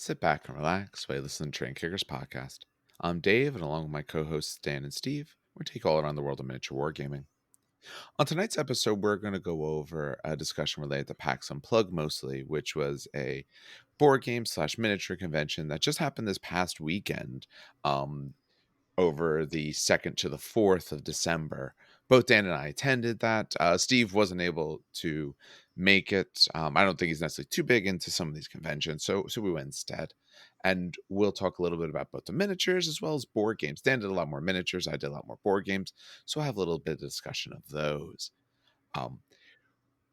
Sit back and relax while you listen to Train Kickers podcast. I'm Dave, and along with my co-hosts Dan and Steve, we take all around the world of miniature wargaming. On tonight's episode, we're going to go over a discussion related to Pax Unplugged mostly, which was a board game / miniature convention that just happened this past weekend. Over the 2nd to the 4th of December. Both Dan and I attended that. Steve wasn't able to make it. I don't think he's necessarily too big into some of these conventions, so we went instead. And we'll talk a little bit about both the miniatures as well as board games. Dan did a lot more miniatures. I did a lot more board games. So we'll have a little bit of discussion of those.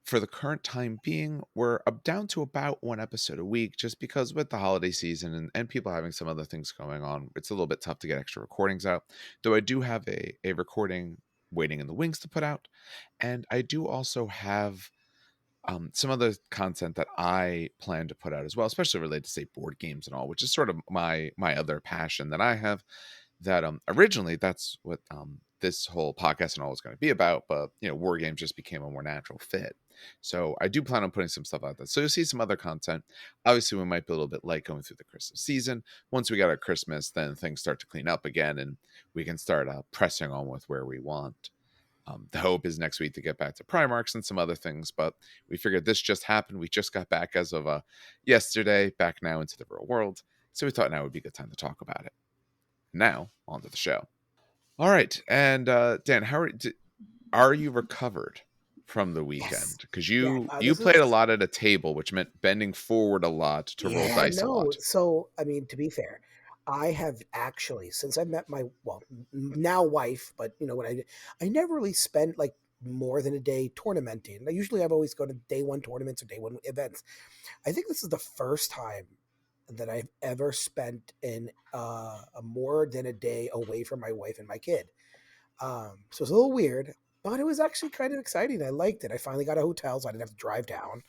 For the current time being, we're down to about one episode a week, just because with the holiday season and people having some other things going on, it's a little bit tough to get extra recordings out. Though I do have a recording waiting in the wings to put out. And I do also have some other content that I plan to put out as well, especially related to, say, board games and all, which is sort of my other passion that I have. That originally that's what this whole podcast and all was going to be about, but war games just became a more natural fit. So I do plan on putting some stuff out there. So you'll see some other content. Obviously, we might be a little bit light going through the Christmas season. Once we got our Christmas, then things start to clean up again, and we can start pressing on with where we want. The hope is next week to get back to Primarchs and some other things, but we figured this just happened. We just got back as of yesterday, back now into the real world. So we thought now would be a good time to talk about it. Now, on to the show. All right. And Dan, are you recovered from the weekend? Because you played a lot at a table, which meant bending forward a lot to roll dice a lot. So, I mean, to be fair, I have actually, since I met my, now wife, but, when I never really spent like more than a day tournamenting. I've always go to day one tournaments or day one events. I think this is the first time that I've ever spent in more than a day away from my wife and my kid. So it's a little weird, but it was actually kind of exciting. I liked it. I finally got a hotel, so I didn't have to drive down.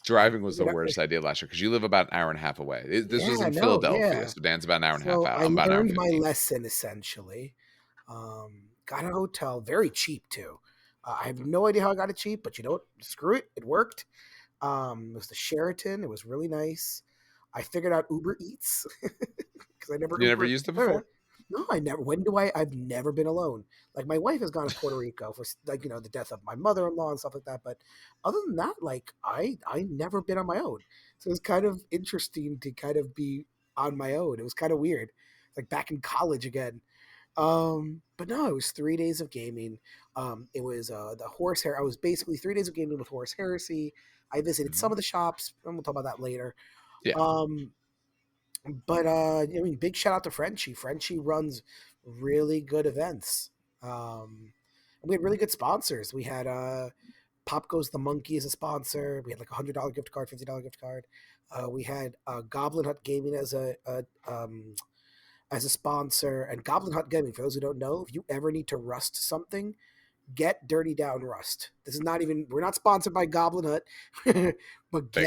Driving was the worst idea last year because you live about an hour and a half away. This was in Philadelphia, so Dan's about an hour and a half out. I'm about an hour and 15. I learned my lesson, essentially. Got a hotel, very cheap, too. I have no idea how I got it cheap, but you know what? Screw it. It worked. It was the Sheraton. It was really nice. I figured out Uber Eats because I never. You never used it before? No, I never. I've never been alone. Like my wife has gone to Puerto Rico for the death of my mother-in-law and stuff like that. But other than that, like I never been on my own. So it was kind of interesting to kind of be on my own. It was kind of weird, like back in college again. But no, it was 3 days of gaming. It was the Horse Hair. I was basically 3 days of gaming with Horse Heresy. I visited some of the shops, and we'll talk about that later. Yeah. But I mean, big shout out to Frenchie. Frenchie runs really good events. We had really good sponsors. We had Pop Goes the Monkey as a sponsor. We had like $100 gift card, $50 gift card. We had Goblin Hut Gaming as a sponsor. And Goblin Hut Gaming, for those who don't know, if you ever need to rust something, get Dirty Down Rust. This is not even, we're not sponsored by Goblin Hut, but we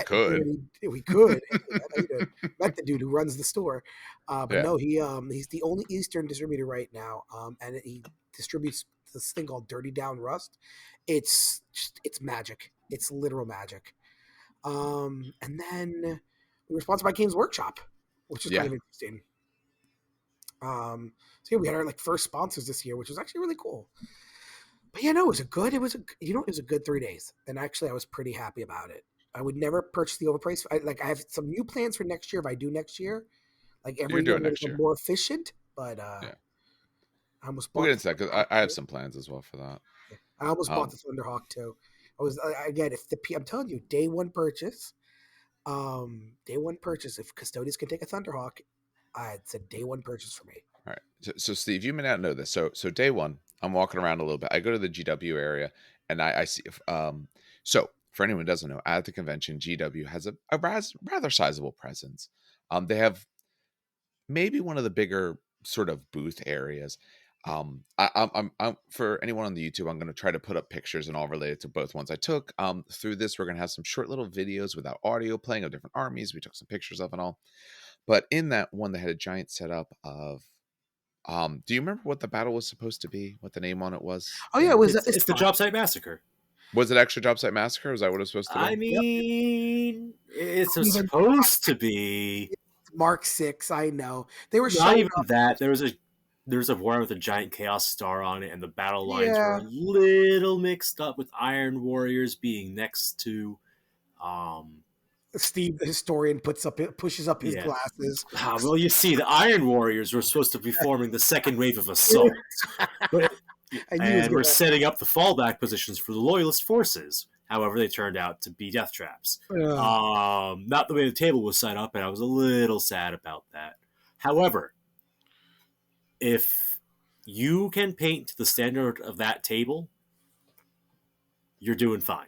could. Met the dude who runs the store. No, he's the only Eastern distributor right now. And he distributes this thing called Dirty Down Rust. It's magic. It's literal magic. And then we were sponsored by Games Workshop, which is kind of interesting. So yeah, we had our first sponsors this year, which was actually really cool. But yeah, no, it was a good 3 days. And actually I was pretty happy about it. I would never purchase the overpriced. I have some new plans for next year. If I do next year, every year next year, more efficient, but I almost we'll get into that because I have some plans as well for that. Yeah. I almost bought the Thunderhawk too. I was, again, I'm telling you, day one purchase, if custodians can take a Thunderhawk, it's a day one purchase for me. All right. So Steve, you may not know this. So day one, I'm walking around a little bit. I go to the GW area and I see, so for anyone who doesn't know, at the convention, GW has a rather sizable presence. They have maybe one of the bigger sort of booth areas. I'm for anyone on the YouTube, I'm going to try to put up pictures and all related to both ones I took. Through this, we're going to have some short little videos without audio playing of different armies we took some pictures of and all. But in that one, they had a giant setup of. Do you remember what the battle was supposed to be? What the name on it was? Oh yeah, it's the Job Site Massacre. Was it actually Job Site Massacre? Is that what it's supposed to be? I Yep. mean, it's Even supposed to be. Mark 6, I know. They were Not showing even off. that. There was a war with a giant chaos star on it, and the battle lines were Yeah. a little mixed up with Iron Warriors being next to, um, Steve, the historian, pushes up his yeah. glasses. Well, you see, the Iron Warriors were supposed to be forming the second wave of assault, but I knew he was and we're gonna. setting up the fallback positions for the Loyalist forces. However, they turned out to be death traps. Uh, Not the way the table was set up, and I was a little sad about that. However, if you can paint to the standard of that table, you're doing fine.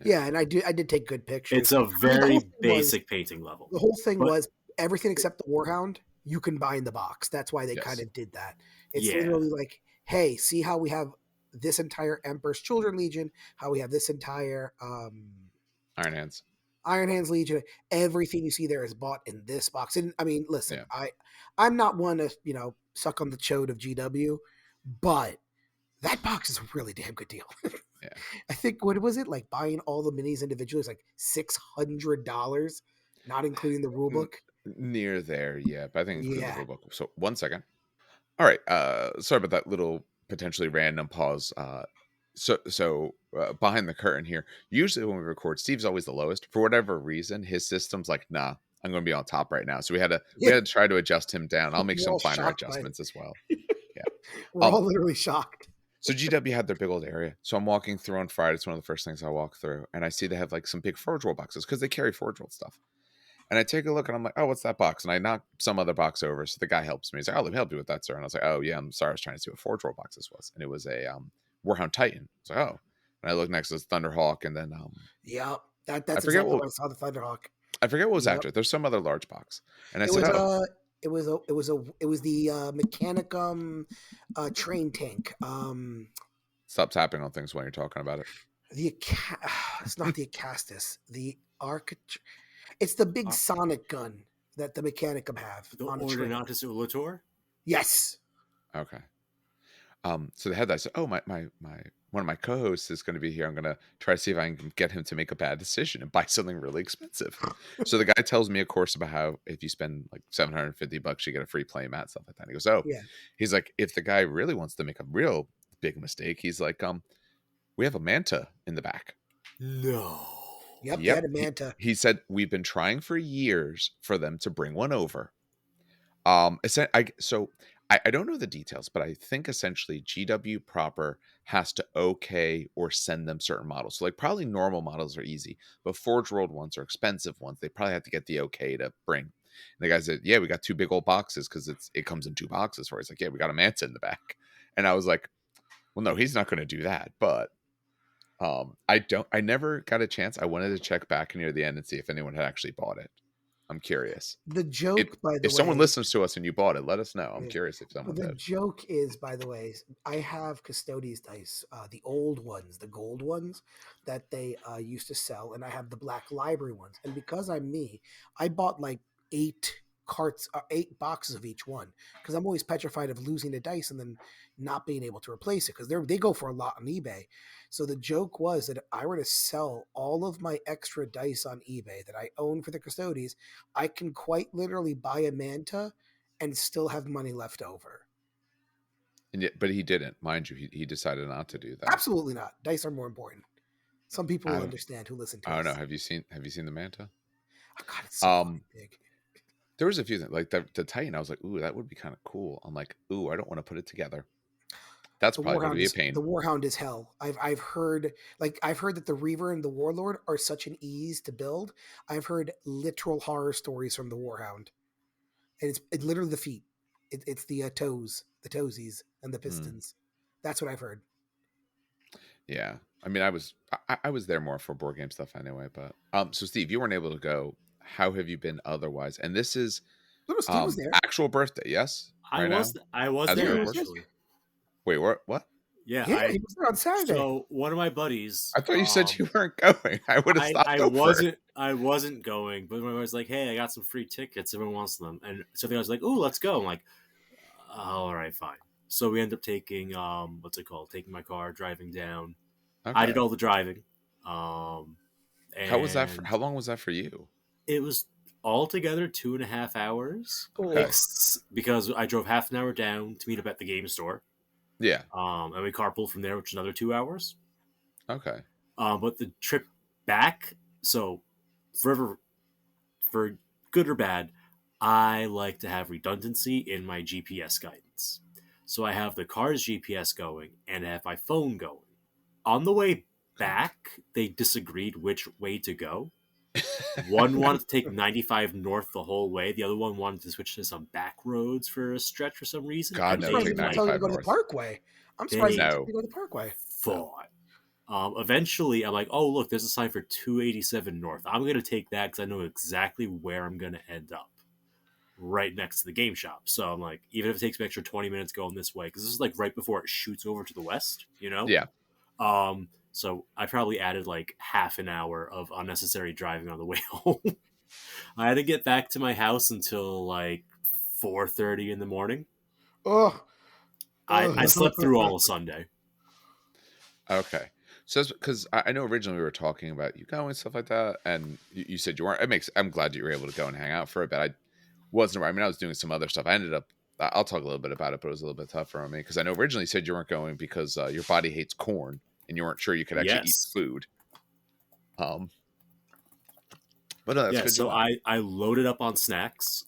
yeah, and I did take good It's pictures. a I mean, very basic painting level. the whole thing But was everything except the Warhound you can buy in the box. That's why they kind Yes. of did that. It's yeah, literally like, hey, see how we have this entire Emperor's Children Legion, how we have this entire Iron Hands. Iron Hands Legion. Everything you see there is bought in this box. And I mean, listen, Yeah. I'm not one to suck on the chode of GW, but that box is a really damn good deal. Yeah. I think what was it like buying all the minis individually is like $600, not including the rule book. Near there, yeah. But I think including the Yeah, rule book. So 1 second. All right. Sorry about that little potentially random pause. Behind the curtain here, usually when we record, Steve's always the lowest. For whatever reason, his system's like, nah, I'm gonna be on top right now. So we yeah. had to try to adjust him down. I'll make We're some all finer shocked by it. adjustments as well. Yeah. We're Um, all literally shocked. so GW had their big old area. So I'm walking through on Friday. It's one of the first things I walk through, and I see they have like some big Forge World boxes because they carry Forge World stuff. And I take a look and I'm like, oh, what's that box? And I knock some other box over. So the guy helps me. He's like, oh, let me help you with that, sir. And I was like, oh, yeah, I'm sorry. I was trying to see what Forge World box this was. And it was a Warhound Titan. I was like, oh. And I look next to this Thunderhawk. And then Yep, I that's forget exactly what what I saw the Thunderhawk. I forget what was Yep, after. There's some other large box. And I it said, was oh, the Mechanicum train tank. stop tapping on things when you're talking about it. It's not the Acastus. The Arc. It's the big Uh, sonic gun that the Mechanicum have the on a train. Ordinatus Ulator. Yes. Okay. So they had that. I said, oh, my one of my co-hosts is going to be here. I'm going to try to see if I can get him to make a bad decision and buy something really expensive. So the guy tells me a course about how if you spend like $750, you get a free play mat, stuff like that. And he goes, oh, Yeah. he's like, if the guy really wants to make a real big mistake, he's like, we have a manta in the back. No. Yep. They had Yep. a Manta. He said we've been trying for years for them to bring one over. I don't know the details, but I think essentially GW proper has to okay or send them certain models. So like probably normal models are easy, but Forge World ones are expensive ones. They probably have to get the okay to bring. And the guy said, "Yeah, we got two big old boxes because it comes in two boxes." For it. He's like, "Yeah, we got a Manta in the back," and I was like, "Well, no, he's not going to do that." But I never got a chance. I wanted to check back near the end and see if anyone had actually bought it. I'm curious. The It, joke, by the if someone way, listens to us and you bought it, let us know. I'm yeah. curious if someone The did. joke is, by the way, I have Custodes dice, the old ones, the gold ones that they used to sell, and I have the black library ones. And because I'm me, I bought like 8 boxes of each one because I'm always petrified of losing the dice and then not being able to replace it because they go for a lot on eBay. So the joke was that if I were to sell all of my extra dice on eBay that I own for the Custodes, I can quite literally buy a Manta and still have money left over. And yet, but he didn't, mind you. He decided not to do that. Absolutely not. Dice are more important. Some people I will don't. understand who listen to I don't know. us. Have you seen the Manta? Oh God, it's so fucking Um, big. there was a few things like the Titan. I was like, ooh, that would be kind of cool. I'm like, ooh, I don't want to put it together. That's probably going to be a pain. The Warhound is hell. I've heard that the Reaver and the Warlord are such an ease to build. I've heard literal horror stories from the Warhound, and it's literally the feet. It's the toes, the toesies, and the Hmm. pistons. That's what I've heard. Yeah, I mean, I was there more for board game stuff anyway. But so Steve, you weren't able to go. How have you been otherwise? And this is No, Steve was there. actual birthday, yes, I right now was I was as we Yeah, he there was record. there. actually. Wait, what? Yeah, Yeah, he was there on Saturday. so one of my buddies. I thought you said you weren't going. I would have stopped over. I wasn't going, but my buddy was like, "Hey, I got some free tickets. Everyone wants them." And so I was like, "Ooh, let's go." I'm like, "All right, fine." So we end up taking what's it called? Taking my car, driving down. I did Okay. all the driving. How was that? And How long was that for you? it was altogether 2.5 hours. Okay. Because I drove half an hour down to meet up at the game store. Yeah. And we carpooled from there, which is another 2 hours. Okay. But the trip back, so forever, for good or bad, I like to have redundancy in my GPS guidance. So I have the car's GPS going and I have my phone going. On the way back, they disagreed which way to go. One wanted to take 95 north the whole way. The other one wanted to switch to some back roads for a stretch for some reason. God, I'm And no, surprised they they take didn't tell you to 95 go to the north. Parkway. I'm surprised they they didn't tell No. you to go to the Parkway. fought. Eventually, I'm like, oh, look, there's a sign for 287 north. I'm going to take that because I know exactly where I'm going to end up. Right next to the game shop. So I'm like, even if it takes me extra 20 minutes going this way, because this is like right before it shoots over to the west, you know? Yeah. So I probably added like half an hour of unnecessary driving on the way home. I had to get back to my house until like 4:30 in the morning. Ugh. I slept through Ugh. all of Sunday. Okay. So that's because I know originally we were talking about you going and stuff like that, and you said you weren't. I'm glad you were able to go and hang out for a bit. I wasn't. I mean, I was doing some other stuff. I ended up. I'll talk a little bit about it, but it was a little bit tougher on me because I know originally you said you weren't going because your body hates corn and you weren't sure you could actually eat Yes. food. But no, that's Yeah, good you so went. I loaded up on snacks.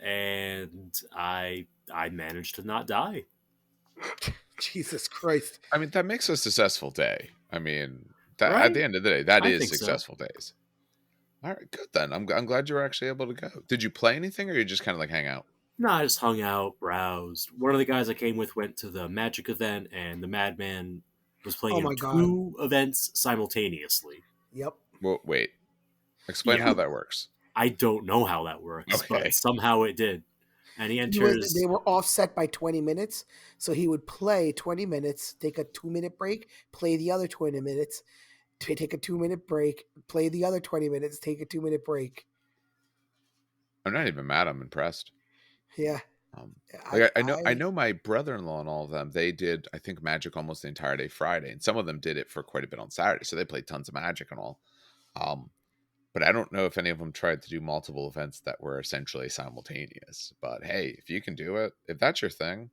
And I managed to not die. Jesus Christ. I mean, that makes a successful day. I mean, that at Right? the end of the day, that I is think so. successful days. All right, good then. I'm glad you were actually able to go. Did you play anything, or you just kind of like hang out? No, I just hung out, browsed. One of the guys I came with went to the Magic event, and the Madman was playing Oh in my God. two events simultaneously. Yep. Well, wait. Explain Yeah, how that works. I don't know how that works, but Okay. somehow it did. And he They enters. were offset by 20 minutes. So he would play 20 minutes, take a 2 minute break, play the other 20 minutes, take a 2 minute break, play the other 20 minutes, take a 2 minute break. I'm not even mad. I'm impressed. Yeah. Um, I, like I I, know my brother-in-law and all of them. They did, I think, Magic almost the entire day Friday, and some of them did it for quite a bit on Saturday. So they played tons of Magic and all. Um, but I don't know if any of them tried to do multiple events that were essentially simultaneous. But hey, if you can do it, if that's your thing,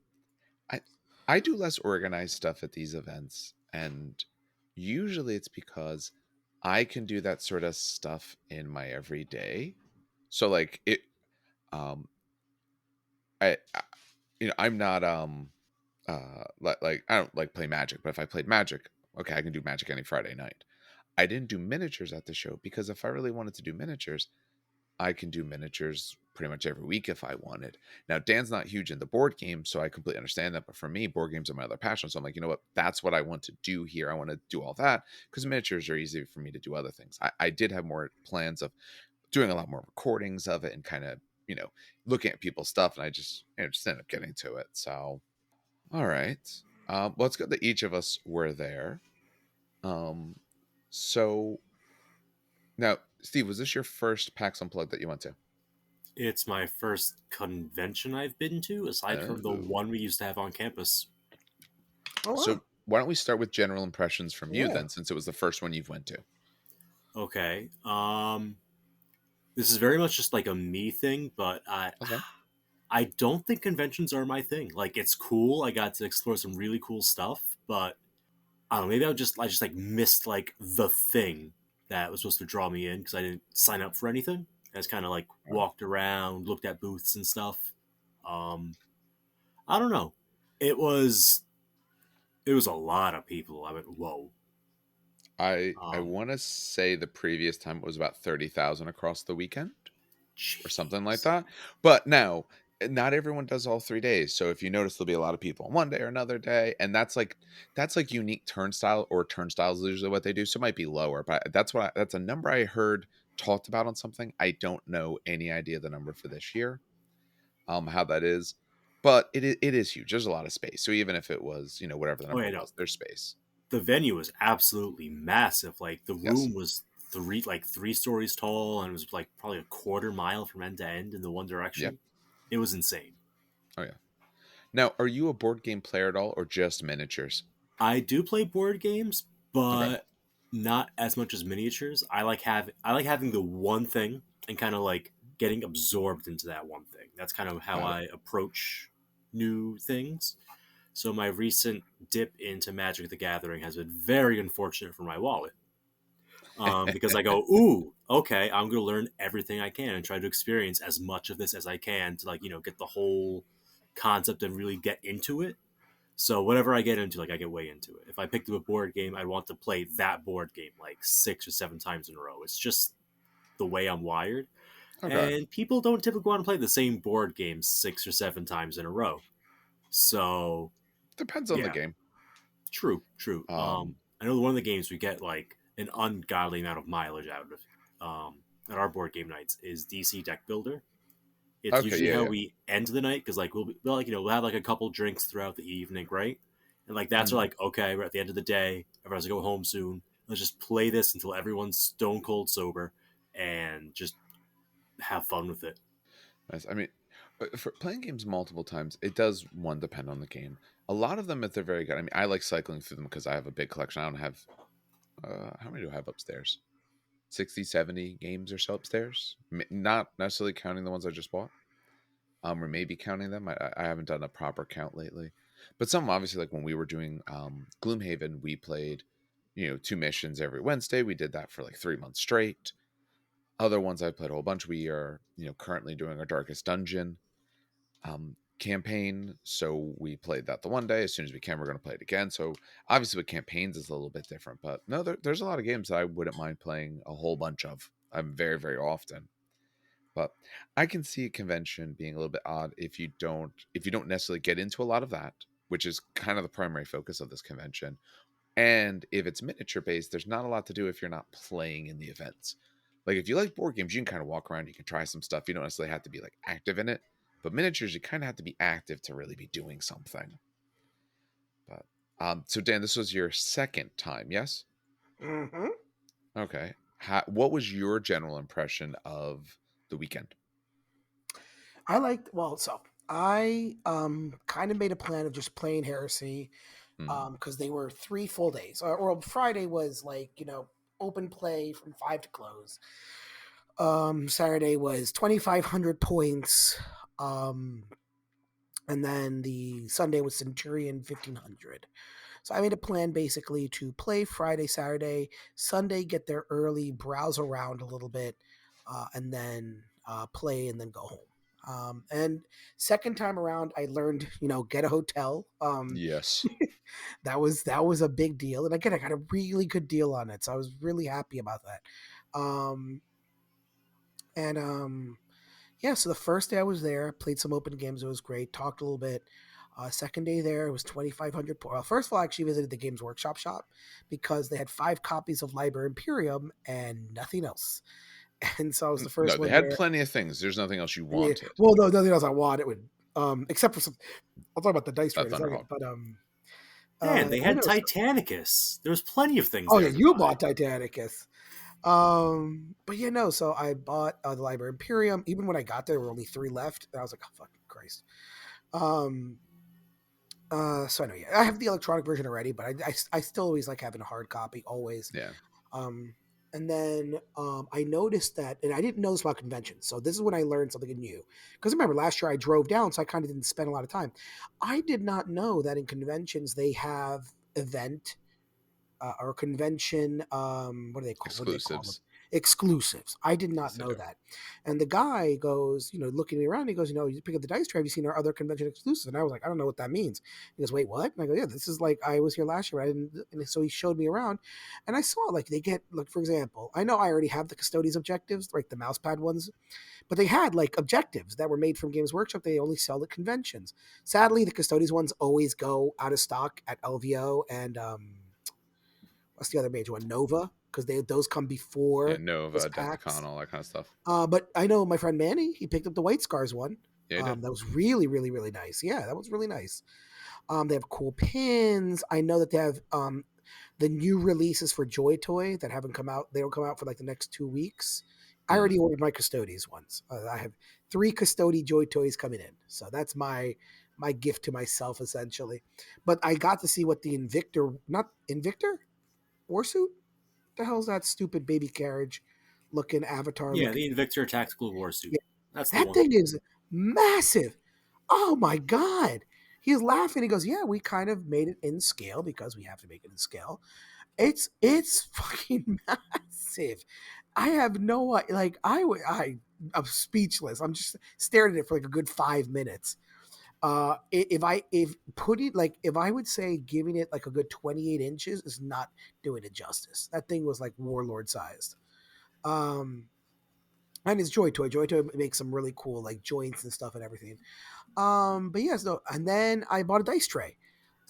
I I do less organized stuff at these events, and usually it's because I can do that sort of stuff in my everyday. So like it, um, I I'm not like I don't like play Magic, but if I played Magic, okay, I can do Magic any Friday night. I didn't do miniatures at the show because if I really wanted to do miniatures, I can do miniatures pretty much every week if I wanted. Now, Dan's not huge in the board game, so I completely understand that. But for me, board games are my other passion. So I'm like, you know what? That's what I want to do here. I want to do all that because miniatures are easy for me to do other things. I did have more plans of doing a lot more recordings of it and kind of, looking at people's stuff. And I just ended up getting to it. So, all right. Well, it's good that each of us were there. Um, so now, Steve, was this your first PAX Unplugged that you went to? It's my first convention I've been to, aside from the Oh. one we used to have on campus. oh, wow. So why don't we start with general impressions from you Yeah. then, since it was the first one you've went to? Okay. This is very much just like a me thing, but Okay. I don't think conventions are my thing. Like it's cool. I got to explore some really cool stuff, but I don't know, maybe I just like missed like the thing that was supposed to draw me in because I didn't sign up for anything. I just kind of like All right. walked around, looked at booths and stuff. Um, I don't know. It was it was a lot of people. I went whoa. I Um, want to say the previous time it was about 30,000 across the weekend or something like Jeez. that. But now, not everyone does all 3 days. So if you notice, there'll be a lot of people on one day or another day, and that's like unique turnstile or turnstiles is usually what they do. So it might be lower, but that's a number I heard talked about on something. I don't know any idea the number for this year. How that is, but it is huge. There's a lot of space. So even if it was, whatever the Oh number yeah, no. was, there's space. The venue was absolutely massive. Like the Yes. room was three stories tall, and it was like probably a quarter mile from end to end in the one Yeah. direction. It was insane. Oh yeah. Now, are you a board game player at all, or just miniatures? I do play board games, Okay. but not as much as miniatures. I like having the one thing and kind of like getting absorbed into that one thing. That's kind of how Got it. I approach new things. So my recent dip into Magic the Gathering has been very unfortunate for my wallet. Because I go, ooh, okay, I'm going to learn everything I can and try to experience as much of this as I can to, like, get the whole concept and really get into it. So whatever I get into, like, I get way into it. If I picked up a board game, I want to play that board game like 6 or 7 times in a row. It's just the way I'm wired. Okay. And people don't typically want to play the same board game 6 or 7 times in a row. So Depends on the yeah, game. true, true. Um, I know one of the games we get like an ungodly amount of mileage out of at our board game nights is DC Deck Builder. It's okay. usually Yeah. how Yeah. we end the night because like we'll have like a couple drinks throughout the evening, right? And like that's Mhm. like okay, we're at the end of the day. Everyone's gonna go home soon. Let's just play this until everyone's stone cold sober and just have fun with it. Nice. I mean, for playing games multiple times, it does one depend on the game. A lot of them, if they're very good. I mean, I like cycling through them because I have a big collection. I don't have. How many do I have upstairs? 60, 70 games or so upstairs. Not necessarily counting the ones I just bought. Or maybe counting them. I haven't done a proper count lately. But some obviously, like when we were doing Gloomhaven, we played, 2 missions every Wednesday. We did that for like 3 months straight. Other ones I played a whole bunch. We are, currently doing our Darkest Dungeon campaign. So we played that the one day. As soon as we can, we're going to play it again. So obviously, with campaigns, it's a little bit different. But no, there's a lot of games that I wouldn't mind playing a whole bunch of. I'm very, very often. But I can see a convention being a little bit odd if you don't necessarily get into a lot of that, which is kind of the primary focus of this convention. And if it's miniature based, there's not a lot to do if you're not playing in the events. Like if you like board games, you can kind of walk around, you can try some stuff. You don't necessarily have to be like active in it. But miniatures, you kind of have to be active to really be doing something. But so Dan, this was your second time, yes? Mm-hmm. Okay. What was your general impression of the weekend? I liked so I kind of made a plan of just playing Heresy Mm, because they were 3 full days. Or Friday was like open play from 5 to close. Saturday was 2,500 points. Um, and then the Sunday was Centurion 1,500. So I made a plan basically to play Friday, Saturday, Sunday, get there early, browse around a little bit, and then play and then go home. And second time around, I learned, get a hotel. yes. That was a big deal, and again, I got a really good deal on it, so I was really happy about that. And Yeah, so the first day I was there, played some open games. It was great. Talked a little bit. Second day there, it was 2,500. Well, first of all, I actually visited the Games Workshop shop because they had 5 copies of Liber Imperium and nothing else. And so I was the No, first they one had there. plenty of things. There's nothing else you Yeah, wanted. well, no, nothing else I want. It would, except for some. I'll talk about the dice tray That in a second. Thunderhawk. But Man, they yeah, had no. Titanicus. There was plenty of things Oh yeah, there to you buy. bought Titanicus. But yeah, no. So I bought the Liber Imperium. Even when I got there were only 3 left, and I was like, oh fucking Christ. Um, so I know, yeah, I have the electronic version already, but I still always like having a hard copy always. Yeah. Um, and then I noticed that, and I didn't know this about conventions. So this is when I learned something new. Because remember, last year I drove down, so I kind of didn't spend a lot of time. I did not know that in conventions they have event or convention. What do they call? What do they call them? Exclusives. Exclusives. I did not Yes, they know do. that. And the guy goes, looking me around. He goes, you pick up the dice tray. Have you seen our other convention exclusives? And I was like, I don't know what that means. He goes, wait, what? And I go, yeah, this is like I was here last year. I didn't. And so he showed me around, and I saw like they get like for example, I know I already have the Custodes objectives, like the mouse pad ones, but they had like objectives that were made from Games Workshop. They only sell at conventions. Sadly, the Custodes ones always go out of stock at LVO and what's the other major one? Nova, because those come Yeah, before this Nova, Adepticon, packs. all that kind of stuff. But I know my friend Manny, he picked up the White Scars one. Yeah, I did. That was really, really, really nice. Yeah, that was really nice. They have cool pins. I know that they have the new releases for Joy Toy that haven't come out. They don't come out for like the next 2 weeks. I Mm. already ordered my Custodes ones. I have 3 Custody Joy Toys coming in. So that's my my gift to myself essentially. But I got to see what the Invictor Warsuit. The hell's that stupid baby carriage looking avatar Yeah, looking? the Invictor Tactical War Suit. Yeah, That's the that one. thing is massive. Oh my god. He's laughing. He goes, "Yeah, we kind of made it in scale because we have to make it in scale. It's fucking massive. I have no like I'm speechless. I'm just staring at it for like a good 5 minutes. If I would say giving it like a good 28 inches is not doing it justice. That thing was like warlord sized. Um, and it's Joy Toy. Joy Toy makes some really cool like joints and stuff and everything. But yes, no. And then I bought a dice tray.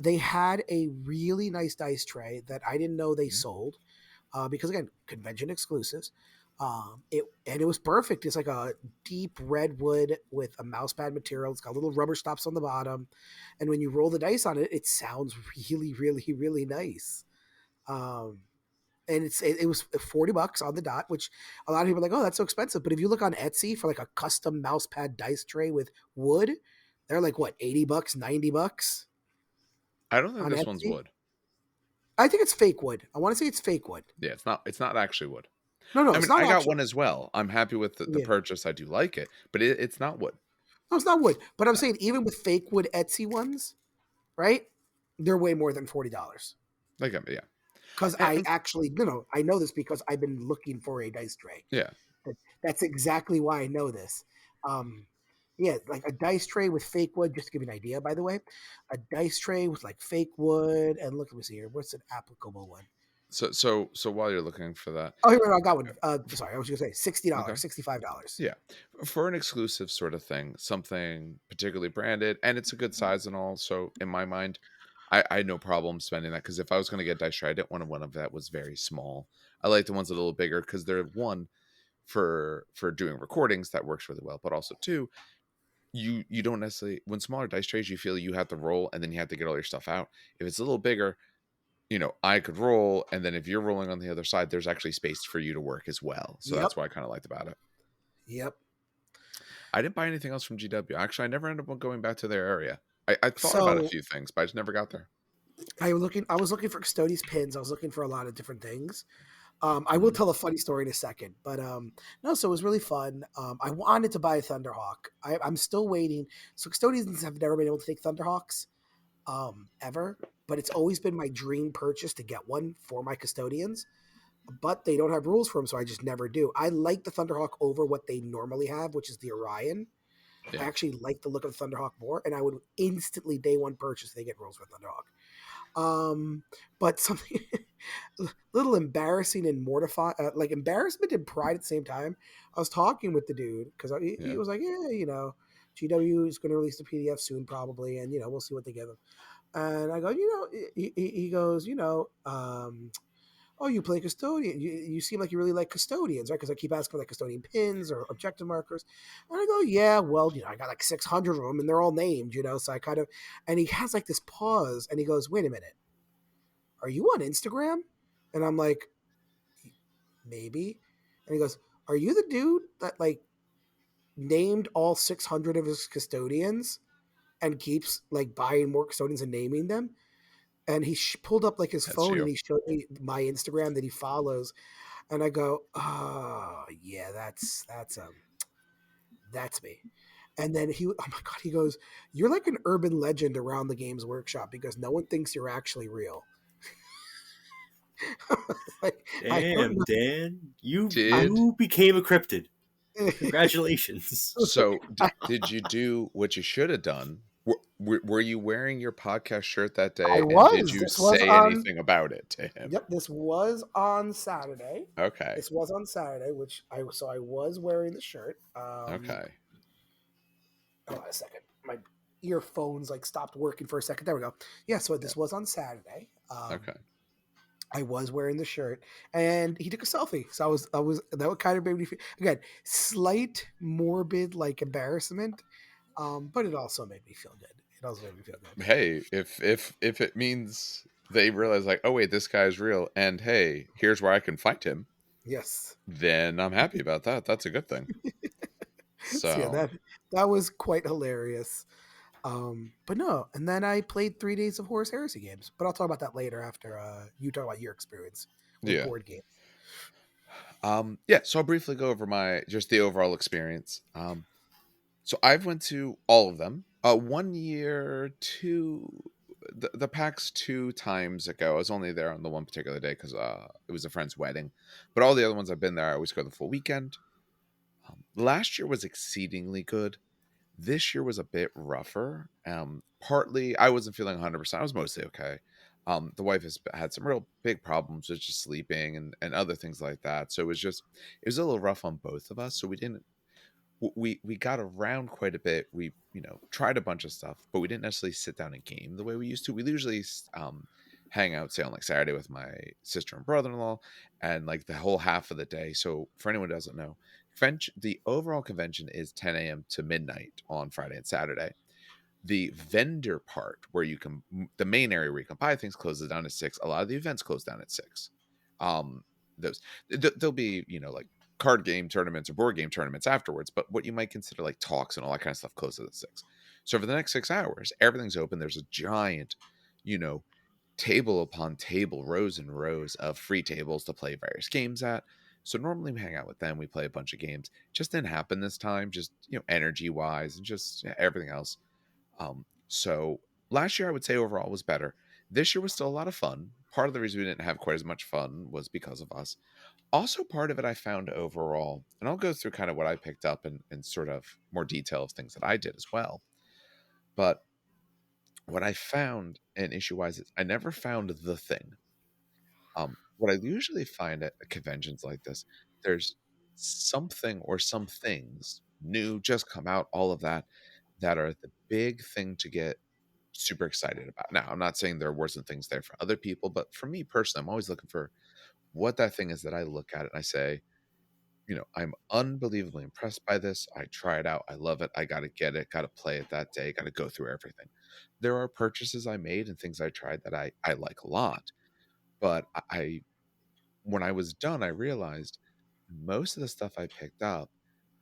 They had a really nice dice tray that I didn't know they Mhm. sold because again, convention exclusives. It was perfect. It's like a deep red wood with a mouse pad material. It's got little rubber stops on the bottom, and when you roll the dice on it, it sounds really, really, really nice. Um, and it was $40 on the dot, which a lot of people are like, oh, that's so expensive. But if you look on Etsy for like a custom mouse pad dice tray with wood, they're like what, $80, $90 I don't think on this one's Etsy. wood. I think it's fake wood. I want to say it's fake wood. Yeah, it's not. It's not actually wood. No, no, I it's mean, not I got actually. one as well. I'm happy with the Yeah. purchase. I do like it, but it's not wood. No, it's not wood. But I'm No. saying even with fake wood Etsy ones, right? They're way more than $40. Like, yeah, Because I and actually, I know this because I've been looking for a dice tray. yeah. That's exactly why I know this. Um, yeah, like a dice tray with fake wood. Just to give you an idea, by the way, a dice tray with like fake wood. And look, let me see here. What's an applicable one? So while you're looking for that, Oh, here we go. I got one. Sorry, I was going to say okay, $60, $65. yeah, for an exclusive sort of thing, something particularly branded, and it's a good size and all. So in my mind, I had no problem spending that because if I was going to get dice tray, I didn't want one of that was very small. I like the ones a little bigger because they're one for doing recordings that works really well, but also two, you don't necessarily when smaller dice trays you feel you have to roll and then you have to get all your stuff out. If it's a little bigger, I could roll, and then if you're rolling on the other side, there's actually space for you to work as well. So Yep. that's what I kind of liked about it. Yep. I didn't buy anything else from GW. Actually, I never ended up going back to their area. I thought about a So few things, but I just never got there. I was looking for custodies pins. I was looking for a lot of different things. I will Mhm. tell a funny story in a second, but no. So it was really fun. I wanted to buy a Thunderhawk. I'm still waiting. So custodians have never been able to take Thunderhawks ever, but it's always been my dream purchase to get one for my custodians. But they don't have rules for them, so I just never do. I like the Thunderhawk over what they normally have, which is the Orion. I Yeah. actually like the look of the Thunderhawk more, and I would instantly day one purchase. They get rules for Thunderhawk. But something a little embarrassing and mortifying, like embarrassment and pride at the same time. I was talking with the dude because he Yeah. was like, yeah, GW is going to release the PDF soon, probably, and we'll see what they give him. And I go, he goes, oh, you play custodian. You seem like you really like custodians, right? Because I keep asking for like custodian pins or objective markers. And I go, yeah, well, I got like 600 of them and they're all named, So I kind of, and he has like this pause and he goes, wait a minute, are you on Instagram? And I'm like, maybe. And he goes, are you the dude that like named all 600 of his custodians and keeps like buying more custodians and naming them? And he pulled up like his That's phone and you. he showed me my Instagram that he follows. And I go, oh yeah, that's me. And then oh my god, he goes, you're like an urban legend around the Games Workshop because no one thinks you're actually real. Like, I don't Damn, know. Dan, you I, Did you became a cryptid. Congratulations. so? Did you do what you should have done? Were you wearing your podcast shirt that I day, and did was. you This was say on. anything about it to him? Yep, this was on Saturday. Okay. This was on Saturday, I was wearing the shirt. Okay. Hold on a second. My earphones like stopped working for a second. There we go. Yeah, so Yeah. this was on Saturday. Okay. I was wearing the shirt, and he took a selfie. So I was that would kind of made me feel again slight morbid like embarrassment, but it also made me feel good. It also made me feel good. Hey, if it means they realize like, oh wait, this guy's real, and hey, here's where I can find him, Yes. then I'm happy about that. That's a good thing. So yeah, So that was quite hilarious. But no, and then I played 3 days of Horus Heresy games. But I'll talk about that later after you talk about your experience with Yeah. board games. Yeah, so I'll briefly go over my just the overall experience. So I've went to all of them. 1 year, the PAX 2 times ago. I was only there on the one particular day because it was a friend's wedding. But all the other ones I've been there, I always go the full weekend. Last year was exceedingly good. This year was a bit rougher. Partly I wasn't feeling 100%. I was mostly okay. The wife has had some real big problems with just sleeping and other things like that. So it was a little rough on both of us. So we got around quite a bit. We tried a bunch of stuff, but we didn't necessarily sit down and game the way we used to. We usually hang out, say on like Saturday with my sister and brother-in-law, and like the whole half of the day. So for anyone who doesn't know, the overall convention is 10 a.m. to midnight on Friday and Saturday. The vendor part where the main area where you can buy things closes down at 6. A lot of the events close down at 6. um those there'll be like card game tournaments or board game tournaments afterwards, but what you might consider like talks and all that kind of stuff closes at 6. So for the next 6 hours everything's open. There's a giant you know table upon table, rows and rows of free tables to play various games at. So normally we hang out with them, we play a bunch of games. Just didn't happen this time, just energy wise and just everything else. So last year I would say overall was better. This year was still a lot of fun. Part of the reason we didn't have quite as much fun was because of us. Also, part of it I found overall, and I'll go through kind of what I picked up and sort of more detail of things that I did as well. But what I found, and issue wise, is I never found the thing. What I usually find at conventions like this, there's something or some things new just come out, all of that, that are the big thing to get super excited about. Now, I'm not saying there wasn't things there for other people, but for me personally, I'm always looking for what that thing is that I look at it and I say, I'm unbelievably impressed by this. I try it out. I love it. I got to get it, got to play it that day, got to go through everything. There are purchases I made and things I tried that I like a lot. But when I was done, I realized most of the stuff I picked up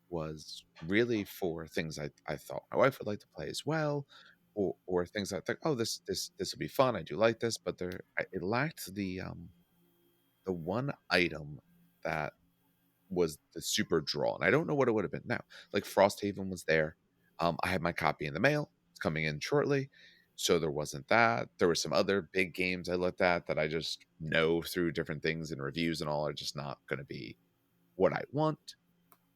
was really for things I thought my wife would like to play as well, or things I think, oh, this would be fun. I do like this, but it lacked the one item that was the super draw, and I don't know what it would have been. Now, like Frosthaven was there. I had my copy in the mail. It's coming in shortly. So there wasn't that. There were some other big games I looked at that I just know through different things and reviews and all are just not going to be what I want.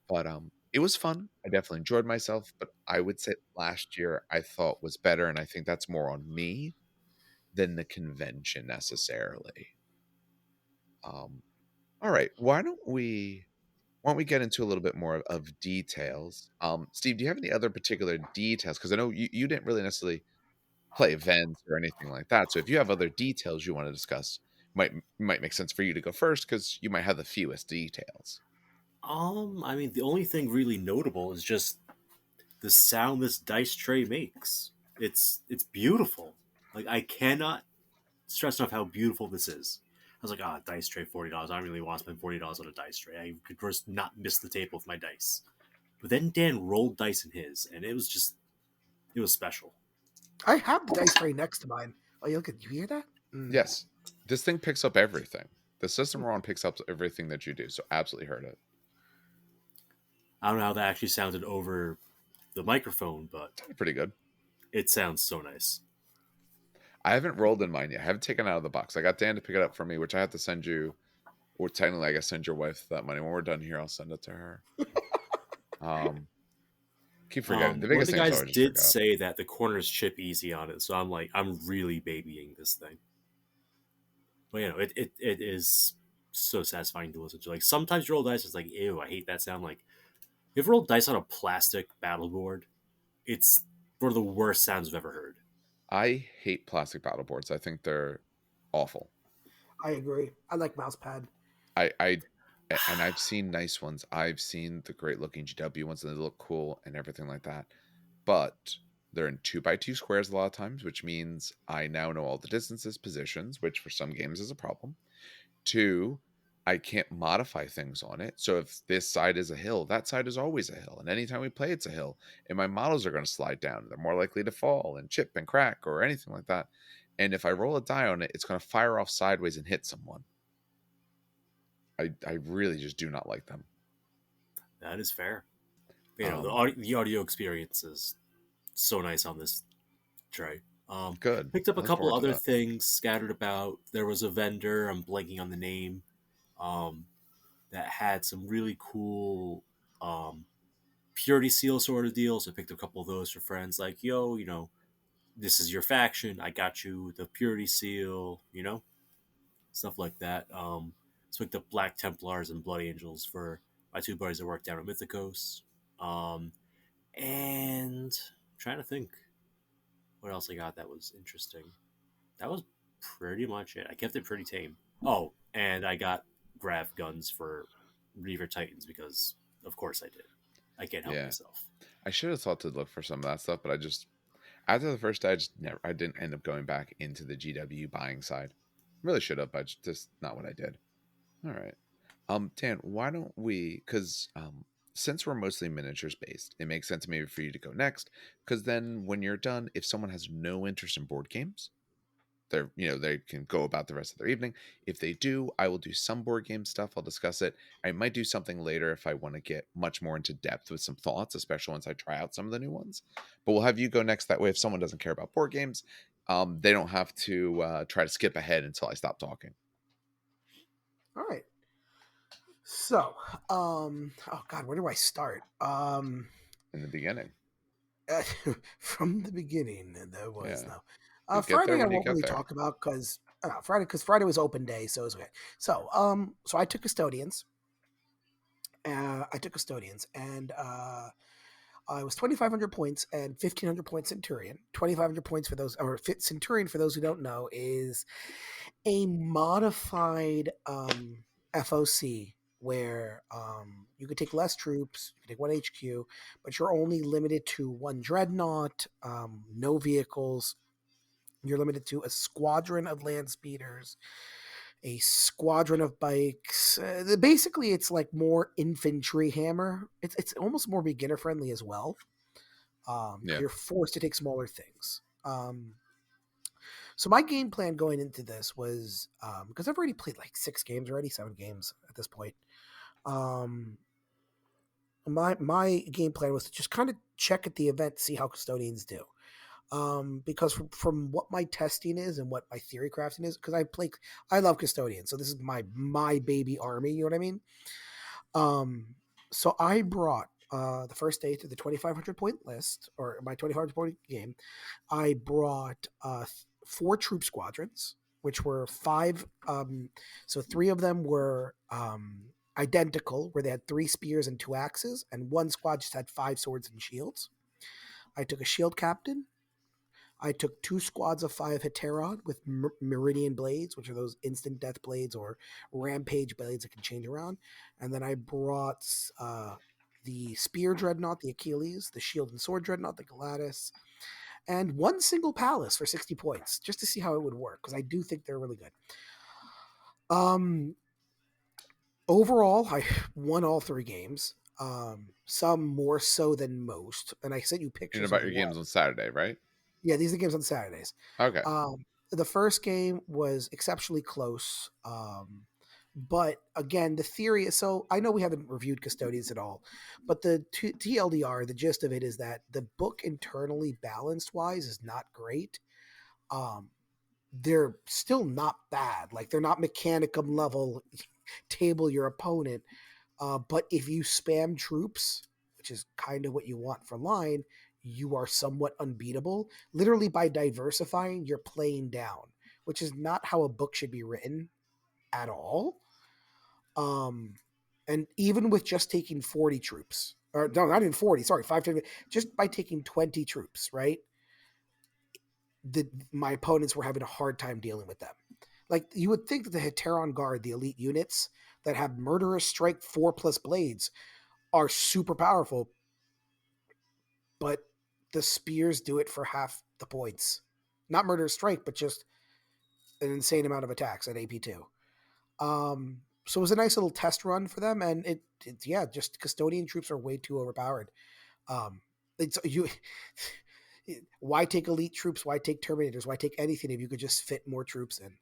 But it was fun. I definitely enjoyed myself. But I would say last year I thought was better, and I think that's more on me than the convention necessarily. Um, all right, why don't we get into a little bit more of details? Steve, do you have any other particular details? Because I know you didn't really necessarily play events or anything like that. So if you have other details you want to discuss, might make sense for you to go first because you might have the fewest details. I mean, the only thing really notable is just the sound this dice tray makes. It's beautiful. Like I cannot stress enough how beautiful this is. I was like, dice tray $40. I don't really want to spend $40 on a dice tray. I could just not miss the table with my dice. But then Dan rolled dice in his, and it was special. I have the dice tray next to mine. Oh, you look at you hear that? Yes, this thing picks up everything. The system we're on picks up everything that you do. So absolutely heard it. I don't know how that actually sounded over the microphone, but Pretty good. it sounds so nice. I haven't rolled in mine yet. I haven't taken it out of the box. I got Dan to pick it up for me, which I have to send you, or technically I guess send your wife that money. When we're done here, I'll send it to her. Um, keep forgetting. The One of biggest the thing is guys I just did forgot. say that the corners chip easy on it, so I'm like, I'm really babying this thing. But it is so satisfying to listen to. Like sometimes you roll dice, it's like, ew, I hate that sound. Like if you roll dice on a plastic battle board, it's one of the worst sounds I've ever heard. I hate plastic paddle boards. I think they're awful. I agree. I like mouse pad. I and I've seen nice ones. I've seen the great looking GW ones and they look cool and everything like that. But they're in 2x2 squares a lot of times, which means I now know all the distances, positions, which for some games is a problem. Two, I can't modify things on it. So if this side is a hill, that side is always a hill. And anytime we play, it's a hill. And my models are going to slide down. They're more likely to fall and chip and crack or anything like that. And if I roll a die on it, it's going to fire off sideways and hit someone. I really just do not like them. That is fair. The audio experience is so nice on this tray. Good. Picked up I a look couple forward to other that. things scattered about. There was a vendor, I'm blanking on the name, um, that had some really cool purity seal sort of deals. I picked a couple of those for friends. Like, yo, this is your faction. I got you the purity seal. Stuff like that. So picked up Black Templars and Blood Angels for my two buddies that work down at Mythicos. And I'm trying to think what else I got that was interesting. That was pretty much it. I kept it pretty tame. Oh, and I got grav guns for Reaver Titans because, of course, I did. I can't help Yeah. myself. I should have thought to look for some of that stuff, but after the first day, I didn't end up going back into the GW buying side. Really should have, but just not what I did. All right. Dan, why don't we, because since we're mostly miniatures based, it makes sense maybe for you to go next, because then when you're done, if someone has no interest in board games, they can go about the rest of their evening. If they do, I will do some board game stuff. I'll discuss it. I might do something later if I want to get much more into depth with some thoughts, especially once I try out some of the new ones. But we'll have you go next. That way, if someone doesn't care about board games, they don't have to try to skip ahead until I stop talking. All right. So, oh God, where do I start? In the beginning. From the beginning, there was Yeah. no. You'll get there Friday I when you won't get really there. talk about because Friday was open day, so it was okay. So so I took custodians. And I was 2,500 points and 1,500 points Centurion. 2,500 points for those, or Centurion for those who don't know, is a modified FOC where you could take less troops, you can take one HQ, but you're only limited to one dreadnought, no vehicles. You're limited to a squadron of land speeders, a squadron of bikes. Basically, it's like more infantry hammer. It's almost more beginner friendly as well. Yeah. You're forced to take smaller things. So my game plan going into this was because I've already played like 6 games already, 7 games at this point. My game plan was to just kind of check at the event, see how custodians do. Because from what my testing is and what my theory crafting is, because I love custodians, so this is my baby army. You know what I mean? So I brought the first day to the 2,500 point list, or my 2,500 point game. I brought 4 troop squadrons, which were 5. So 3 of them were identical, where they had 3 spears and 2 axes, and one squad just had 5 swords and shields. I took a shield captain. I took 2 squads of 5 Heteron with Meridian blades, which are those instant death blades or rampage blades that can change around. And then I brought the spear dreadnought, the Achilles, the shield and sword dreadnought, the Gladys, and 1 single palace for 60 points, just to see how it would work, because I do think they're really good. Overall, I won all 3 games. Some more so than most, and I sent you And pictures about of your one. games on Saturday, right? Yeah, these are the games on Saturdays. Okay. The first game was exceptionally close. But again, the theory is, so I know we haven't reviewed Custodians at all, but the TLDR, the gist of it is that the book internally balanced wise is not great. They're still not bad. Like, they're not Mechanicum level table your opponent. But if you spam troops, which is kind of what you want for line, you are somewhat unbeatable. Literally, by diversifying, you're playing down, which is not how a book should be written at all. And even with just taking 40 troops, or no, not even 40, sorry, 5, just by taking 20 troops, right? My opponents were having a hard time dealing with them. Like, you would think that the Heteron Guard, the elite units that have Murderous Strike 4+ blades, are super powerful, but the spears do it for half the points. Not Murderous Strike, but just an insane amount of attacks at AP2. So it was a nice little test run for them, and yeah, just custodian troops are way too overpowered. It's you. Why take elite troops? Why take terminators? Why take anything if you could just fit more troops in?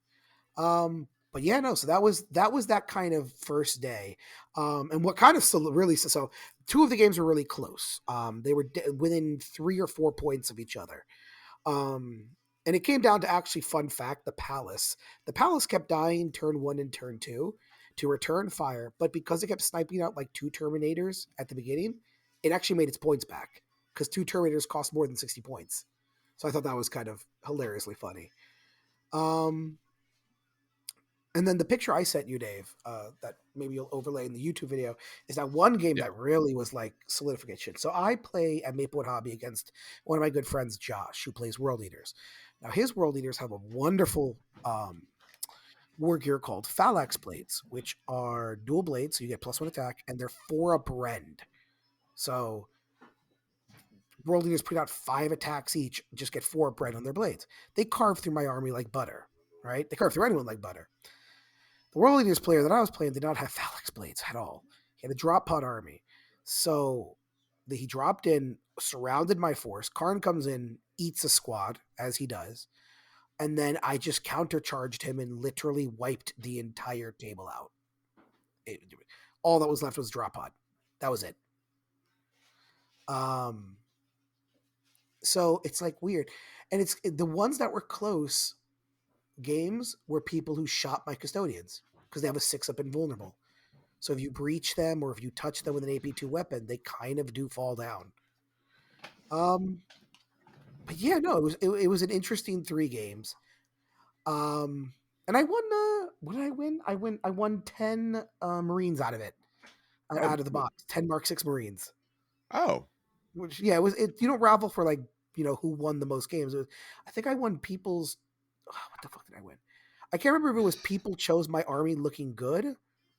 But yeah, no. So that was that kind of first day. And what kind of really so two of the games were really close. They were within 3 or 4 points of each other. Um, and it came down to actually, fun fact, the palace. The palace kept dying turn 1 and turn 2 to return fire, but because it kept sniping out like 2 Terminators at the beginning, it actually made its points back because 2 Terminators cost more than 60 points. So I thought that was kind of hilariously funny. Um, and then the picture I sent you, Dave, that maybe you'll overlay in the YouTube video, is that one game Yeah. that really was like solidification. So I play at Maplewood Hobby against one of my good friends, Josh, who plays World Eaters. Now, his World Eaters have a wonderful war gear called Phalanx Blades, which are dual blades, so you get +1 attack, and they're 4 a brand. So World Eaters put out 5 attacks each, just get 4 bread on their blades. They carve through my army like butter, right? They carve through anyone like butter. The World Leaders player that I was playing did not have Phalanx Blades at all. He had a drop pod army. So he dropped in, surrounded my force. Karn comes in, eats a squad, as he does. And then I just countercharged him and literally wiped the entire table out. All that was left was drop pod. That was it. So it's like weird. And it's the ones that were close games were people who shot my custodians because they have a 6-up invulnerable. So if you breach them or if you touch them with an AP2 weapon, they kind of do fall down. But yeah, no, it was an interesting 3 games. And I won. What did I win? I won 10 Marines out of it, out of the box. 10 Mark 6 Marines. Oh, Which yeah, it was. You don't raffle for like who won the most games. I think I won people's. What the fuck did I win? I can't remember if it was people chose my army looking good,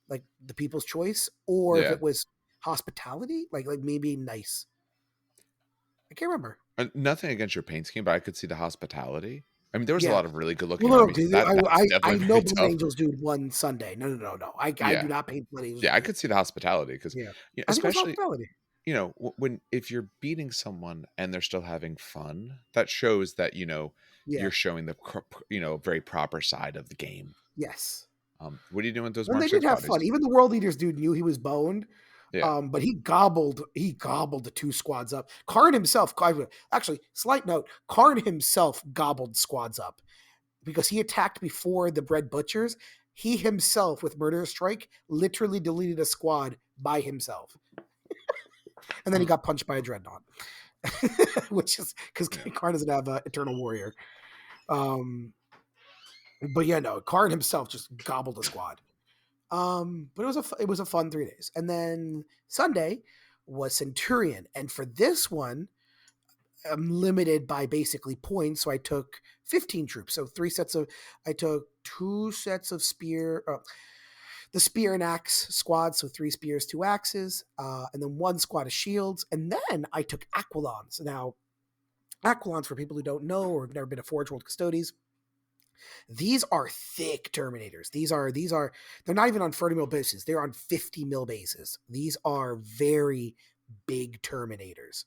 like the people's choice, or if yeah. it was hospitality, like me being nice. I can't remember. Nothing against your paint scheme, but I could see the hospitality. I mean, there was a Yeah. lot of really good looking Well, no, armies. dude, That's I definitely know very Blood tough. Angels dude won Sunday. No. I do Yeah, not paint Blood Angels yeah, I dude. could see the hospitality because, Yeah. I think it was especially hospitality. when if you're beating someone and they're still having fun, that shows that Yeah. you're showing the very proper side of the game. Yes. What are you doing with those And Mark they did 6 have bodies? fun. Even the World Leaders dude knew he was boned. Yeah. But he gobbled the 2 squads up. Karn himself, actually, slight note, Karn himself gobbled squads up because he attacked before the Bread Butchers. He himself, with Murderous Strike, literally deleted a squad by himself. And then he got punched by a Dreadnought. Which is because Karn doesn't have Eternal Warrior. But yeah, no, Karn himself just gobbled a squad. But it was a fun 3 days. And then Sunday was Centurion. And for this one, I'm limited by basically points. So I took 15 troops. So I took 2 sets of the spear and axe squad. So 3 spears, 2 axes, and then 1 squad of shields. And then I took Aquilons. Now, Aquilons, for people who don't know or have never been to Forge World Custodes, these are thick Terminators. They're not even on 30 mil bases. They're on 50 mil bases. These are very big Terminators.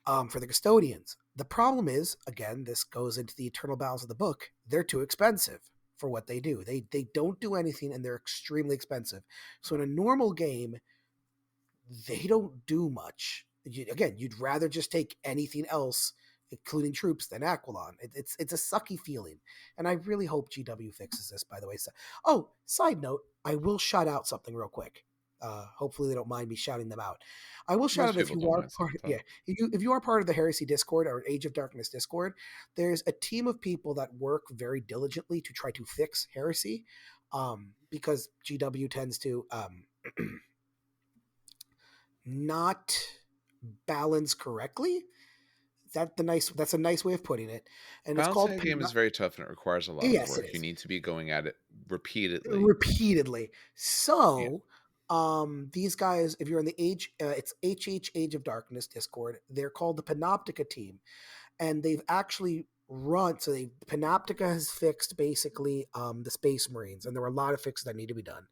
For the custodians, the problem is, again, this goes into the eternal battles of the book. They're too expensive for what they do. They don't do anything, and they're extremely expensive. So in a normal game, they don't do much. You'd rather just take anything else, including troops, than Aquilon. It's a sucky feeling, and I really hope GW fixes this. By the way, side note, I will shout out something real quick. Hopefully they don't mind me shouting them out. I will shout Most out if people you don't are mind part. saying Yeah, if you are part of the Heresy Discord or Age of Darkness Discord, there's a team of people that work very diligently to try to fix Heresy, because GW tends to not balance correctly. That's a nice way of putting it. And it's Balancing called a game is very tough and it requires a lot of yes, it work. You is. need to be going at it repeatedly. Repeatedly. Yeah. So, these guys, if you're in the it's Age of Darkness Discord, they're called the Panoptica team, and they've actually Panoptica has fixed basically the Space Marines, and there were a lot of fixes that need to be done.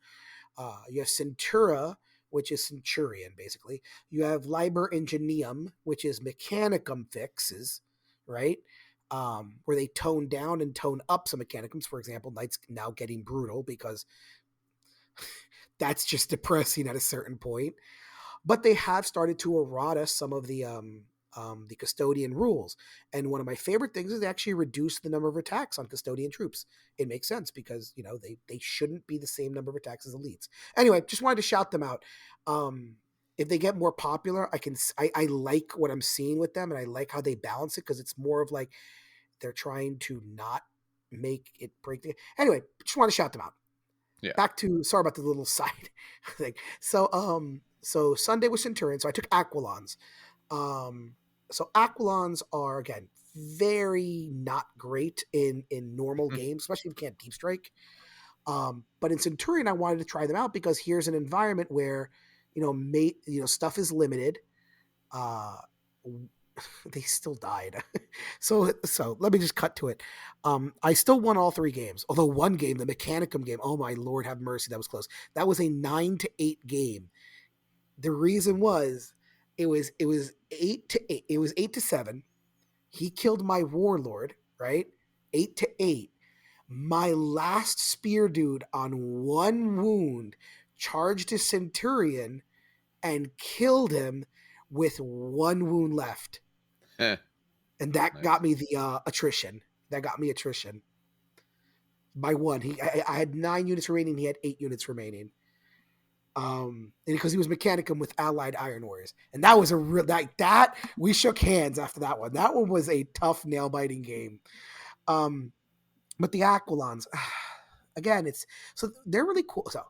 You have Centura, which is Centurion, basically. You have Liber Ingenium, which is Mechanicum fixes, right? Where they tone down and tone up some Mechanicums. For example, Knight's now getting brutal because that's just depressing at a certain point. But they have started to errata some of the custodian rules. And one of my favorite things is they actually reduce the number of attacks on custodian troops. It makes sense because, they shouldn't be the same number of attacks as elites. Anyway, just wanted to shout them out. If they get more popular, I like what I'm seeing with them, and I like how they balance it because it's more of like they're trying to not make it break the. Anyway, just want to shout them out. Yeah. Back to, sorry about the little side thing. So Sunday was Centurion. So I took Aquilons. So Aquilons are, again, very not great in normal games, especially if you can't deep strike. But in Centurion, I wanted to try them out because here's an environment where, stuff is limited. They still died. so let me just cut to it. I still won all 3 games, although one game, the Mechanicum game, oh my Lord have mercy, that was close. That was a 9-8 game. The reason was it was 8-8. It was 8-7. He killed my warlord, right? 8-8. My last spear dude on 1 wound charged a centurion and killed him with 1 wound left. And that got me the attrition. That got me attrition by 1. I had 9 units remaining. He had 8 units remaining. And because he was Mechanicum with allied Iron Warriors, and that was a real that we shook hands after that one. That one was a tough nail biting game. But the Aquilons, again, they're really cool. So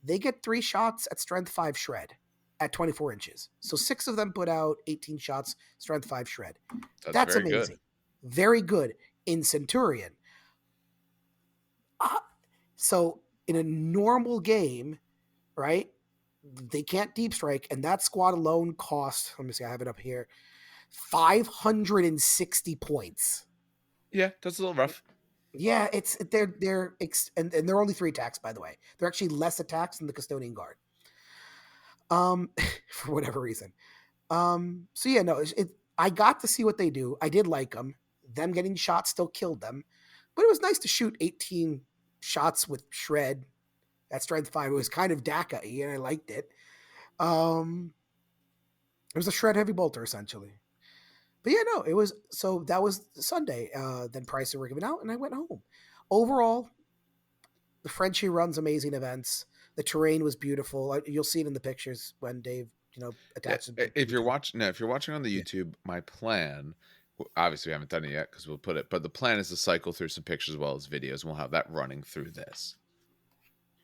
they get 3 shots at strength 5 shred at 24 inches. So 6 of them put out 18 shots, strength 5 shred. That's very amazing. good. Very good in Centurion. So in a normal game, right, they can't deep strike, and that squad alone costs, let me see, I have it up here, 560 points. Yeah, that's a little rough. Yeah, and they're only 3 attacks, by the way. They're actually less attacks than the Custodian Guard. For whatever reason. So yeah, no, I got to see what they do. I did like them. Them getting shots still killed them, but it was nice to shoot 18 shots with shred at strength 5. It was kind of DACA-y, and I liked it. It was a shred heavy bolter essentially. But yeah, no, that was Sunday. Then prices were given out, and I went home. Overall, the Frenchie runs amazing events. The terrain was beautiful. You'll see it in the pictures when Dave, attaches. If you're watching on the YouTube, my plan, obviously we haven't done it yet because we'll put it, but the plan is to cycle through some pictures as well as videos, and we'll have that running through this.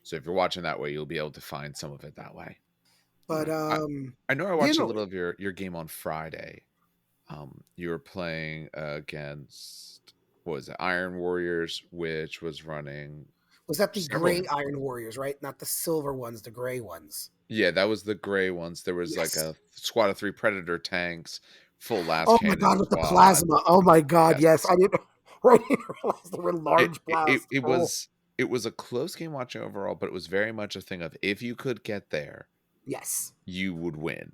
So if you're watching that way, you'll be able to find some of it that way. But I know I watched a little of your game on Friday. You were playing against, what was it, Iron Warriors, which was running. Was that the gray Iron Warriors, right? Not the silver ones, the gray ones. Yeah, that was the gray ones. There was like a squad of 3 Predator tanks, full las Oh cannon. my god, with the plasma! Oh my god, yes. I didn't realize there were large plasmas. It was a close game watching overall, but it was very much a thing of if you could get there, yes, you would win.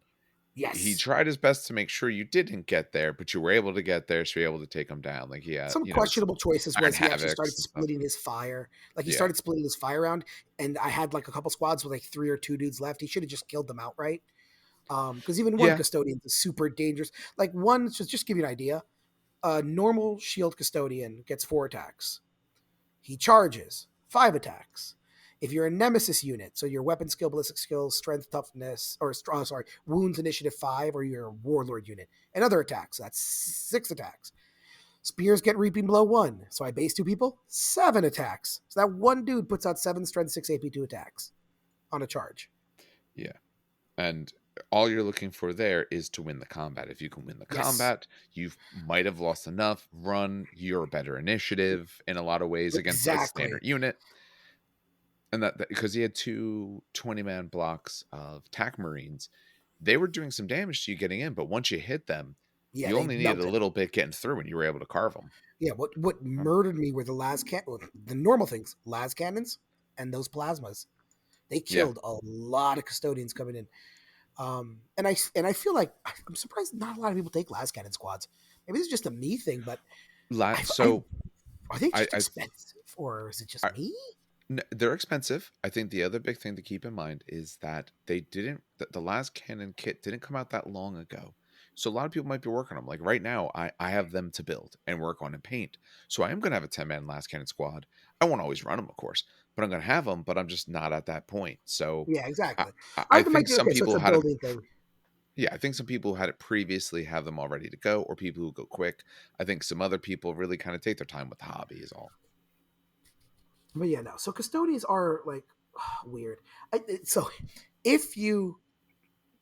Yes, he tried his best to make sure you didn't get there, but you were able to get there, so you're able to take him down. Like he had some questionable choices. Was he actually started splitting stuff. his fire? Like he started splitting his fire around, and I had like a couple squads with like 3 or 2 dudes left. He should have just killed them outright. Because even one custodian is super dangerous. Like one, just give you an idea. A normal shield custodian gets 4 attacks. He charges 5 attacks. If you're a nemesis unit, so your weapon skill, ballistic skills, strength, toughness, wounds, initiative 5, or you're a warlord unit, and other attacks, that's 6 attacks. Spears get reaping blow 1, so I base 2 people, 7 attacks. So that one dude puts out 7 strength, 6 AP2 attacks on a charge. Yeah, and all you're looking for there is to win the combat. If you can win the combat, you might have lost enough. You're a better initiative in a lot of ways against a standard unit. And that because he had 2 20-man blocks of TAC Marines, they were doing some damage to you getting in, but once you hit them, you only needed a little bit getting through, and you were able to carve them. Yeah, what murdered me were the normal things, las cannons, and those plasmas. They Yeah. killed a lot of custodians coming in. And I feel like I'm surprised not a lot of people take las cannon squads. Maybe it's just a me thing, but I So are they I just I, expensive or is it just I me? they're expensive. I think the other big thing to keep in mind is that the last cannon kit didn't come out that long ago. So a lot of people might be working on them. Like right now, I have them to build and work on and paint. So I am going to have a 10-man last cannon squad. I won't always run them, of course, but I'm going to have them. But I'm just not at that point. So Yeah, I, exactly. I That might think be some okay. So it's people a had it. building thing. Yeah, I think some people who had it previously have them all ready to go, or people who go quick. I think some other people really kind of take their time with the hobby. Is all. But yeah, no. So custodians are like weird. So if you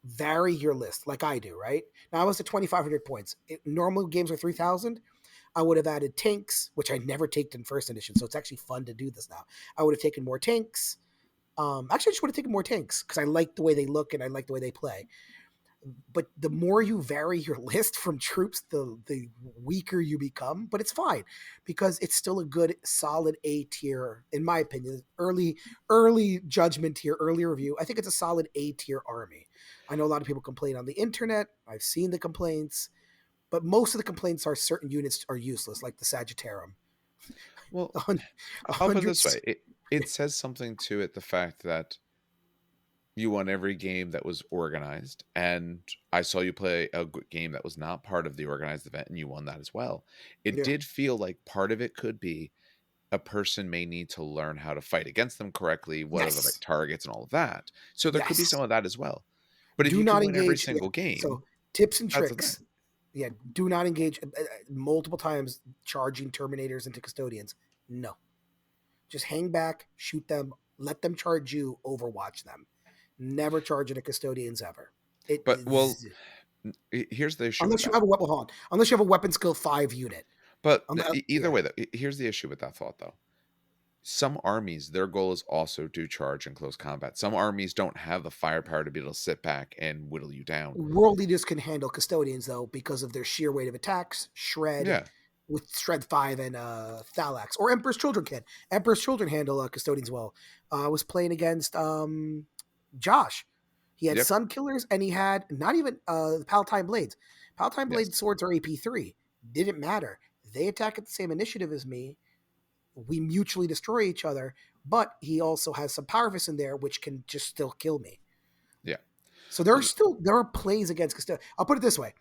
vary your list like I do, right? Now I was at 2,500 points. Normal games are 3,000. I would have added tanks, which I never taked in first edition. So it's actually fun to do this now. I would have taken more tanks. Actually, I just would have taken more tanks because I like the way they look and I like the way they play. But the more you vary your list from troops, the weaker you become. But it's fine because it's still a good, solid A tier, in my opinion. Early judgment here, early review. I think it's a solid A tier army. I know a lot of people complain on the internet. I've seen the complaints, but most of the complaints are certain units are useless, like the Sagittarium. Well, A hun- a I'll put it this hundreds. way: it says something to it. The fact that you won every game that was organized, and I saw you play a game that was not part of the organized event, and you won that as well. It Yeah. did feel like part of it could be a person may need to learn how to fight against them correctly, what are the right Yes. targets and all of that. So there could be some Yes. of that as well. But if Do you can not win every engage. Yeah. single So game, tips and that's the thing. tricks. Yeah. Do not engage multiple times charging Terminators into custodians. No. Just hang back, shoot them, let them charge you, overwatch them. Never charge into custodians ever. It But well, is here's the issue with unless you that. have a weapon hold on, unless you have a weapon skill 5 unit. But either Yeah. way, though, here's the issue with that thought, though. Some armies, their goal is also to charge in close combat. Some armies don't have the firepower to be able to sit back and whittle you down. World leaders can handle custodians though because of their sheer weight of attacks, shred Yeah. with shred 5 and Thalax, or Emperor's Children can. Emperor's Children handle custodians well. I was playing against Josh. He had Yep. Sun Killers and he had not even Palatine Blades. Palatine Blade Yes. swords are AP3. Didn't matter. They attack at the same initiative as me. We mutually destroy each other, but he also has some power fist in there which can just still kill me. Yeah. So there are plays against custodians. I'll put it this way: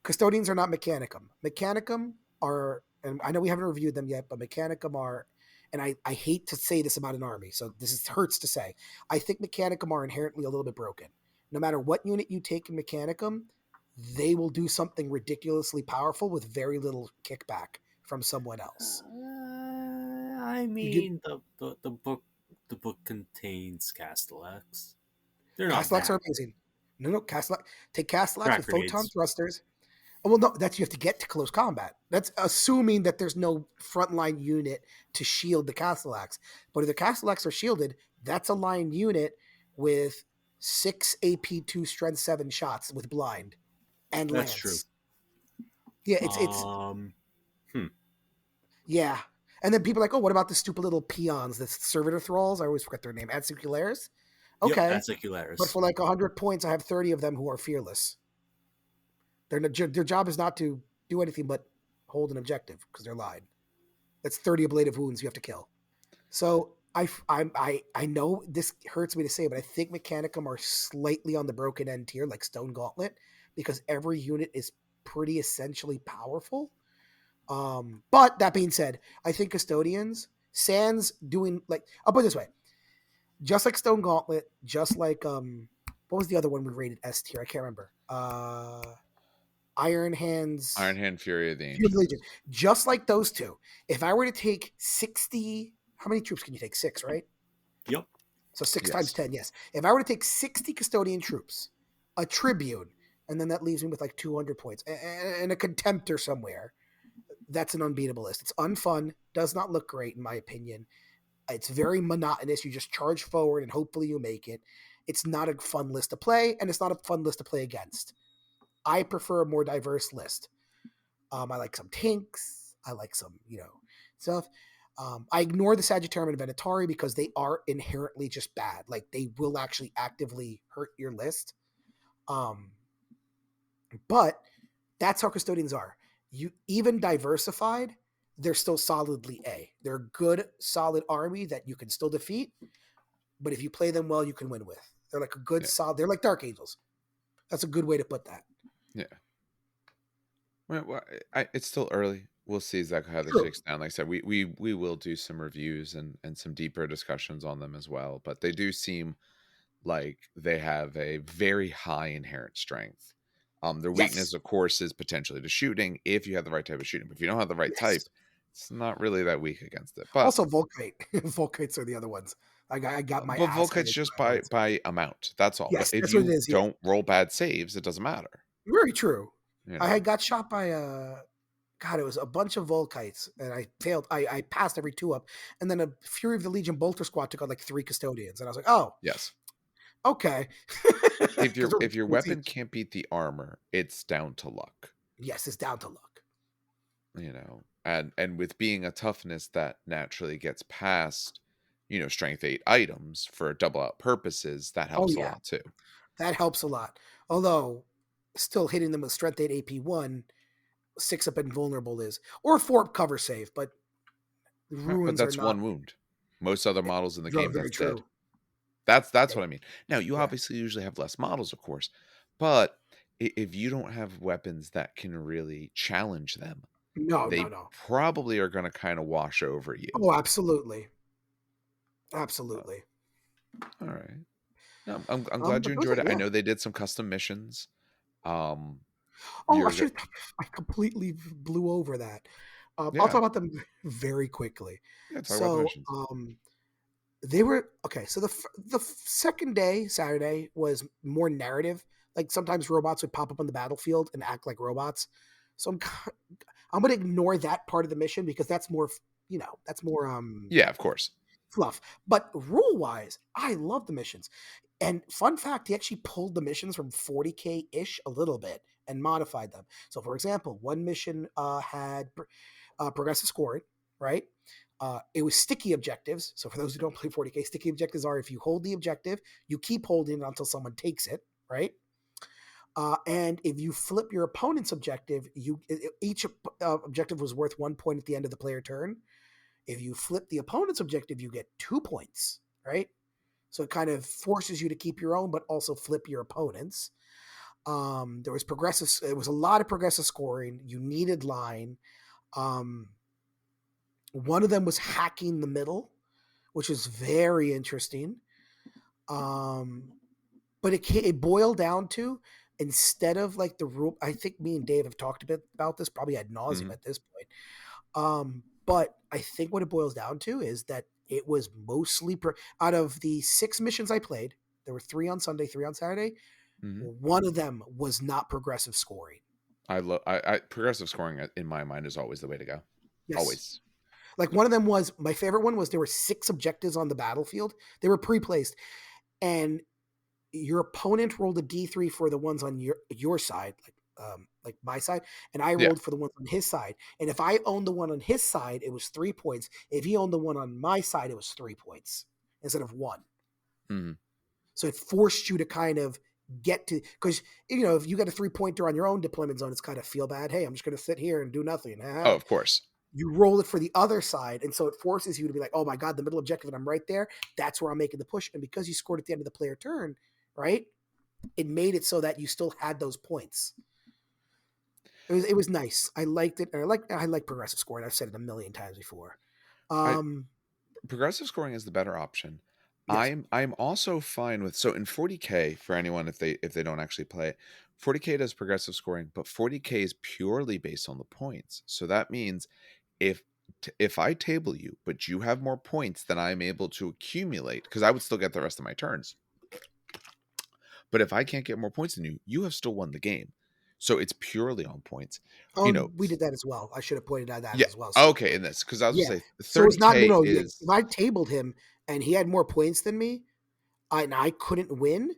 custodians are not Mechanicum. Mechanicum are, and I know we haven't reviewed them yet, but Mechanicum are, and I hate to say this about an army, so hurts to say. I think Mechanicum are inherently a little bit broken. No matter what unit you take in Mechanicum, they will do something ridiculously powerful with very little kickback from someone else. I You give mean, the book contains Castellax. They're not Castellax bad. are amazing. No, Castellax. Take Castellax Crack with photon grenades. thrusters. Oh, well, no, that's you have to get to close combat. That's assuming that there's no frontline unit to shield the Castellax. But if the Castellax are shielded, that's a line unit with 6 AP2 strength 7 shots with blind and That's true. lance. Yeah, it's Um, hmm. yeah. And then people are like, oh, what about the stupid little peons, the servitor thralls? I always forget their name. Adsicularis. Yep, Okay, but Adsicularis. for like 100 points, I have 30 of them who are fearless. Their job is not to do anything but hold an objective because they're lied. That's 30 ablative wounds you have to kill. So I know this hurts me to say, but I think Mechanicum are slightly on the broken end tier, like Stone Gauntlet, because every unit is pretty essentially powerful. But that being said, I think Custodians, Sans doing like I'll put it this way, just like Stone Gauntlet, just like what was the other one we rated S tier? I can't remember. Iron Iron Hands, Hand Fury of the Fury of the Ancients. Legion. Just like those two. If I were to take 60, how many troops can you take? 6, right? Yep. So 6 times Yes. 10, yes. If I were to take 60 custodian troops, a tribune, and then that leaves me with like 200 points, and a contemptor somewhere, that's an unbeatable list. It's unfun, does not look great in my opinion. It's very monotonous. You just charge forward and hopefully you make it. It's not a fun list to play, and it's not a fun list to play against. I prefer a more diverse list. I like some tanks. I like some, stuff. I ignore the Sagittarium and Venatari because they are inherently just bad. Like they will actually actively hurt your list. But that's how custodians are. You even diversified, they're still solidly A. They're a good, solid army that you can still defeat. But if you play them well, you can win with. They're like a good, Yeah. solid. They're like Dark Angels. That's a good way to put that. Yeah. Well, it's still early. We'll see exactly how this True. shakes down. Like I said, we will do some reviews and some deeper discussions on them as well. But they do seem like they have a very high inherent strength. Their weakness, Yes. of course, is potentially the shooting if you have the right type of shooting. But if you don't have the right Yes. type, it's not really that weak against it. But Also, Volkite. Volkites are the other ones. I got my but ass Volkite's handed to just by Volkites. by amount. That's all. But Yes, if that's what it you is. Yeah. don't roll bad saves, it doesn't matter. Very true. You I know. had got shot by God, it was a bunch of Volkites, and I failed. I passed every 2 up, and then a Fury of the Legion Bolter Squad took out like 3 custodians, and I was like, oh, Yes. okay. If Because your if your weapon can't beat the armor, it's down to luck. yes, it's down to luck. You know, and with being a toughness that naturally gets past, strength 8 items for double out purposes, that Oh helps a yeah, lot too. that helps a lot. Although, still hitting them with Strength 8 AP1, 6 up invulnerable is, or 4 up cover save, but Right, but ruins are that's not one wound. Most other models in the game, very that's dead. true. That's Yeah, what I mean. Now, you yeah. obviously usually have less models, of course, but if you don't have weapons that can really challenge them, No, no, they no. probably are going to kind of wash over you. Oh, absolutely, Uh, absolutely. all right. No, I'm glad you But those are enjoyed it. I yeah. know they did some custom missions. Um, Oh, I you're go- should. I completely blew over that. I'll yeah, talk about them very quickly. yeah. Talk about the So, missions. they were okay. So the second day, Saturday, was more narrative. Like sometimes robots would pop up on the battlefield and act like robots. So I'm gonna ignore that part of the mission because that's more, that's more Yeah, of course. fluff. But rule wise, I love the missions. And fun fact, he actually pulled the missions from 40K ish a little bit and modified them. So, for example, one mission had progressive scoring, right? It was sticky objectives. So, for those who don't play 40K, sticky objectives are if you hold the objective, you keep holding it until someone takes it, right? And if you flip your opponent's objective, each objective was worth 1 point at the end of the player turn. If you flip the opponent's objective, you get 2 points, right? So it kind of forces you to keep your own, but also flip your opponent's. There was progressive. It was a lot of progressive scoring. You needed line. Um, One of them was hacking the middle, which was very interesting. But it boiled down to, instead of like the rule, I think me and Dave have talked a bit about this, probably ad nauseum Hmm. at this point. But I think what it boils down to is that it was mostly out of the 6 missions I played, there were 3 on Sunday, 3 on Saturday. Hmm. One of them was not progressive scoring. I love. I progressive scoring in my mind is always the way to go. Yes. Always. Like one of them was, my favorite one was, there were 6 objectives on the battlefield. They were pre-placed, and your opponent rolled a D3 for the ones on your side, like my side, and I Yeah. rolled for the ones on his side. And if I owned the one on his side, it was 3 points. If he owned the one on my side, it was 3 points instead of 1. Hmm. So it forced you to kind of get to, because if you got a 3-pointer on your own deployment zone, it's kind of feel bad. Hey, I'm just going to sit here and do nothing. Oh, of course. You roll it for the other side, and so it forces you to be like, oh my god, the middle objective, and I'm right there. That's where I'm making the push. And because you scored at the end of the player turn, right? It made it so that you still had those points. It was nice. I liked it. And I like progressive scoring. I've said it a million times before. I Um, Progressive scoring is the better option. yes. I'm also fine with, so in 40K, for anyone if they don't actually play it, 40K does progressive scoring, but 40K is purely based on the points. So that means if if I table you, but you have more points than I'm able to accumulate, because I would still get the rest of my turns. But if I can't get more points than you, you have still won the game. So it's purely on points. Oh, You and know, we did that as well. I should have pointed out that yeah. as well. So Okay, in this, because I was yeah. gonna say So it's not, 30K like, is if I tabled him and he had more points than me, and I couldn't win,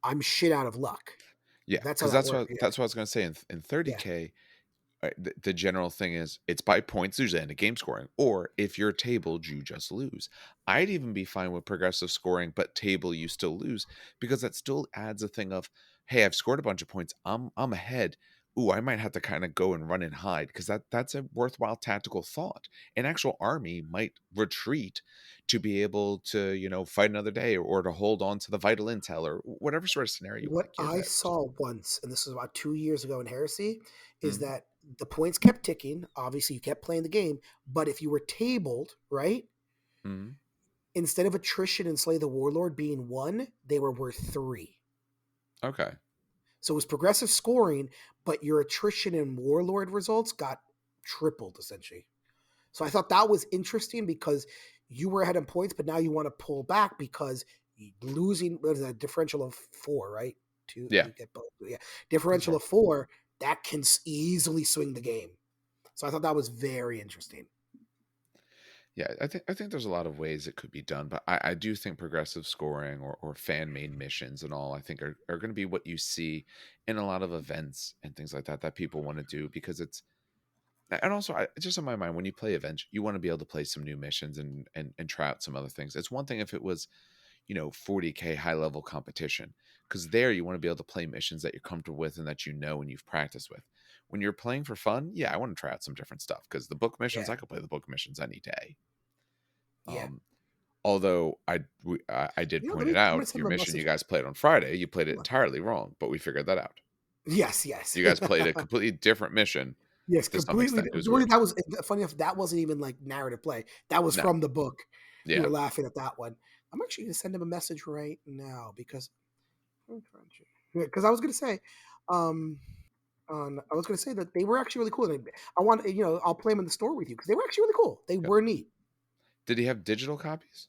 I'm shit out of luck. yeah, That's how because that worked. Yeah. that's what I was gonna say in Yeah. 30K. the general thing is it's by points, usually end of game scoring, or if you're tabled, you just lose. I'd even be fine with progressive scoring, but table you still lose, because that still adds a thing of, hey, I've scored a bunch of points, I'm ahead. Ooh, I might have to kind of go and run and hide, because that's a worthwhile tactical thought. An actual army might retreat to be able to, fight another day, or to hold on to the vital intel, or whatever sort of scenario you want What to give I it. saw once, and this was about 2 years ago in Heresy, is Mhm, that the points kept ticking. Obviously, you kept playing the game, but if you were tabled, right, mhm. instead of attrition and Slay the Warlord being 1, they were worth 3. Okay. So it was progressive scoring, but your attrition and Warlord results got tripled essentially. So I thought that was interesting because you were ahead in points, but now you want to pull back because losing, what is that, differential of 4, right? Two, Yeah, you get both. Yeah, that's differential fair. of 4 that can easily swing the game. So I thought that was very interesting. Yeah, I think there's a lot of ways it could be done, but I do think progressive scoring, or fan made missions and all, I think are going to be what you see in a lot of events and things like that people want to do, because it's, and also, just in my mind, when you play events, you want to be able to play some new missions, and try out some other things. It's one thing if it was, 40K high level competition, because there you want to be able to play missions that you're comfortable with and that and you've practiced with. When you're playing for fun, yeah, I want to try out some different stuff, because the book missions, Yeah, I could play the book missions any day. yeah. Um, Although I did You know, point it I'm out, gonna send your him a mission you message. guys played on Friday, you played it Hold on. entirely wrong, but we figured that out. Yes, yes. You guys played a completely different mission Yes, to some completely. extent. It was Really, weird. that was funny enough. That wasn't even like narrative play. That was No, from the book. We yeah, were laughing at that one. I'm actually going to send him a message right now because I was going to say, um, I was going to say that they were actually really cool. And I want, I'll play them in the store with you because they were actually really cool. They yep. were neat. Did he have digital copies?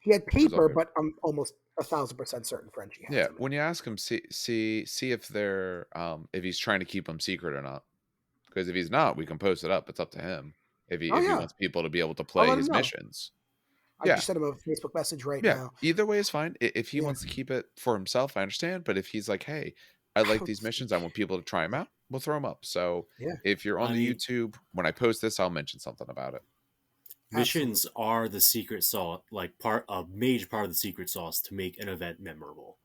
He had Which is all paper, good. but I'm almost 1,000% certain Frenchie has Yeah, them. when you ask him, see if they're if he's trying to keep them secret or not. Because if he's not, we can post it up. It's up to him. Oh If he yeah, wants people to be able to I'll play let him his know. missions. I Yeah, just sent him a Facebook message right yeah. now. Either way is fine. If he Yeah. wants to keep it for himself, I understand. But if he's like, hey, I like these missions, I want people to try them out, we'll throw them up. So Yeah, if you're on I the mean, YouTube, when I post this, I'll mention something about it. missions absolutely. are the secret sauce, like a major part of the secret sauce to make an event memorable.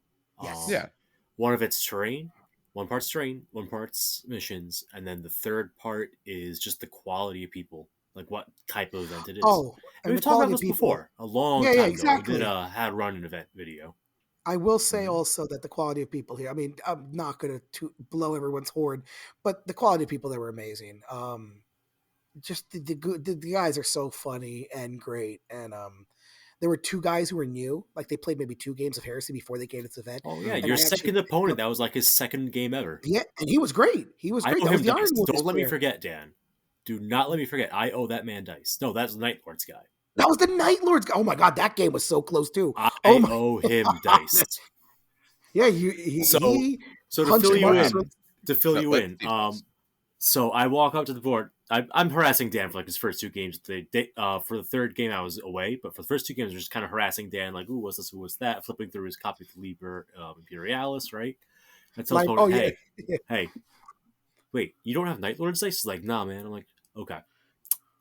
Yes. Um, one of it's terrain, one part's missions, and then the third part is just the quality of people, like what type of event it is. Oh, And and we've the talked about quality of this people. before, a long Yeah, yeah, time ago. We did exactly. a how to run an event video. I will say Mhm. also that the quality of people here. I mean, I'm not going to blow everyone's horn, but the quality of people there were amazing. Just the guys are so funny and great, and there were 2 guys who were new, like they played maybe 2 games of Heresy before they came to this event, Oh yeah, Mhm. and your I actually second picked opponent. up. That was like his second game ever. Yeah, and he was great. He was I great. owe That was him the Iron dice. Warriors Don't let me player. forget, Dan. Do not let me forget. I owe that man dice. No, that's the Night Lords guy. That was the Night Lords. Oh my god, that game was so close too. Oh I my owe him god. dice. Yeah, So, he so to punched fill Wait, you what Marcus. in, happened? No, let's details. so I walk up to the board. I'm harassing Dan for like his first 2 games. For the third game, I was away, but for the first 2 games, I was just kind of harassing Dan, like, "Ooh, what's this? Who was that?" Flipping through his copy of the Liber Imperialis, right? I tell his Oh opponent, yeah. "Hey, hey, wait, you don't have Night Lord's dice?" He's like, "Nah, man." I'm like, "Okay,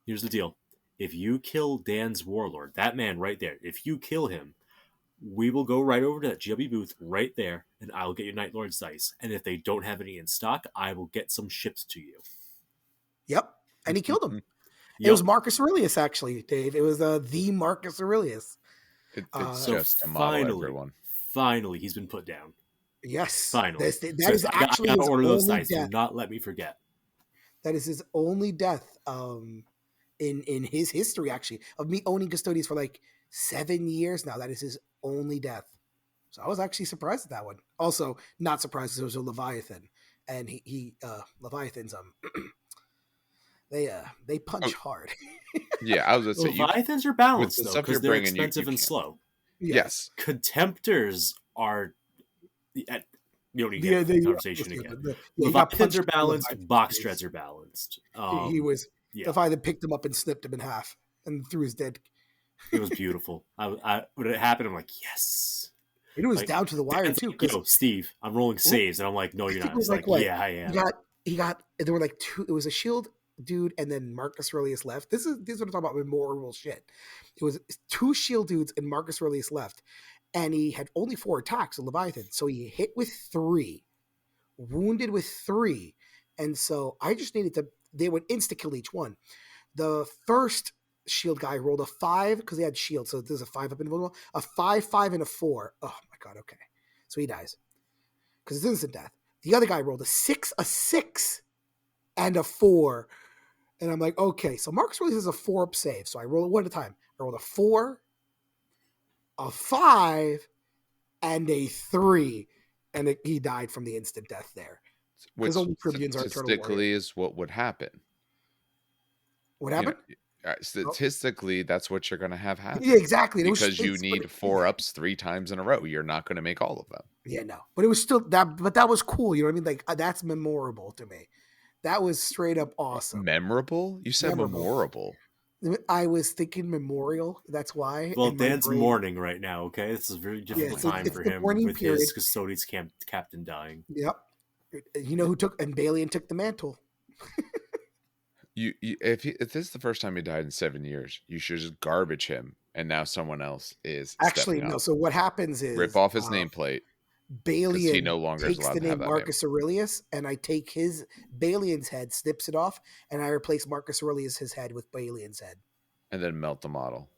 here's the deal. If you kill Dan's warlord, that man right there, if you kill him, we will go right over to that GW booth right there, and I'll get your Night Lord's dice. And if they don't have any in stock, I will get some shipped to you." Yep. And he killed him. It was Yep. Marcus Aurelius, actually, Dave. It was the Marcus Aurelius. It's Uh, So just a model, finally, everyone. finally, he's been put down. yes, Finally. that So is I actually gotta his order those only dice. Do death. not let me forget. That is his only death. In his history, actually, of me owning Custodians for like 7 years now. That is his only death. So I was actually surprised at that one. Also, not surprised it was a Leviathan, and he Leviathans they Oh, punch hard. yeah, I was gonna say Leviathans are with balanced, the though, stuff because you're they're bringing, you expensive and can't. slow. Yes. Yes, Contemptors are. We don't need to get Yeah, into the they conversation again. yeah, he got Leviathans punched are in the balanced. Leviathan Box face. treads are balanced. He was Yeah. the Leviathan picked him up and snipped him in half and threw his dead. It was beautiful. When it happened, I'm like, yes. It was Like down to the wire Dan's too, like, because yo, Steve, I'm rolling saves, and I'm like, no, I you're think not. it was He's like like, what yeah, I you am. got. there were like two. It was a shield dude, and then Marcus Aurelius left. This is what I'm talking about. Memorable shit. It was two shield dudes, and Marcus Aurelius left, and he had only 4 attacks of Leviathan, so he hit with 3, wounded with 3, and so I just needed to. They would insta kill each one. The first shield guy rolled a 5 because he had shield, so there's a 5 up invulnerable, a 5, 5, and a 4. Oh my god, okay, so he dies because it's instant death. The other guy rolled a 6, and a 4. And I'm like, okay, so Marcus Aurelius has a 4-up save. So I roll it one at a time. I rolled a 4, a 5, and a 3. And he died from the instant death there. Because Which only Tribunes are Eternal statistically Warriors. is what would happen. What You know, happened? statistically, that's what you're going to have happen. Yeah, exactly. And Because you it need 4-ups 3 times in a row. You're not going to make all of them. Yeah, no. But it was still that. But that was cool. You know what I mean? Like that's memorable to me. That was straight up awesome. Memorable? You said memorable. I was thinking memorial. That's why. Well, Dan's mourning right now. Okay, this is a very difficult time for him with his Custodians captain dying. Yep. You know who took and Balian took the mantle. If this is the first time he died in 7 years, you should just garbage him, and now someone else is actually no. So what happens is rip off his nameplate. Balian he no longer takes the name Marcus Aurelius, and I take his Balian's head, snips it off, and I replace Marcus Aurelius' head with Balian's head, and then melt the model.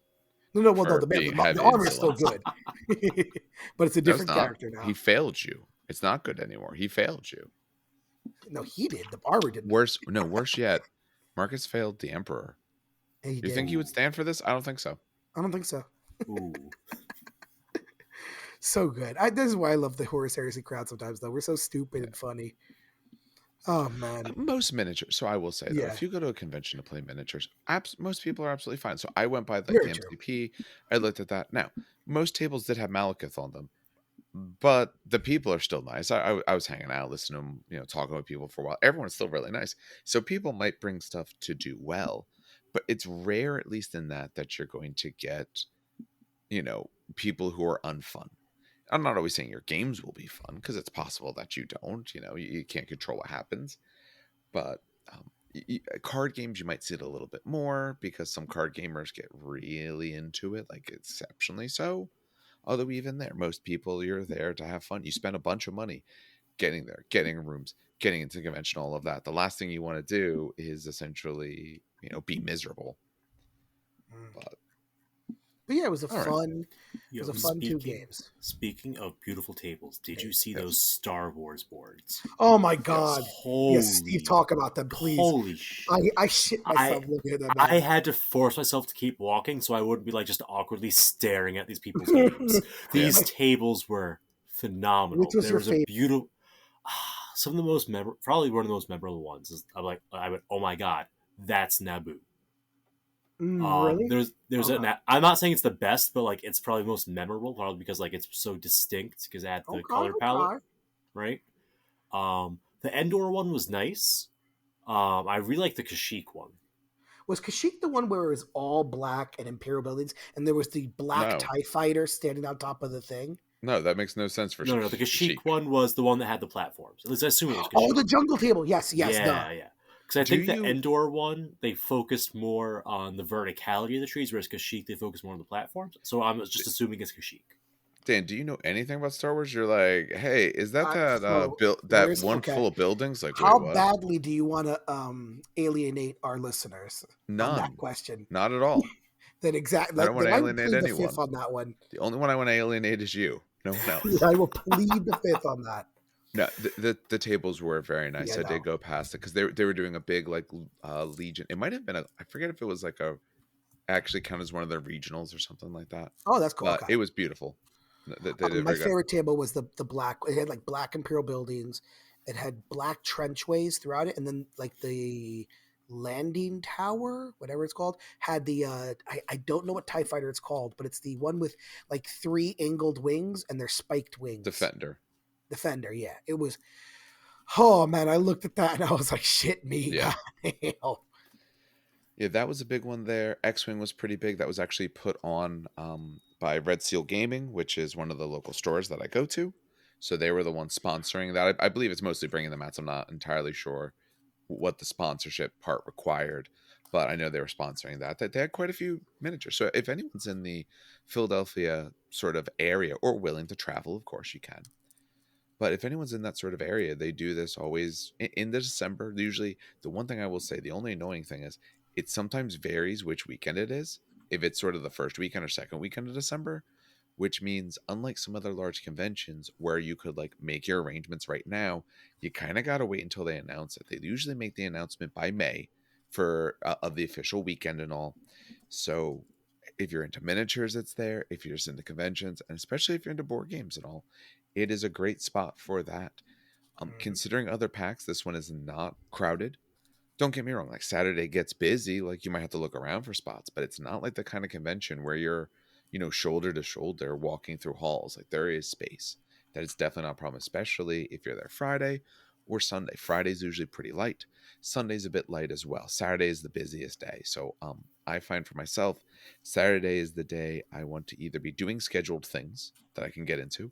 No, the armor is still good, but it's a different character now. He failed you. It's not good anymore. He failed you. No, he did. The armor didn't. Worse yet. Marcus failed the Emperor. You think he would stand for this? I don't think so. I don't think so. Ooh. So good. This is why I love the Horus Heresy crowd sometimes, though. We're so stupid and funny. Oh, man. Most miniatures. So I will say, though, if you go to a convention to play miniatures, most people are absolutely fine. So I went by the MCP. I looked at that. Now, most tables did have Malekith on them, but the people are still nice. I was hanging out, listening to them, talking with people for a while. Everyone's still really nice. So people might bring stuff to do well, but it's rare, at least in that you're going to get, people who are unfun. I'm not always saying your games will be fun, because it's possible that you don't. You can't control what happens. But card games, you might see it a little bit more, because some card gamers get really into it, like exceptionally so. Although even there, most people, you're there to have fun. You spend a bunch of money getting there, getting rooms, getting into convention, all of that. The last thing you want to do is essentially, be miserable. But yeah, it was a fun. It was a fun 2 games. Speaking of beautiful tables, did you see those Star Wars boards? Oh my god! Yes, Steve, talk about them, please. Holy shit! I shit myself looking at them. I had to force myself to keep walking so I wouldn't be just awkwardly staring at these people's games. These tables were phenomenal. Which was your favorite? Beautiful. Some of the most probably one of the most memorable ones is I went, oh my god, that's Naboo. Really? There's I'm not saying it's the best, but it's probably the most memorable, probably because it's so distinct because it had the color palette, right? The Endor one was nice. I really like the Kashyyyk one. Was Kashyyyk the one where it was all black and Imperial buildings, and there was the black TIE fighter standing on top of the thing? No, that makes no sense for No, the Kashyyyk one was the one that had the platforms. At least I assume it was Kashyyyk. Oh, the jungle table. Yes. Yeah. Because I think the Endor one, they focused more on the verticality of the trees, whereas Kashyyyk, they focused more on the platforms. So I'm just assuming it's Kashyyyk. Dan, do you know anything about Star Wars? You're like, hey, is that that one full of buildings? How badly do you want to alienate our listeners? None. On that question. Not at all. Then exactly. I don't want to alienate anyone. The 5th on that one. The only one I want to alienate is you. No one else. I will plead the 5th on that. No, the tables were very nice. I did go past it because they were doing a big Legion. It might have been I forget if it was actually count as one of their regionals or something like that. Oh, that's cool. It was beautiful. My favorite table was the black. It had black Imperial buildings. It had black trenchways throughout it, and then the landing tower, whatever it's called, had the I don't know what TIE fighter it's called, but it's the one with 3 angled wings and they're spiked wings. Defender, yeah. It was, oh man, I looked at that and I was like, shit me. Yeah. Yeah, that was a big one there. X-Wing was pretty big. That was actually put on by Red Seal Gaming, which is one of the local stores that I go to. So they were the ones sponsoring that. I believe it's mostly bringing them out. So I'm not entirely sure what the sponsorship part required, but I know they were sponsoring that. That they had quite a few miniatures. So if anyone's in the Philadelphia sort of area or willing to travel, of course you can. But if anyone's in that sort of area, they do this always in the December. Usually, the one thing I will say, the only annoying thing is it sometimes varies which weekend it is. If it's sort of the first weekend or second weekend of December, which means unlike some other large conventions where you could like make your arrangements right now, you kind of got to wait until they announce it. They usually make the announcement by May for of the official weekend and all. So if you're into miniatures, it's there. If you're just into conventions, and especially if you're into board games and all, it is a great spot for that. Mhm. Considering other packs, this one is not crowded. Don't get me wrong, like Saturday gets busy, like you might have to look around for spots, but it's not like the kind of convention where you're, shoulder to shoulder walking through halls. Like there is space. That is definitely not a problem, especially if you're there Friday or Sunday. Friday's usually pretty light. Sunday's a bit light as well. Saturday is the busiest day. So I find for myself, Saturday is the day I want to either be doing scheduled things that I can get into,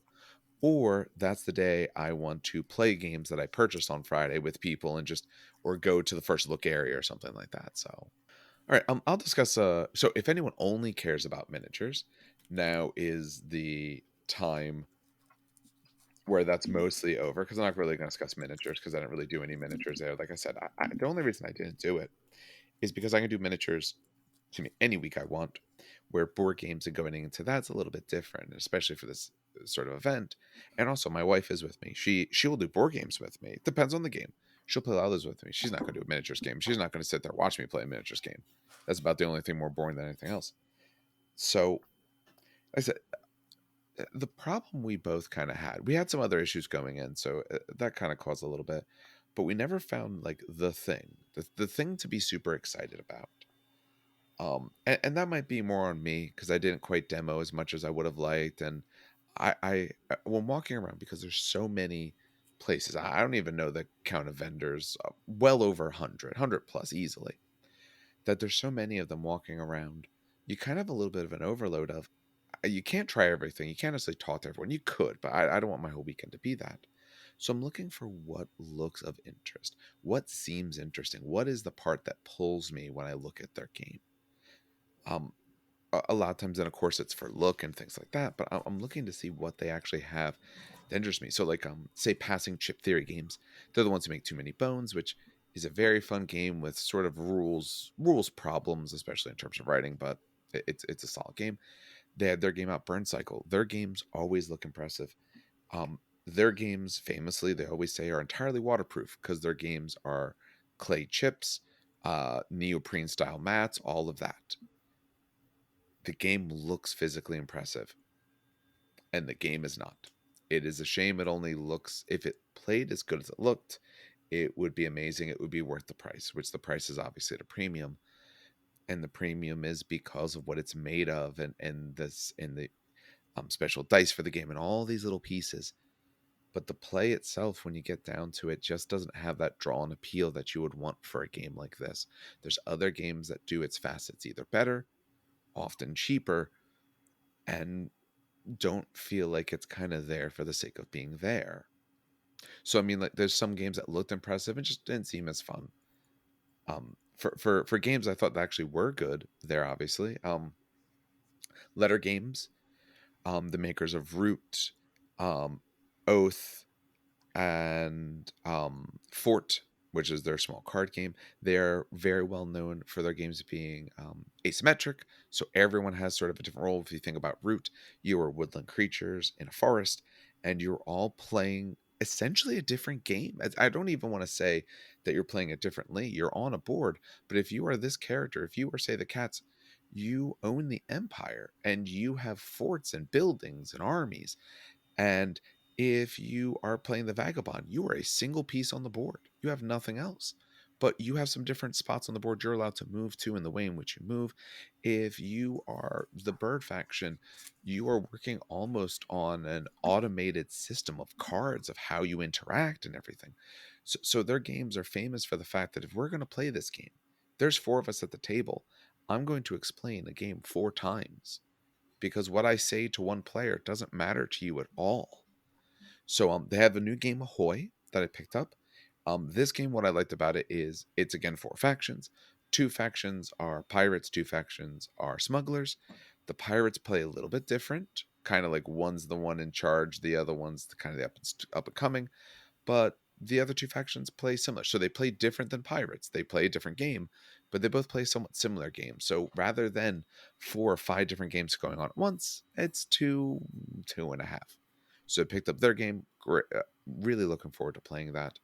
or that's the day I want to play games that I purchased on Friday with people and just or go to the first look area or something like that. So, all right, I'll discuss. So if anyone only cares about miniatures, now is the time where that's mostly over because I'm not really going to discuss miniatures because I don't really do any miniatures there. Like I said, the only reason I didn't do it is because I can do miniatures to me any week I want. Where board games and going into that's a little bit different, especially for this sort of event. And also, my wife is with me. She will do board games with me. It depends on the game. She'll play others with me. She's not going to do a miniatures game. She's not going to sit there watch me play a miniatures game. That's about the only thing more boring than anything else. So, like I said, the problem we both kind of had. We had some other issues going in, so that kind of caused a little bit. But we never found like the thing to be super excited about. And that might be more on me because I didn't quite demo as much as I would have liked. And when walking around, because there's so many places, I don't even know the count of vendors, well over 100 plus easily, that there's so many of them walking around. You kind of have a little bit of an overload of, you can't try everything. You can't necessarily talk to everyone. You could, but I don't want my whole weekend to be that. So I'm looking for what looks of interest, what seems interesting, what is the part that pulls me when I look at their game. Um, a lot of times, then of course it's for look and things like that, but I'm looking to see what they actually have that interests me. So like say passing chip theory games, they're the ones who make Too Many Bones, which is a very fun game with sort of rules problems, especially in terms of writing, but it's a solid game. They had their game out, Burn Cycle. Their games always look impressive. Their games famously, they always say, are entirely waterproof because their games are clay chips, neoprene style mats, all of that. The game looks physically impressive, and the game is not. It is a shame it only looks, if it played as good as it looked, it would be amazing. It would be worth the price, which the price is obviously at a premium. And the premium is because of what it's made of and the special dice for the game and all these little pieces. But the play itself, when you get down to it, just doesn't have that draw and appeal that you would want for a game like this. There's other games that do its facets either better, often cheaper, and don't feel like it's kind of there for the sake of being there. So I mean, like, there's some games that looked impressive and just didn't seem as fun. For games I thought that actually were good, there obviously. Letter games, the makers of Root, Oath, and Fort, which is their small card game. They're very well known for their games being asymmetric, so everyone has sort of a different role. If you think about Root, you are woodland creatures in a forest, and you're all playing essentially a different game. I don't even want to say that you're playing it differently. You're on a board, but if you are this character, if you are, say, the cats, you own the empire, and you have forts and buildings and armies, and if you are playing the Vagabond, you are a single piece on the board. You have nothing else. But you have some different spots on the board you're allowed to move to in the way in which you move. If you are the Bird faction, you are working almost on an automated system of cards of how you interact and everything. So their games are famous for the fact that if we're going to play this game, there's four of us at the table. I'm going to explain the game four times because what I say to one player doesn't matter to you at all. So they have a new game Ahoy that I picked up. This game, what I liked about it is it's again 4 factions. 2 factions are pirates, 2 factions are smugglers. The pirates play a little bit different, kind of like one's the one in charge, the other one's the kind of the up and coming. But the other 2 factions play similar. So they play different than pirates. They play a different game, but they both play somewhat similar games. So rather than 4 or 5 different games going on at once, it's two and a half. So I picked up their game. Really looking forward to playing that.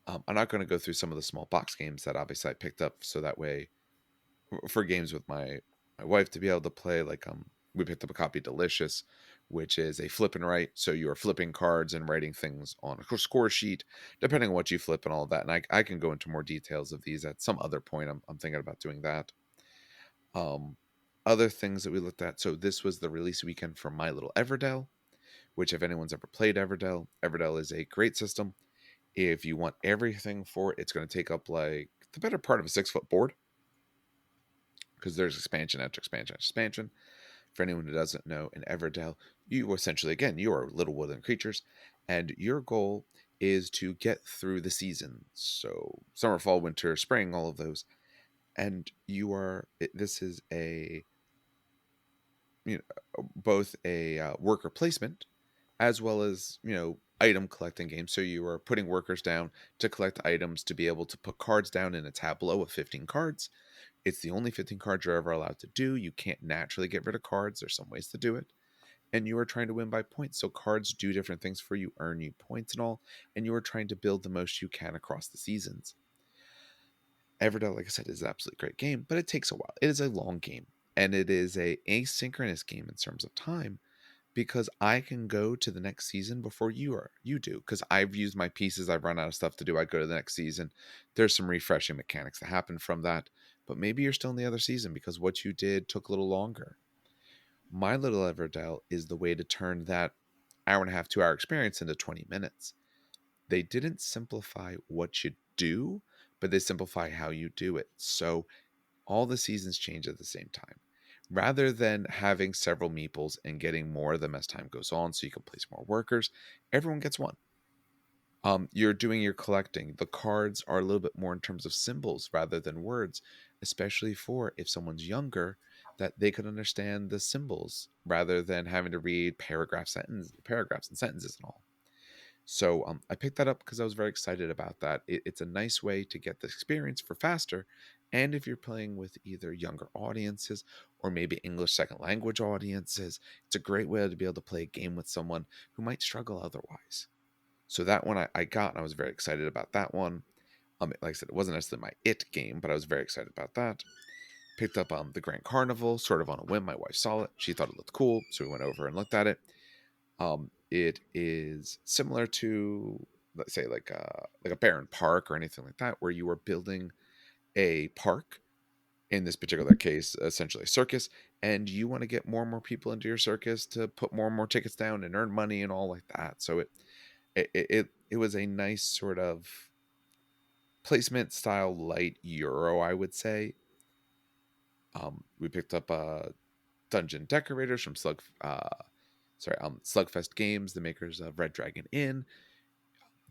I'm not going to go through some of the small box games that obviously I picked up, so that way for games with my wife to be able to play. Like we picked up a copy of Delicious, which is a flip and write. So you are flipping cards and writing things on a score sheet, depending on what you flip and all of that. And I can go into more details of these at some other point. I'm thinking about doing that. Um, Other things that we looked at. So this was the release weekend for My Little Everdell, which if anyone's ever played Everdell, Everdell is a great system. If you want everything for it, it's going to take up like the better part of a 6-foot board, because there's expansion after expansion after expansion. For anyone who doesn't know, in Everdell, you essentially, again, you are little woodland creatures, and your goal is to get through the seasons. So summer, fall, winter, spring, all of those. And this is a, both a worker placement as well as, item collecting game. So you are putting workers down to collect items to be able to put cards down in a tableau of 15 cards. It's the only 15 cards you're ever allowed to do. You can't naturally get rid of cards. There's some ways to do it. And you are trying to win by points. So cards do different things for you, earn you points and all. And you are trying to build the most you can across the seasons. Everdell, like I said, is an absolutely great game, but it takes a while. It is a long game. And it is a asynchronous game in terms of time, because I can go to the next season before you do, because I've used my pieces, I've run out of stuff to do, I go to the next season. There's some refreshing mechanics that happen from that, but maybe you're still in the other season because what you did took a little longer. My Little Everdell is the way to turn that hour and a half, 2 hour experience into 20 minutes. They didn't simplify what you do, but they simplify how you do it. So all the seasons change at the same time. Rather than having several meeples and getting more of them as time goes on so you can place more workers, everyone gets one. You're doing your collecting. The cards are a little bit more in terms of symbols rather than words, especially for if someone's younger, that they could understand the symbols rather than having to read paragraphs and sentences and all. So I picked that up because I was very excited about that. It's a nice way to get the experience for faster. And if you're playing with either younger audiences or maybe English second language audiences, it's a great way to be able to play a game with someone who might struggle otherwise. So that one I got, and I was very excited about that one. Like I said, it wasn't necessarily my it game, but I was very excited about that. Picked up the Grand Carnival sort of on a whim. My wife saw it. She thought it looked cool, so we went over and looked at it. It is similar to, let's say, like a Barren Park or anything like that, where you are building a park, in this particular case, essentially a circus, and you want to get more and more people into your circus to put more and more tickets down and earn money and all like that. So it was a nice sort of placement style light Euro, I would say. We picked up Dungeon Decorators from Slugfest Games, the makers of Red Dragon Inn.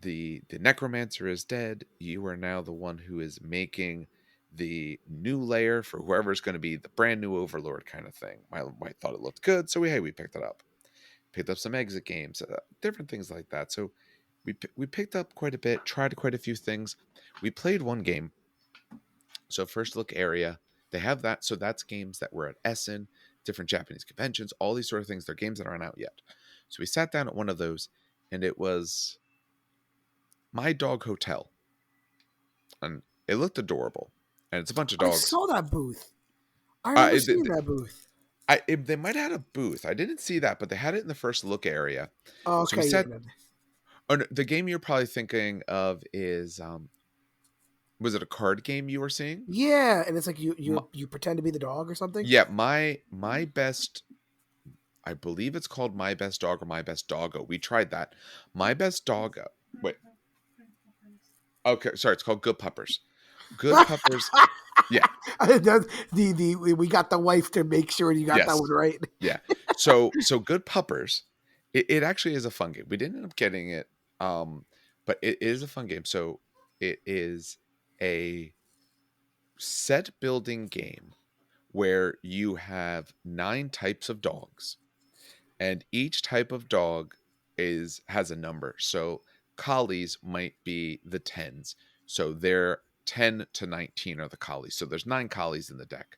The necromancer is dead. You are now the one who is making the new layer for whoever's going to be the brand new overlord kind of thing. My wife thought it looked good, so we picked it up. Picked up some exit games, different things like that. So we picked up quite a bit, tried quite a few things. We played one game. So First Look Area, they have that. So that's games that were at Essen, different Japanese conventions, all these sort of things. They're games that aren't out yet. So we sat down at one of those, and it was My Dog Hotel. And it looked adorable. And it's a bunch of dogs. I saw that booth. I remember seeing that booth. They might have had a booth. I didn't see that, but they had it in the First Look area. Oh, okay. So no, the game you're probably thinking of is was it a card game you were seeing? Yeah, and it's like you pretend to be the dog or something. Yeah, my best, I believe it's called My Best Dog or My Best Doggo. We tried that. My Best Doggo. Wait. Okay, sorry, it's called Good Puppers. Good Puppers. Yeah. We got the wife to make sure you got that one right. Yeah. So Good Puppers It actually is a fun game. We didn't end up getting it, but it is a fun game. So it is a set building game where you have 9 types of dogs, and each type of dog has a number. So collies might be the tens. So they're 10 to 19 are the collies. So there's 9 collies in the deck.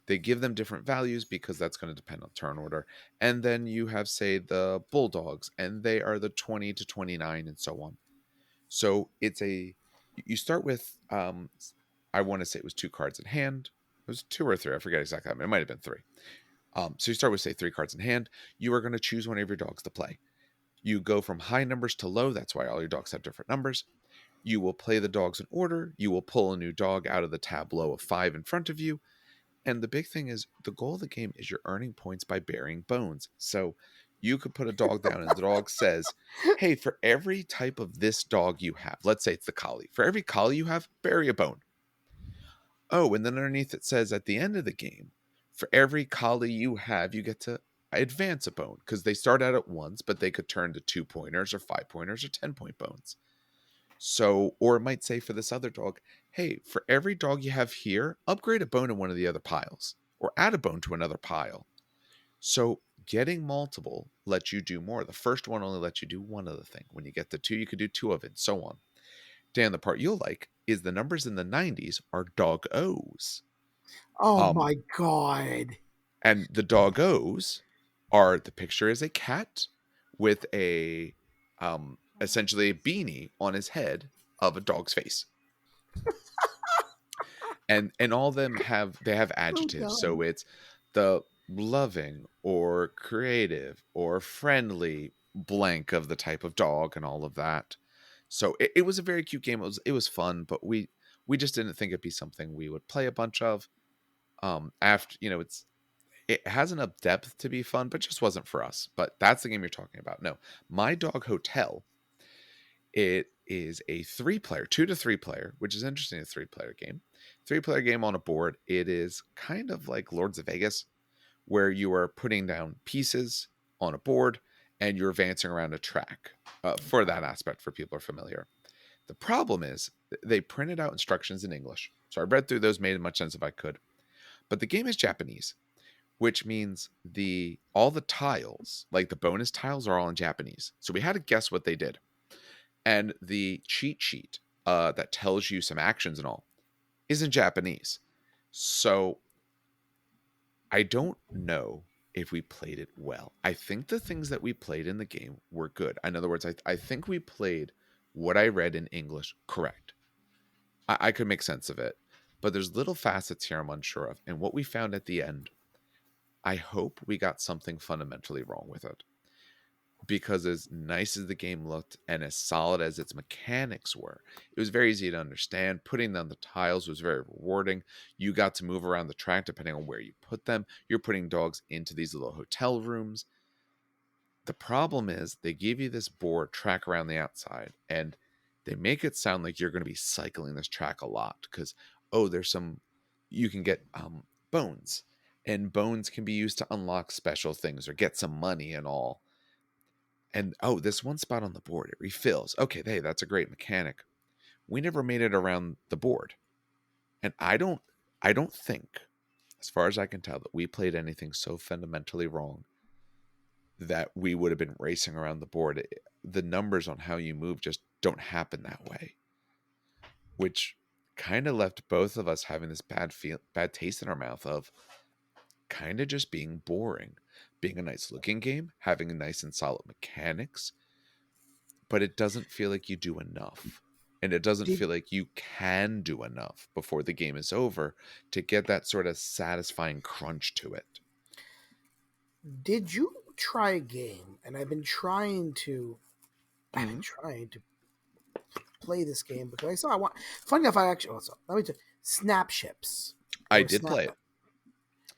They give them different values because that's going to depend on turn order. And then you have, say, the bulldogs, and they are the 20 to 29 and so on. So you start with, I want to say it was 2 cards in hand. It was 2 or 3. I forget exactly. It might have been 3. So you start with, say, 3 cards in hand. You are going to choose one of your dogs to play. You go from high numbers to low. That's why all your dogs have different numbers. You will play the dogs in order. You will pull a new dog out of the tableau of 5 in front of you. And the big thing is the goal of the game is you're earning points by burying bones. So you could put a dog down and the dog says, hey, for every type of this dog you have, let's say it's the collie. For every collie you have, bury a bone. Oh, and then underneath it says at the end of the game, for every collie you have, you get to advance a bone because they start out at ones, but they could turn to 2-pointers or 5-pointers or 10-point bones. So, or it might say for this other dog, hey, for every dog you have here, upgrade a bone in one of the other piles or add a bone to another pile. So, getting multiple lets you do more. The first one only lets you do one of the thing. When you get the 2, you could do 2 of it, and so on. Dan, the part you'll like is the numbers in the 90s are dog O's. Oh Um, my god. and the doggos are the picture is a cat with a essentially a beanie on his head of a dog's face. And all of them have Oh adjectives. god. So it's the loving or creative or friendly blank of the type of dog and all of that. So it was a very cute game. It was fun, but we just didn't think it'd be something we would play a bunch of. After it has enough depth to be fun, but just wasn't for us. But that's the game you're talking about. No, My Dog Hotel. It is a 3-player, 2 to 3-player, which is interesting. A 3-player game, 3-player game on a board. It is kind of like Lords of Vegas, where you are putting down pieces on a board and you're advancing around a track. For that aspect, for people who are familiar. The problem is they printed out instructions in English, so I read through those, made as much sense if I could. But the game is Japanese, which means all the tiles, like the bonus tiles, are all in Japanese. So we had to guess what they did. And the cheat sheet that tells you some actions and all is in Japanese. So I don't know if we played it well. I think the things that we played in the game were good. In other words, I think we played what I read in English correct. I could make sense of it. But there's little facets here I'm unsure of. And what we found at the end, I hope we got something fundamentally wrong with it. Because as nice as the game looked and as solid as its mechanics were, it was very easy to understand. Putting down the tiles was very rewarding. You got to move around the track depending on where you put them. You're putting dogs into these little hotel rooms. The problem is they give you this board track around the outside, and they make it sound like you're going to be cycling this track a lot because, you can get bones, and bones can be used to unlock special things or get some money and all. And this one spot on the board, it refills. Okay, hey, that's a great mechanic. We never made it around the board. And I don't think, as far as I can tell, that we played anything so fundamentally wrong that we would have been racing around the board. The numbers on how you move just don't happen that way. Which kind of left both of us having this bad taste in our mouth of kind of just being boring. Being a nice looking game, having a nice and solid mechanics, but it doesn't feel like you do enough. And it doesn't Did feel like you can do enough before the game is over to get that sort of satisfying crunch to it. did you try a game? And I've been Mhm. trying to play this game because I saw I want. Funny enough, I actually also let me tell Snap Ships I or did Snap. play it.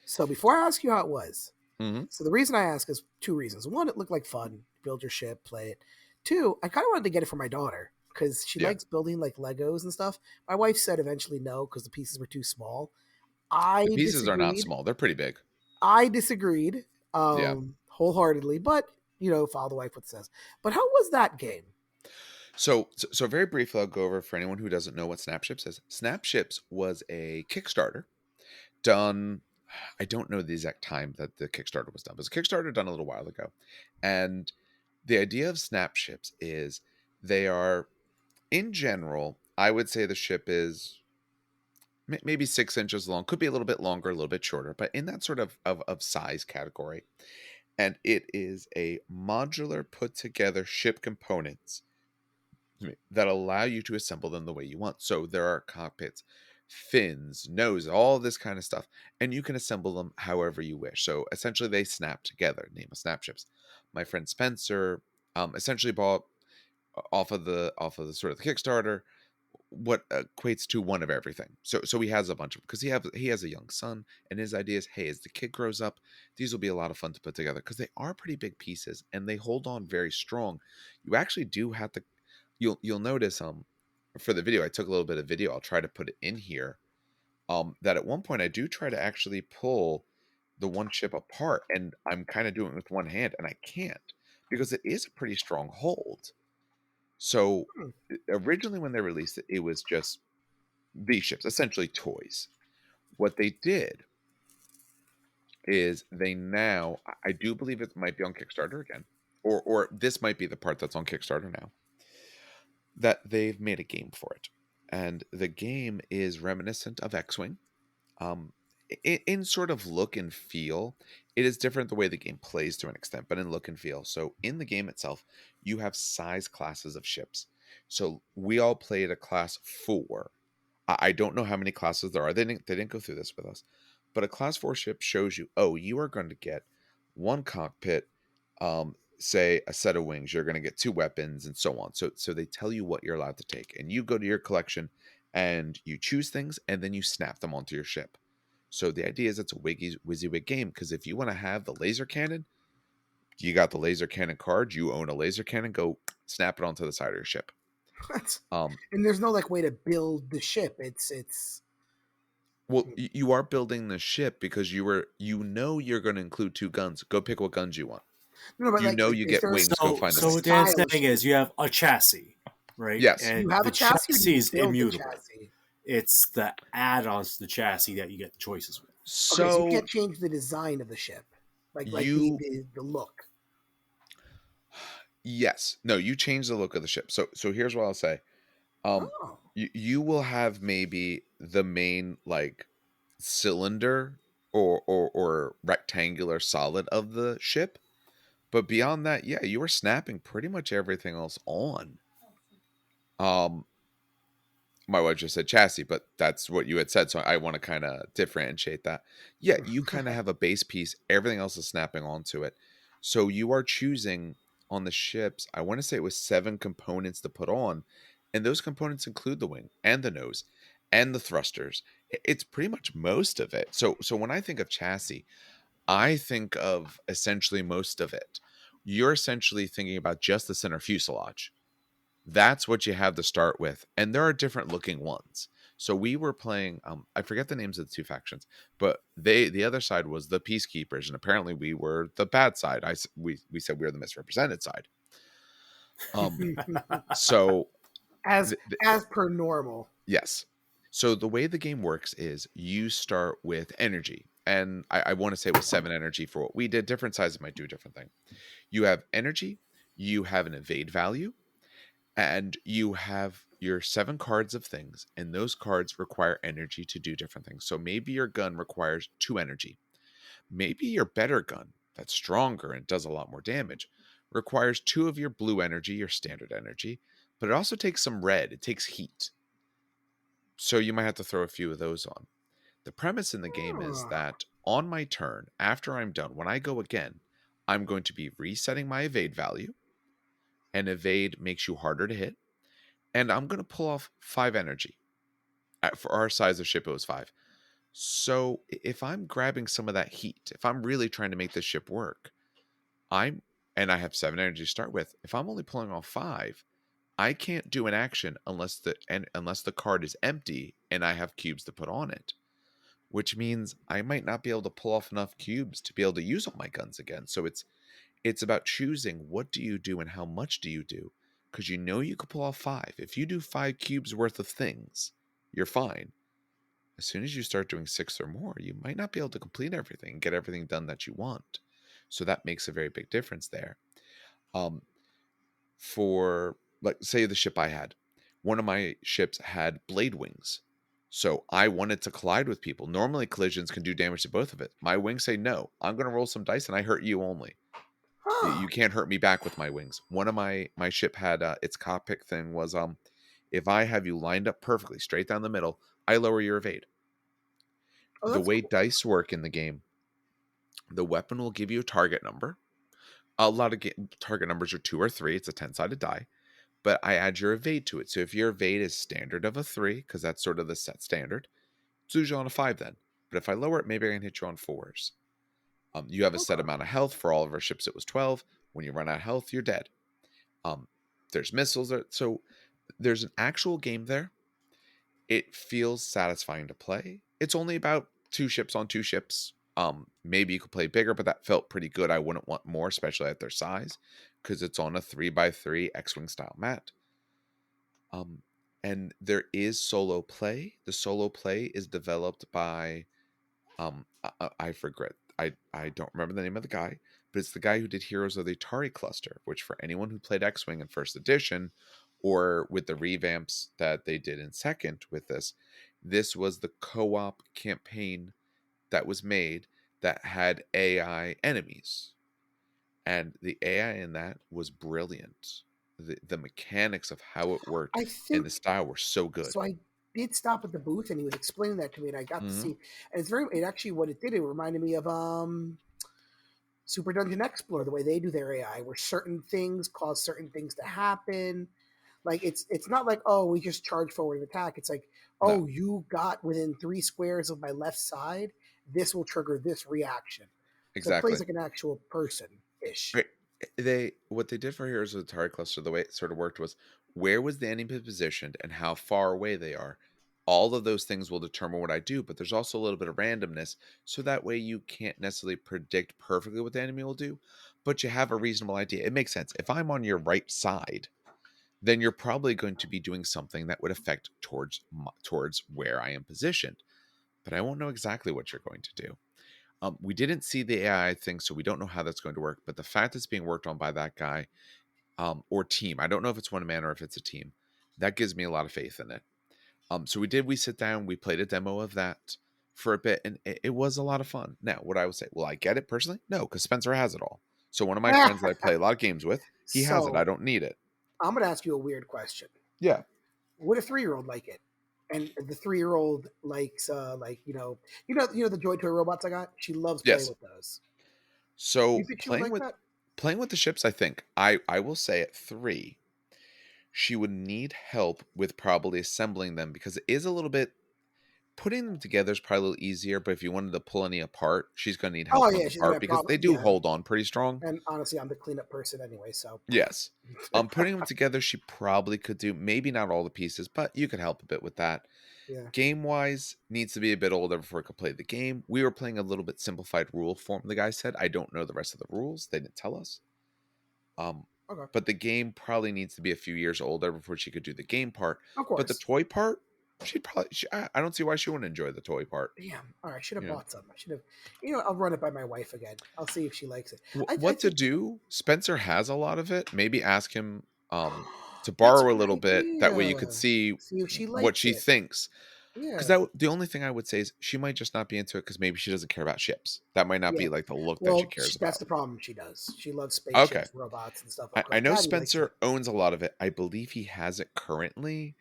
So before I ask you how it was, Mm-hmm. so the reason I ask is 2 reasons. One, it looked like fun. Build your ship, play it. 2, I kind of wanted to get it for my daughter because she Yeah. likes building like Legos and stuff. My wife said eventually no because the pieces were too small. I The pieces are not disagreed. small. They're pretty big. I disagreed Yeah. wholeheartedly, but follow the wife what says. But how was that game? So very briefly, I'll go over for anyone who doesn't know what Snapships is. Snapships was a Kickstarter done. I don't know the exact time that the Kickstarter was done. It was a Kickstarter done a little while ago. And the idea of Snapships is they are, in general, I would say the ship is maybe 6 inches long, could be a little bit longer, a little bit shorter, but in that sort of size category. And it is a modular put together ship components that allow you to assemble them the way you want. So there are cockpits, fins, nose, all this kind of stuff, and you can assemble them however you wish. So essentially, they snap together. Name of Snapships. My friend Spencer essentially bought off of the sort of the Kickstarter what equates to one of everything. So he has a bunch of, because he has a young son, and his idea is, hey, as the kid grows up, these will be a lot of fun to put together because they are pretty big pieces and they hold on very strong. You actually do have to. You'll notice for the video, I took a little bit of video. I'll try to put it in here. That at one point I do try to actually pull the one ship apart, and I'm kind of doing it with one hand, and I can't because it is a pretty strong hold. So Hmm. originally when they released it, it was just these ships, essentially toys. What they did is they now, I do believe it might be on Kickstarter again, or this might be the part that's on Kickstarter now, that they've made a game for it. And the game is reminiscent of X-Wing. Um, in sort of look and feel, it is different the way the game plays to an extent, but in look and feel. So in the game itself, you have size classes of ships. So we all played a class 4. I don't know how many classes there are. They didn't go through this with us, but a class 4 ship shows you, oh, you are going to get one cockpit, say a set of wings. You're going to get 2 weapons, and so on. So they tell you what you're allowed to take, and you go to your collection and you choose things, and then you snap them onto your ship. So the idea is it's a WYSIWYG game, because if you want to have the laser cannon, you got the laser cannon card. You own a laser cannon. Go snap it onto the side of your ship. What? Um, And there's no way to build the ship. It's. Well, you are building the ship because you're going to include 2 guns. Go pick what guns you want. No, but You is get there wings. Go find a the So what wings. Dan's style of saying ship? is you have a chassis, right? Yes. You And have the a chassis, or do chassis you is build the immutable. chassis? It's the add-ons to the chassis that you get the choices with. Okay, so you So can't change the design of the ship, like you the look. yes. No, you change the look of the ship. So here's what I'll say. Um Oh, you will have maybe the main cylinder or rectangular solid of the ship, but beyond that, yeah, you are snapping pretty much everything else on. Um my wife just said chassis, but that's what you had said, so I want to kind of differentiate that. Yeah, you kind of have a base piece, everything else is snapping onto it. So you are choosing on the ships, I want to say it was 7 components to put on, and those components include the wing and the nose and the thrusters. It's pretty much most of it. So when I think of chassis, I think of essentially most of it. You're essentially thinking about just the center fuselage. That's what you have to start with, and there are different looking ones. So we were playing, I forget the names of the 2 factions, but the other side was the peacekeepers, and apparently we were the bad side. We said we were the misrepresented side. So as th- th- as per normal. yes. So the way the game works is you start with energy, and I want to say it was 7 energy for what we did. Different sizes might do a different thing. You have energy, you have an evade value, and you have your 7 cards of things, and those cards require energy to do different things. So maybe your gun requires 2 energy. Maybe your better gun, that's stronger and does a lot more damage, requires 2 of your blue energy, your standard energy, but it also takes some red. It takes heat. So you might have to throw a few of those on. The premise in the game is Ah. that on my turn, after I'm done, when I go again, I'm going to be resetting my evade value, and evade makes you harder to hit, and I'm going to pull off 5 energy. For our size of ship, it was 5. So if I'm grabbing some of that heat, if I'm really trying to make this ship work, and I have 7 energy to start with. If I'm only pulling off 5, I can't do an action unless the card is empty and I have cubes to put on it, which means I might not be able to pull off enough cubes to be able to use all my guns again. So it's It's about choosing what do you do and how much do you do, because you know you could pull off 5. If you do 5 cubes worth of things, you're fine. As soon as you start doing 6 or more, you might not be able to complete everything and get everything done that you want. So that makes a very big difference there. Um, for, like, say the ship I had, one of my ships had blade wings. So I wanted to collide with people. Normally collisions can do damage to both of it. My wings say no. I'm going to roll some dice and I hurt you only. You Huh. can't hurt me back with my wings. One of my ship had its cockpit thing was if I have you lined up perfectly straight down the middle, I lower your evade. Oh, The that's way cool. dice work in the game, the weapon will give you a target number. A lot of target numbers are 2 or 3. It's a 10-sided die, but I add your evade to it. So if your evade is standard of a 3, because that's sort of the set standard, it's usually on a 5 then. But if I lower it, maybe I can hit you on 4s. You have a set Okay. amount of health. For all of our ships, it was 12. When you run out of health, you're dead. There's missiles. So there's an actual game there. It feels satisfying to play. It's only about 2 ships on 2 ships. Maybe you could play bigger, but that felt pretty good. I wouldn't want more, especially at their size, because it's on a 3x3 X-Wing style mat. And there is solo play. The solo play is developed by I forget. I don't remember the name of the guy, but it's the guy who did Heroes of the Atari Cluster, which for anyone who played X-Wing in first edition, or with the revamps that they did in second with this was the co-op campaign that was made that had AI enemies. And the AI in that was brilliant. The mechanics of how it worked I and think the style were so good. so. I did stop at the booth, and he was explaining that to me, and I got to Hmm. see. And it's very. It actually what it did. It reminded me of Super Dungeon Explorer, the way they do their AI, where certain things cause certain things to happen. Like it's not like, oh, we just charge forward and attack. It's like, No, oh, you got within 3 squares of my left side, this will trigger this reaction. So it plays exactly. like an actual person ish. Right. What they did for Heroes of the Atari Cluster, the way it sort of worked was where was the enemy positioned and how far away they are. All of those things will determine what I do, but there's also a little bit of randomness, so that way you can't necessarily predict perfectly what the enemy will do, but you have a reasonable idea. It makes sense. If I'm on your right side, then you're probably going to be doing something that would affect towards where I am positioned, but I won't know exactly what you're going to do. We didn't see the AI thing, so we don't know how that's going to work. But the fact it's being worked on by that guy or team, I don't know if it's one man or if it's a team, that gives me a lot of faith in it. So we sit down, we played a demo of that for a bit, and it was a lot of fun. Now, what I would say, will I get it personally? No, because Spencer has it all. So one of my friends that I play a lot of games with, he has it. I So don't need it. I'm gonna ask you a weird question. Yeah. Would a 3-year-old like it? And the 3-year-old likes like the Joy Toy robots I got. She loves playing Yes. with those. You So think she would like that? playing with the ships, I think I will say at 3, she would need help with probably assembling them because it is a little bit putting them together is probably a little easier, but if you wanted to pull any apart, she's going to need help Oh pulling yeah, them she's gonna apart have because problems. they do Yeah, hold on pretty strong. and honestly, I'm the cleanup person anyway. So Yes. Putting them together, she probably could do maybe not all the pieces, but you could help a bit with that. yeah. Game wise, needs to be a bit older before it could play the game. We were playing a little bit simplified rule form. The guy said, I don't know the rest of the rules. They didn't tell us. Um, Okay. but the game probably needs to be a few years older before she could do the game part. Of But the course. toy part, I don't see why she wouldn't enjoy the toy part. Damn. All right. I should have You know, bought some. I should have. I'll run it by my wife again. I'll see if she likes it. I what to think do? Spencer has a lot of it. Maybe ask him to that's a borrow a good little bit. That way you could idea. see See if she what likes she it. thinks. Because Yeah. the only thing I would say is she might just not be into it because maybe she doesn't care about ships. That might not Yeah. be like the look that she Well, cares that's about. the problem. She does. She loves Okay. spaceships, robots, and stuff. I Okay. know Daddy likes it. Spencer owns a lot of it. I believe he has it currently.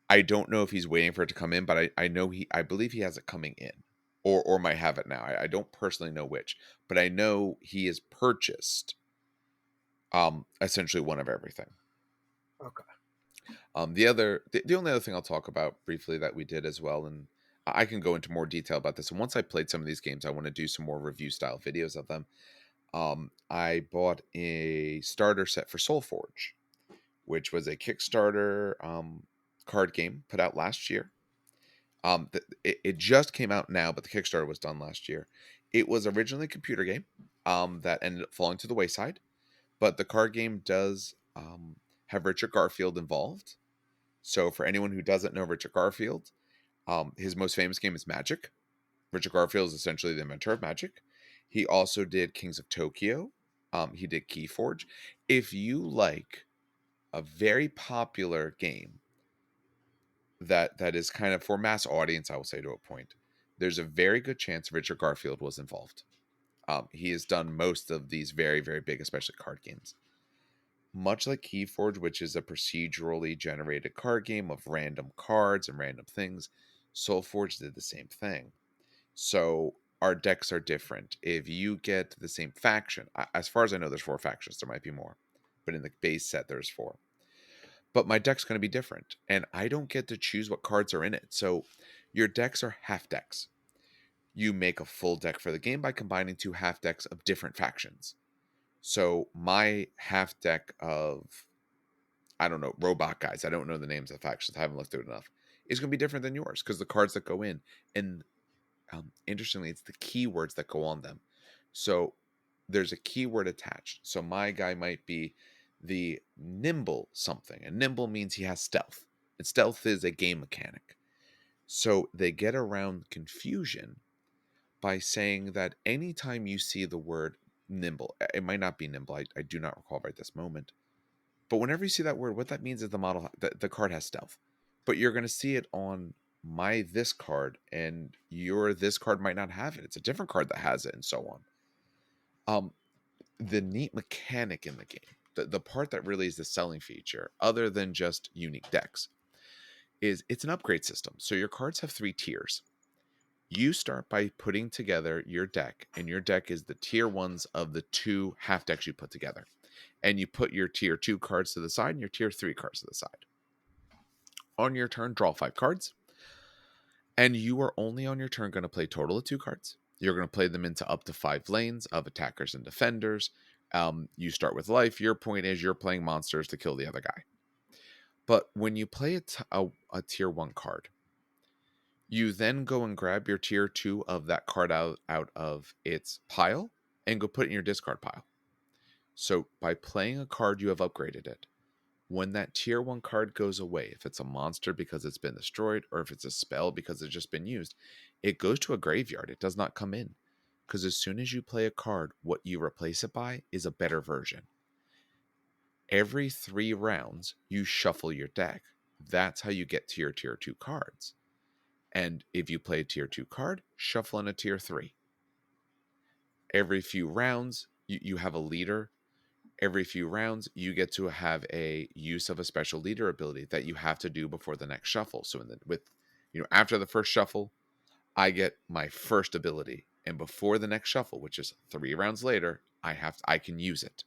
I don't know if he's waiting for it to come in, but I know I believe he has it coming in. Or might have it now. I don't personally know which, but I know he has purchased essentially one of everything. Okay. The only other thing I'll talk about briefly that we did as well, and I can go into more detail about this. And once I played some of these games, I want to do some more review style videos of them. I bought a starter set for SoulForge, which was a Kickstarter card game put out last year. It just came out now, but the Kickstarter was done last year. It was originally a computer game. that ended up falling to the wayside. But the card game does have Richard Garfield involved. So for anyone who doesn't know Richard Garfield, his most famous game is Magic. Richard Garfield is essentially the inventor of Magic. He also did Kings of Tokyo. He did Keyforge. If you like a very popular game that is kind of for mass audience, I will say to a point, there's a very good chance Richard Garfield was involved. He has done most of these very, very big, especially card games. Much like Keyforge, which is a procedurally generated card game of random cards and random things, Soulforge did the same thing. So our decks are different. If you get the same faction, as far as I know, there's 4 factions. There might be more, but in the base set, there's 4. But my deck's going to be different, and I don't get to choose what cards are in it. So your decks are half decks. You make a full deck for the game by combining 2 half decks of different factions. So my half deck of, I don't know, robot guys, I don't know the names of the factions, I haven't looked through it enough, is going to be different than yours because the cards that go in, and interestingly, it's the keywords that go on them. So there's a keyword attached. So my guy might be the nimble something, and nimble means he has stealth, and stealth is a game mechanic. So they get around confusion by saying that anytime you see the word nimble, it might not be nimble, I do not recall right this moment, but whenever you see that word, what that means is the card has stealth. But you're going to see it on my this card, and your this card might not have it. It's a different card that has it, and so on. The neat mechanic in the game, the part that really is the selling feature, other than just unique decks, is it's an upgrade system. So your cards have 3 tiers. You start by putting together your deck, and your deck is the tier 1s of the 2 half decks you put together. And you put your tier 2 cards to the side and your tier 3 cards to the side. On your turn, draw 5 cards. And you are only on your turn going to play total of 2 cards. You're going to play them into up to 5 lanes of attackers and defenders. You start with life. Your point is you're playing monsters to kill the other guy. But when you play a tier 1 card, you then go and grab your tier 2 of that card out of its pile and go put it in your discard pile. So by playing a card, you have upgraded it. When that tier 1 card goes away, if it's a monster because it's been destroyed, or if it's a spell because it's just been used, it goes to a graveyard. It does not come in. Because as soon as you play a card, what you replace it by is a better version. Every 3 rounds, you shuffle your deck. That's how you get to your tier 2 cards. And if you play a tier 2 card, shuffle in a tier 3. Every few rounds, you have a leader. Every few rounds, you get to have a use of a special leader ability that you have to do before the next shuffle. So after the first shuffle, I get my first ability, and before the next shuffle, which is 3 rounds later, I can use it.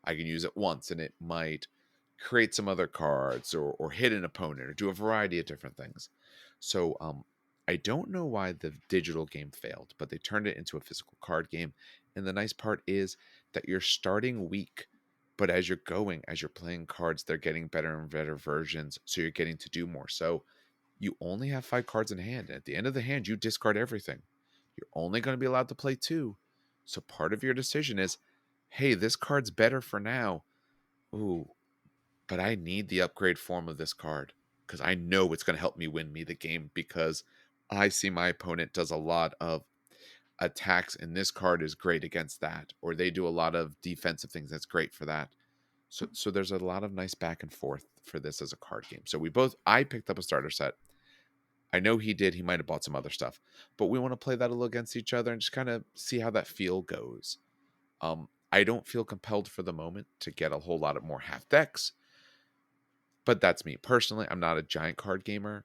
I can use it once, and it might create some other cards or hit an opponent or do a variety of different things. So I don't know why the digital game failed, but they turned it into a physical card game. And the nice part is that you're starting weak, but as you're playing cards, they're getting better and better versions. So you're getting to do more. So you only have 5 cards in hand. And at the end of the hand, you discard everything. You're only going to be allowed to play 2. So part of your decision is, hey, this card's better for now. Ooh, but I need the upgrade form of this card because I know it's going to help me win me the game because I see my opponent does a lot of attacks and this card is great against that, or they do a lot of defensive things that's great for that. So there's a lot of nice back and forth for this as a card game. So I picked up a starter set. I know he did. He might have bought some other stuff, but we want to play that a little against each other and just kind of see how that feel goes. I don't feel compelled for the moment to get a whole lot of more half decks, but that's me personally. I'm not a giant card gamer.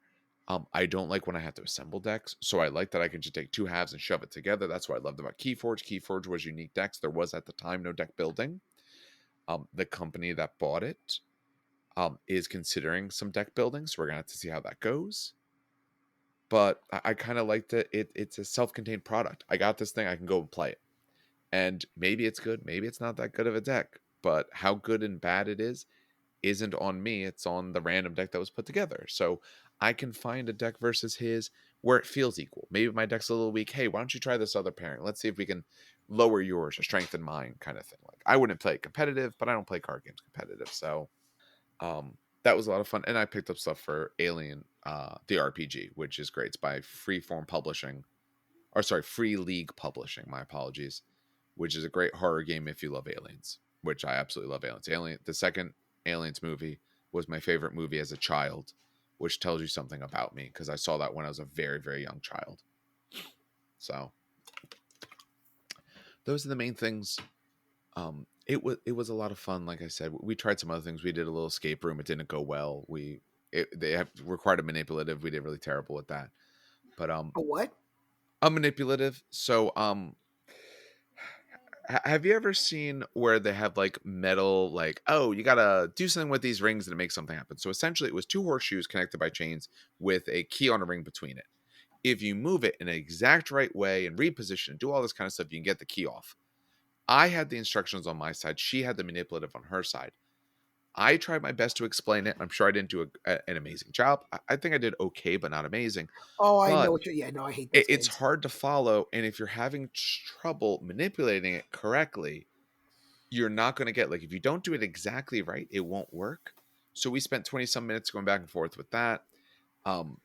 I don't like when I have to assemble decks, so I like that I can just take 2 halves and shove it together. That's what I loved about Keyforge. Keyforge was unique decks. There was at the time no deck building. The company that bought it is considering some deck building, so we're gonna have to see how that goes. But I kind of liked it. It's a self-contained product. I got this thing. I can go and play it, and maybe it's good. Maybe it's not that good of a deck. But how good and bad it is isn't on me. It's on the random deck that was put together. So I can find a deck versus his where it feels equal. Maybe my deck's a little weak. Hey, why don't you try this other pairing? Let's see if we can lower yours or strengthen mine kind of thing. Like I wouldn't play it competitive, but I don't play card games competitive. So that was a lot of fun. And I picked up stuff for Alien, the RPG, which is great. It's by Freeform Publishing, or sorry, Free League Publishing. My apologies, which is a great horror game if you love aliens, which I absolutely love aliens. The second Aliens movie was my favorite movie as a child, which tells you something about me because I saw that when I was a very, very young child. So those are the main things. It was a lot of fun. Like I said, we tried some other things. We did a little escape room. It didn't go well. They have required a manipulative. We did really terrible with that. But A what? a manipulative. So have you ever seen where they have like metal, like, oh, you gotta do something with these rings and it makes something happen? So essentially, it was two horseshoes connected by chains with a key on a ring between it. If you move it in an exact right way and reposition and do all this kind of stuff, you can get the key off. I had the instructions on my side. She had the manipulative on her side. I tried my best to explain it. I'm sure I didn't do an amazing job. I think I did okay, but not amazing. Oh, I know But what you're. Yeah, no, I hate those it's games. hard to follow. And if you're having trouble manipulating it correctly, you're not going to get, like, if you don't do it exactly right, it won't work. So we spent 20 some minutes going back and forth with that. Um,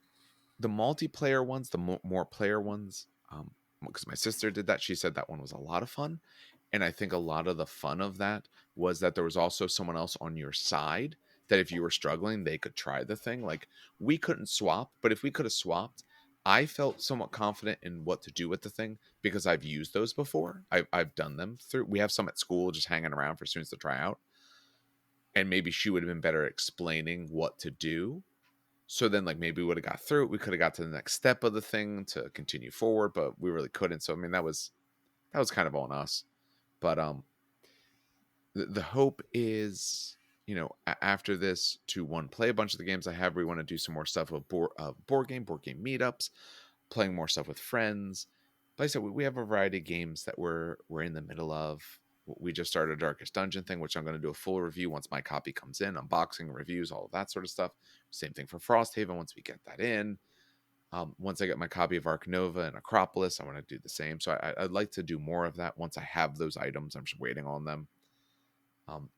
the multiplayer ones, the more player ones, because my sister did that. She said that one was a lot of fun. And I think a lot of the fun of that was that there was also someone else on your side that if you were struggling, they could try the thing. Like we couldn't swap, but if we could have swapped, I felt somewhat confident in what to do with the thing because I've used those before. I've done them through. We have some at school just hanging around for students to try out. And maybe she would have been better explaining what to do. So then, like, maybe we would have got through it. We could have got to the next step of the thing to continue forward, but we really couldn't. So I mean, that was kind of on us. But the hope is, after this, to one, play a bunch of the games I have. We want to do some more stuff with board game meetups, playing more stuff with friends. Like I said, we have a variety of games that we're in the middle of. We just started a Darkest Dungeon thing, which I'm going to do a full review once my copy comes in, unboxing, reviews, all of that sort of stuff. Same thing for Frosthaven once we get that in. Once I get my copy of Ark Nova and Acropolis, I want to do the same. So I'd like to do more of that once I have those items. I'm just waiting on them.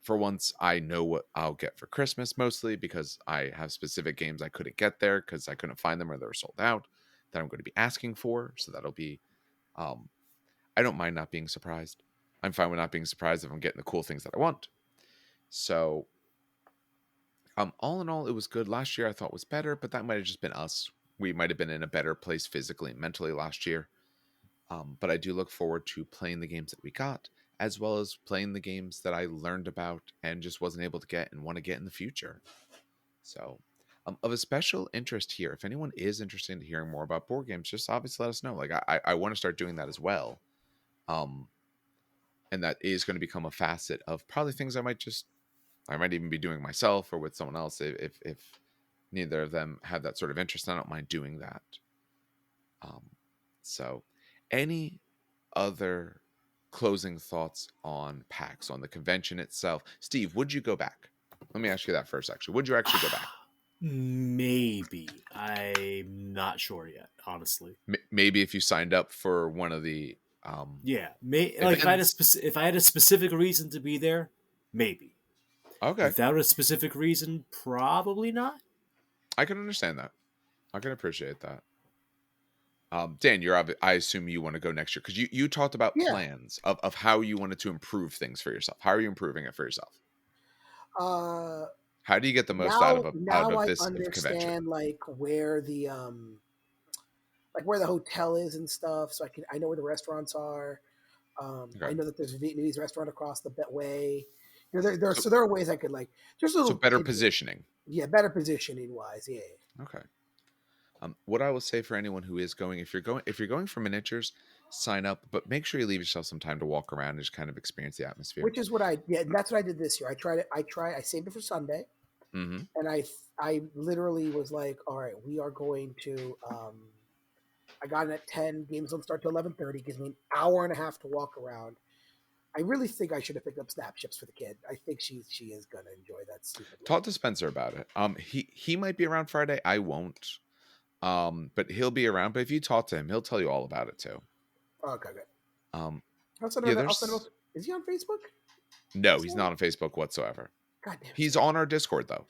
For once, I know what I'll get for Christmas mostly because I have specific games I couldn't get there because I couldn't find them or they were sold out that I'm going to be asking for. So that'll be, I don't mind not being surprised. I'm fine with not being surprised if I'm getting the cool things that I want. So, all in all, it was good. Last year I thought was better, but that might have just been us. We might have been in a better place physically and mentally last year. But I do look forward to playing the games that we got, as well as playing the games that I learned about and just wasn't able to get and want to get in the future. So, of a special interest here, if anyone is interested in hearing more about board games, just obviously let us know. Like I want to start doing that as well. And that is going to become a facet of probably things I might even be doing myself or with someone else if neither of them had that sort of interest. I don't mind doing that. So, any other closing thoughts on PAX, on the convention itself? Steve, would you go back? Let me ask you that first, actually. Would you actually go back? Maybe. I'm not sure yet, honestly. Maybe if you signed up for one of the Yeah, like if I had a specific reason to be there, maybe. Okay, Without a specific reason, probably not. I can understand that. I can appreciate that. Dan, I assume you want to go next year because you talked about Yeah. plans of how you wanted to improve things for yourself. How are you improving it for yourself? Uh, How do you get the most out now of now I this convention? understand like where the hotel is and stuff, so I know where the restaurants are. I Okay, know that there's a Vietnamese restaurant across the way. so There are ways I could like just so little better tidbits. positioning. Yeah, better positioning wise. Yeah. Okay. What I will say for anyone who is going, if you're going for miniatures, sign up, but make sure you leave yourself some time to walk around and just kind of experience the atmosphere. Which is what that's what I did this year. I saved it for Sunday, Mm-hmm. and I literally was like, all right, we are going to. I got in at 10. Games don't start till 11:30. Gives me an hour and a half to walk around. I really think I should have picked up snap chips for the kid. I think she is gonna enjoy that stupid Talk life. to Spencer about it. He might be around Friday. I won't. But he'll be around. But if you talk to him, he'll tell you all about it too. Okay, good. Um, I'll send Yeah, him. I'll send him. there's Is he on Facebook? no, he's not on Facebook whatsoever. God damn He's it. on our Discord though.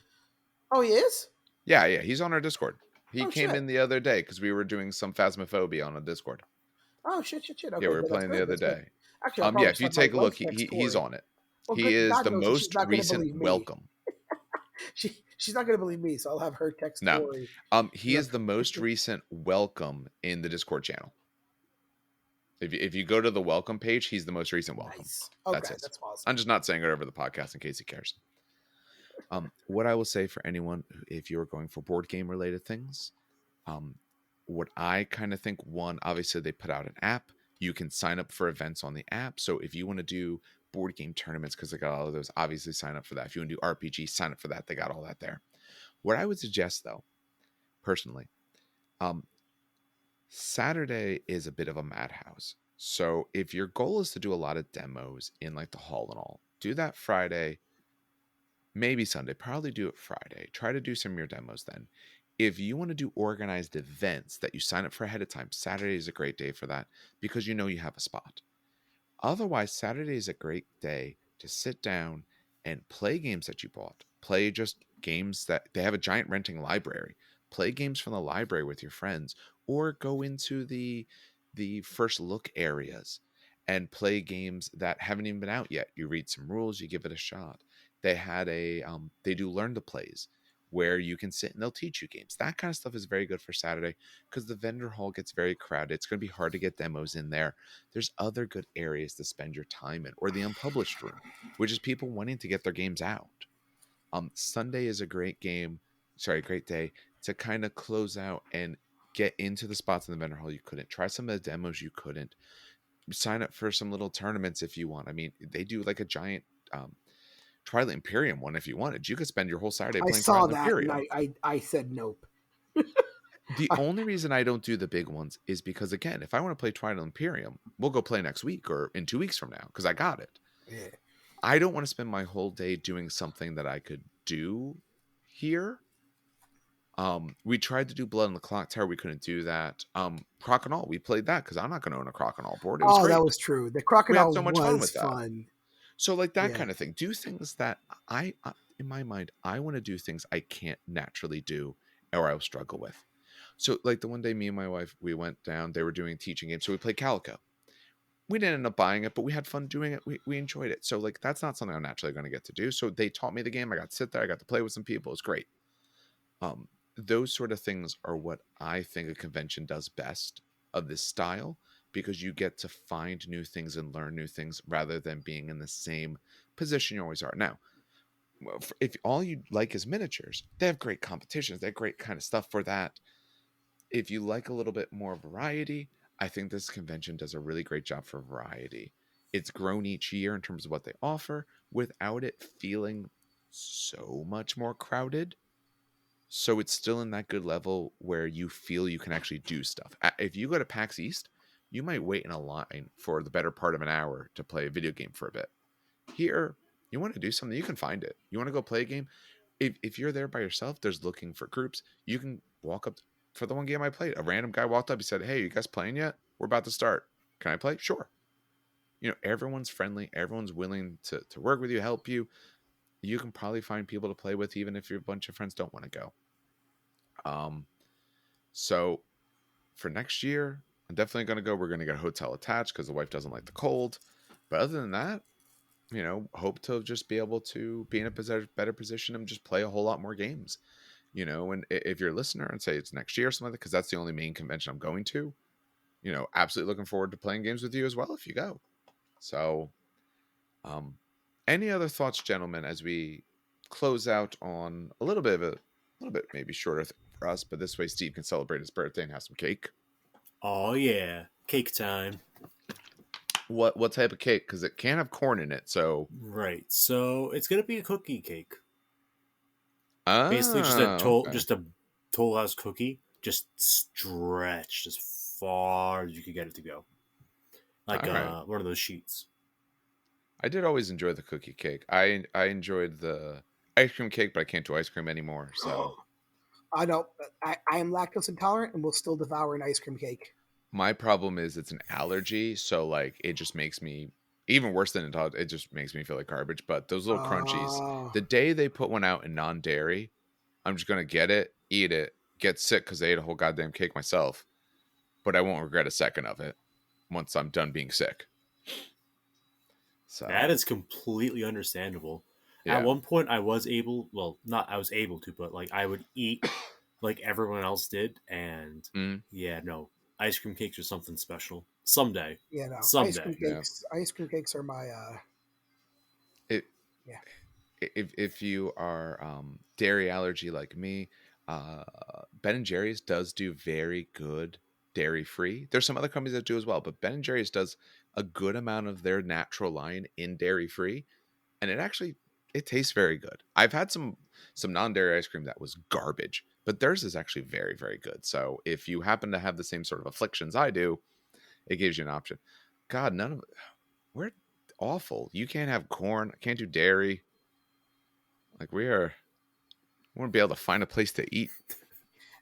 Oh, he is. Yeah, he's on our Discord. He Oh came shit. in the other day because we were doing some Phasmophobia on a Discord. Oh shit. Yeah, Okay, we were good. That's playing the good. other That's good. day. Actually, I'll Yeah, probably if you send my take a look, wife text he's Tori. on it. Well, He good. is God the knows that she's most not going to recent believe me. welcome. She's not going to believe me, so I'll have her text No, Tori. he is the most recent welcome in the Discord channel. If you go to the welcome page, he's the most recent welcome. Nice. That's Okay, his. that's awesome. I'm just not saying it over the podcast in case he cares. What I will say for anyone, if you're going for board game related things, what I kind of think, one, obviously they put out an app. You can sign up for events on the app. So if you want to do board game tournaments, because they got all of those, obviously sign up for that. If you want to do RPG, sign up for that. They got all that there. What I would suggest, though, personally, Saturday is a bit of a madhouse. So if your goal is to do a lot of demos in like the hall and all, do that Friday, maybe Sunday. Probably do it Friday. Try to do some of your demos then. If you want to do organized events that you sign up for ahead of time, Saturday is a great day for that because you know you have a spot. Otherwise, Saturday is a great day to sit down and play games that you bought. Play just games that they have a giant renting library. Play games from the library with your friends or go into the first look areas and play games that haven't even been out yet. You read some rules, you give it a shot. They had they do learn to plays where you can sit and they'll teach you games. That kind of stuff is very good for Saturday because the vendor hall gets very crowded. It's going to be hard to get demos in there. There's other good areas to spend your time in, or the unpublished room, which is people wanting to get their games out. Sunday is a great great day to kind of close out and get into the spots in the vendor hall you couldn't. Try some of the demos you couldn't. Sign up for some little tournaments if you want. I mean, they do like a giant Twilight Imperium one if you wanted. You could spend your whole Saturday I playing saw Twilight that and Imperium. I said nope. The only reason I don't do the big ones is because, again, if I want to play Twilight Imperium, we'll go play next week or in 2 weeks from now because I got it. Yeah. I don't want to spend my whole day doing something that I could do here. We tried to do Blood on the Clock Tower. We couldn't do that. Croc and All, we played that because I'm not going to own a Croc and All board. It was Oh, great. that was true. The We had crocodile so much fun was with that. fun. So like that Yeah. kind of thing. Do things that I in my mind, I want to do things I can't naturally do or I'll struggle with. So like the one day me and my wife, we went down, they were doing teaching games. So we played Calico. We didn't end up buying it, but we had fun doing it. We enjoyed it. So like that's not something I'm naturally going to get to do. So they taught me the game. I got to sit there. I got to play with some people. It's great. Those sort of things are what I think a convention does best of this style because you get to find new things and learn new things rather than being in the same position you always are. Now, if all you like is miniatures, they have great competitions. They have great kind of stuff for that. If you like a little bit more variety, I think this convention does a really great job for variety. It's grown each year in terms of what they offer without it feeling so much more crowded. So it's still in that good level where you feel you can actually do stuff. If you go to PAX East, you might wait in a line for the better part of an hour to play a video game for a bit. Here, you want to do something, you can find it. You want to go play a game? If you're there by yourself, there's looking for groups. You can walk up. For the one game I played, a random guy walked up. He said, "Hey, you guys playing yet? We're about to start. Can I play?" Sure. Everyone's friendly. Everyone's willing to work with you, help you. You can probably find people to play with, even if your bunch of friends don't want to go. So for next year, I'm definitely going to go. We're going to get a hotel attached because the wife doesn't like the cold. But other than that, hope to just be able to be in a better position and just play a whole lot more games. And if you're a listener and say it's next year or something like that, because that's the only main convention I'm going to, absolutely looking forward to playing games with you as well if you go. So, any other thoughts, gentlemen, as we close out on a little bit maybe shorter for us, but this way Steve can celebrate his birthday and have some cake. Oh yeah, cake time. What type of cake? Because it can't have corn in it. So Right. So it's gonna be a cookie cake. Basically, okay. just a Toll House cookie, just stretched as far as you could get it to go, like All right. one of those sheets. I did always enjoy the cookie cake. I enjoyed the ice cream cake, but I can't do ice cream anymore. So I don't. I am lactose intolerant and will still devour an ice cream cake. My problem is it's an allergy, so like it just makes me even worse than intolerant. It just makes me feel like garbage. But those little crunchies, Oh, the day they put one out in non-dairy, I'm just gonna get it, eat it, get sick because I ate a whole goddamn cake myself. But I won't regret a second of it once I'm done being sick. That So is completely understandable. At yeah. one point, I was able, well, not I was able to, but like I would eat like everyone else did, and Mm, yeah, no, ice cream cakes are something special. Someday, yeah, no. Ice cream someday. yeah. cakes. Ice cream cakes are my It yeah. if you are dairy allergy like me, uh, Ben and Jerry's does do very good dairy free. There's some other companies that do as well, but Ben and Jerry's does a good amount of their natural line in dairy free, and it tastes very good. I've had some non-dairy ice cream that was garbage, but theirs is actually very very good. So if you happen to have the same sort of afflictions I do, it gives you an option. God, none of we're awful. You can't have corn. Can't do dairy. Like we won't be able to find a place to eat.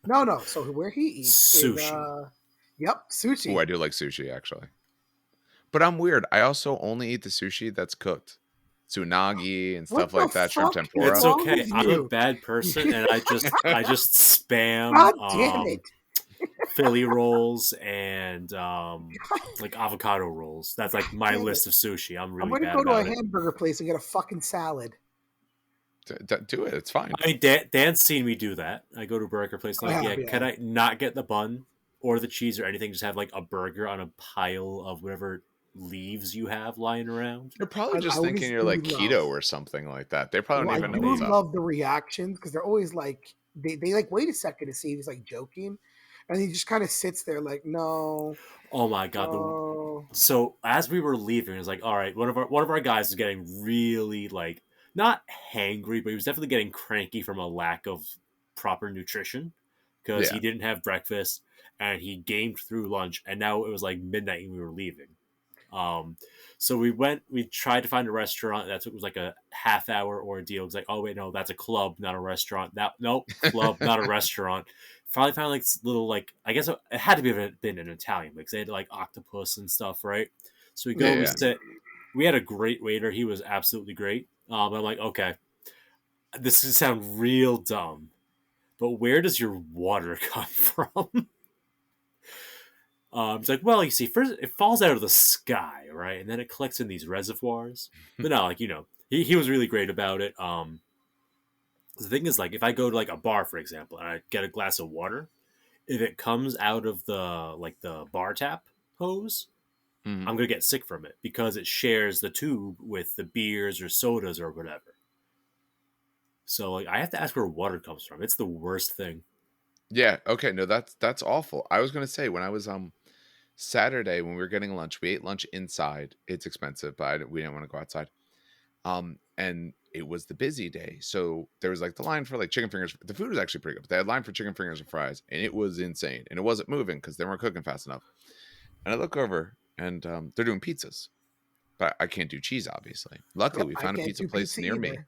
No, no. So where he eats is Sushi. yep, Oh, sushi. I do like sushi actually, but I'm weird. I also only eat the sushi that's cooked, tsunagi and What stuff the like that, shrimp fuck is It's tempura. wrong okay. with I'm a you? bad person, and I just spam God damn it! Philly rolls and like avocado rolls. That's like my Damn it! list of sushi. I'm I'm really gonna bad go to a about it. hamburger place and get a fucking salad. Do it. It's fine. I mean, Dan's seen me do that. I go to a burger place, I like, yeah, have, can yeah. I not get the bun or the cheese or anything? Just have like a burger on a pile of whatever leaves you have lying around. They're probably I just thinking always you're do like love. keto or something like that. They probably Well, don't I even know do what's Maybe. up. love the reactions because they're always like they like wait a second to see if he's like joking, and he just kind of sits there like no, Oh my god, the no. so as we were leaving, it was like, all right, one of our guys is getting really like not hangry, but he was definitely getting cranky from a lack of proper nutrition because he Yeah. didn't have breakfast and he gamed through lunch, and now it was like midnight and we were leaving. Um, so we tried to find a restaurant. That was like a half-hour ordeal. It was like, oh wait, no, that's a club, not a restaurant. That nope, club, not a restaurant. Finally found like this little like I guess it had to been an Italian because they had like octopus and stuff, right? So we go, we Yeah. sit. We had a great waiter. He was absolutely great. I'm like, okay, this is sound real dumb, but where does your water come from? It's like, well, you see, first it falls out of the sky, right, and then it collects in these reservoirs. But no, like he was really great about it. The thing is, like, if I go to like a bar, for example, and I get a glass of water, if it comes out of the bar tap hose, Mhm. I'm gonna get sick from it because it shares the tube with the beers or sodas or whatever. So like, I have to ask where water comes from. It's the worst thing. Yeah. Okay. No, that's awful. I was gonna say when I was Saturday when we were getting lunch, we ate lunch inside. It's expensive, but we didn't want to go outside. And it was the busy day, so there was like the line for like chicken fingers. The food was actually pretty good, but they had line for chicken fingers and fries, and it was insane. And it wasn't moving because they weren't cooking fast enough. And I look over, and they're doing pizzas, but I can't do cheese, obviously. Luckily, Yep, we I found a can't pizza do place pizza near me. either.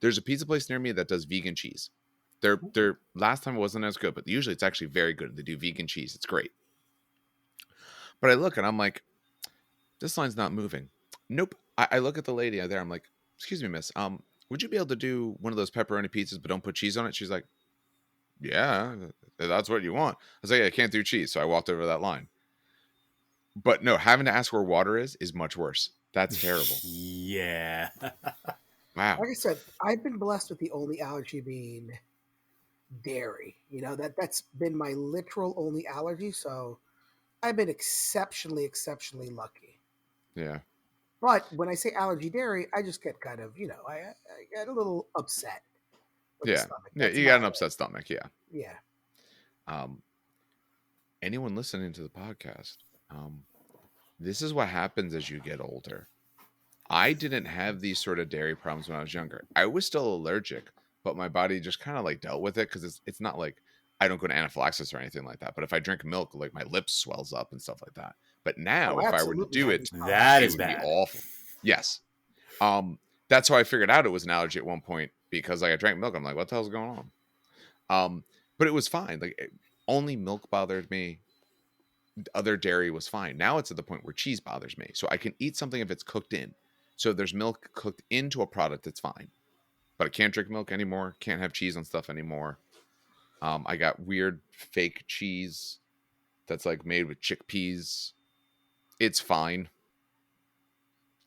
There's a pizza place near me that does vegan cheese. Their last time it wasn't as good, but usually it's actually very good. They do vegan cheese. It's great. But I look and I'm like, this line's not moving. Nope. I look at the lady out there. I'm like, excuse me, miss. Would you be able to do one of those pepperoni pizzas, but don't put cheese on it? She's like, yeah, that's what you want. I was like, yeah, I can't do cheese. So I walked over that line. But no, having to ask where water is much worse. That's terrible. Yeah. Wow. Like I said, I've been blessed with the only allergy being dairy. You know that's been my literal only allergy. So I've been exceptionally lucky. Yeah. But when I say allergy dairy, I just get kind of I get a little upset with the Yeah. stomach. Yeah. That's You got an about it. upset stomach. Yeah. Yeah. Um, anyone listening to the podcast, um, this is what happens as you get older. I didn't have these sort of dairy problems when I was younger. I was still allergic, but my body just kind of like dealt with it because it's not like I don't go to anaphylaxis or anything like that. But if I drink milk, like my lips swells up and stuff like that. But now, Oh, if I were to absolutely do have these it, problems That it is too. would be bad. awful. Yes. That's how I figured out it was an allergy at one point because like I drank milk. I'm like, what the hell's going on? But it was fine. Like only milk bothered me. other dairy was fine. Now it's at the point where cheese bothers me. So I can eat something if it's cooked in. So if there's milk cooked into a product, it's fine. But I can't drink milk anymore. Can't have cheese on stuff anymore. I got weird fake cheese that's like made with chickpeas. It's fine.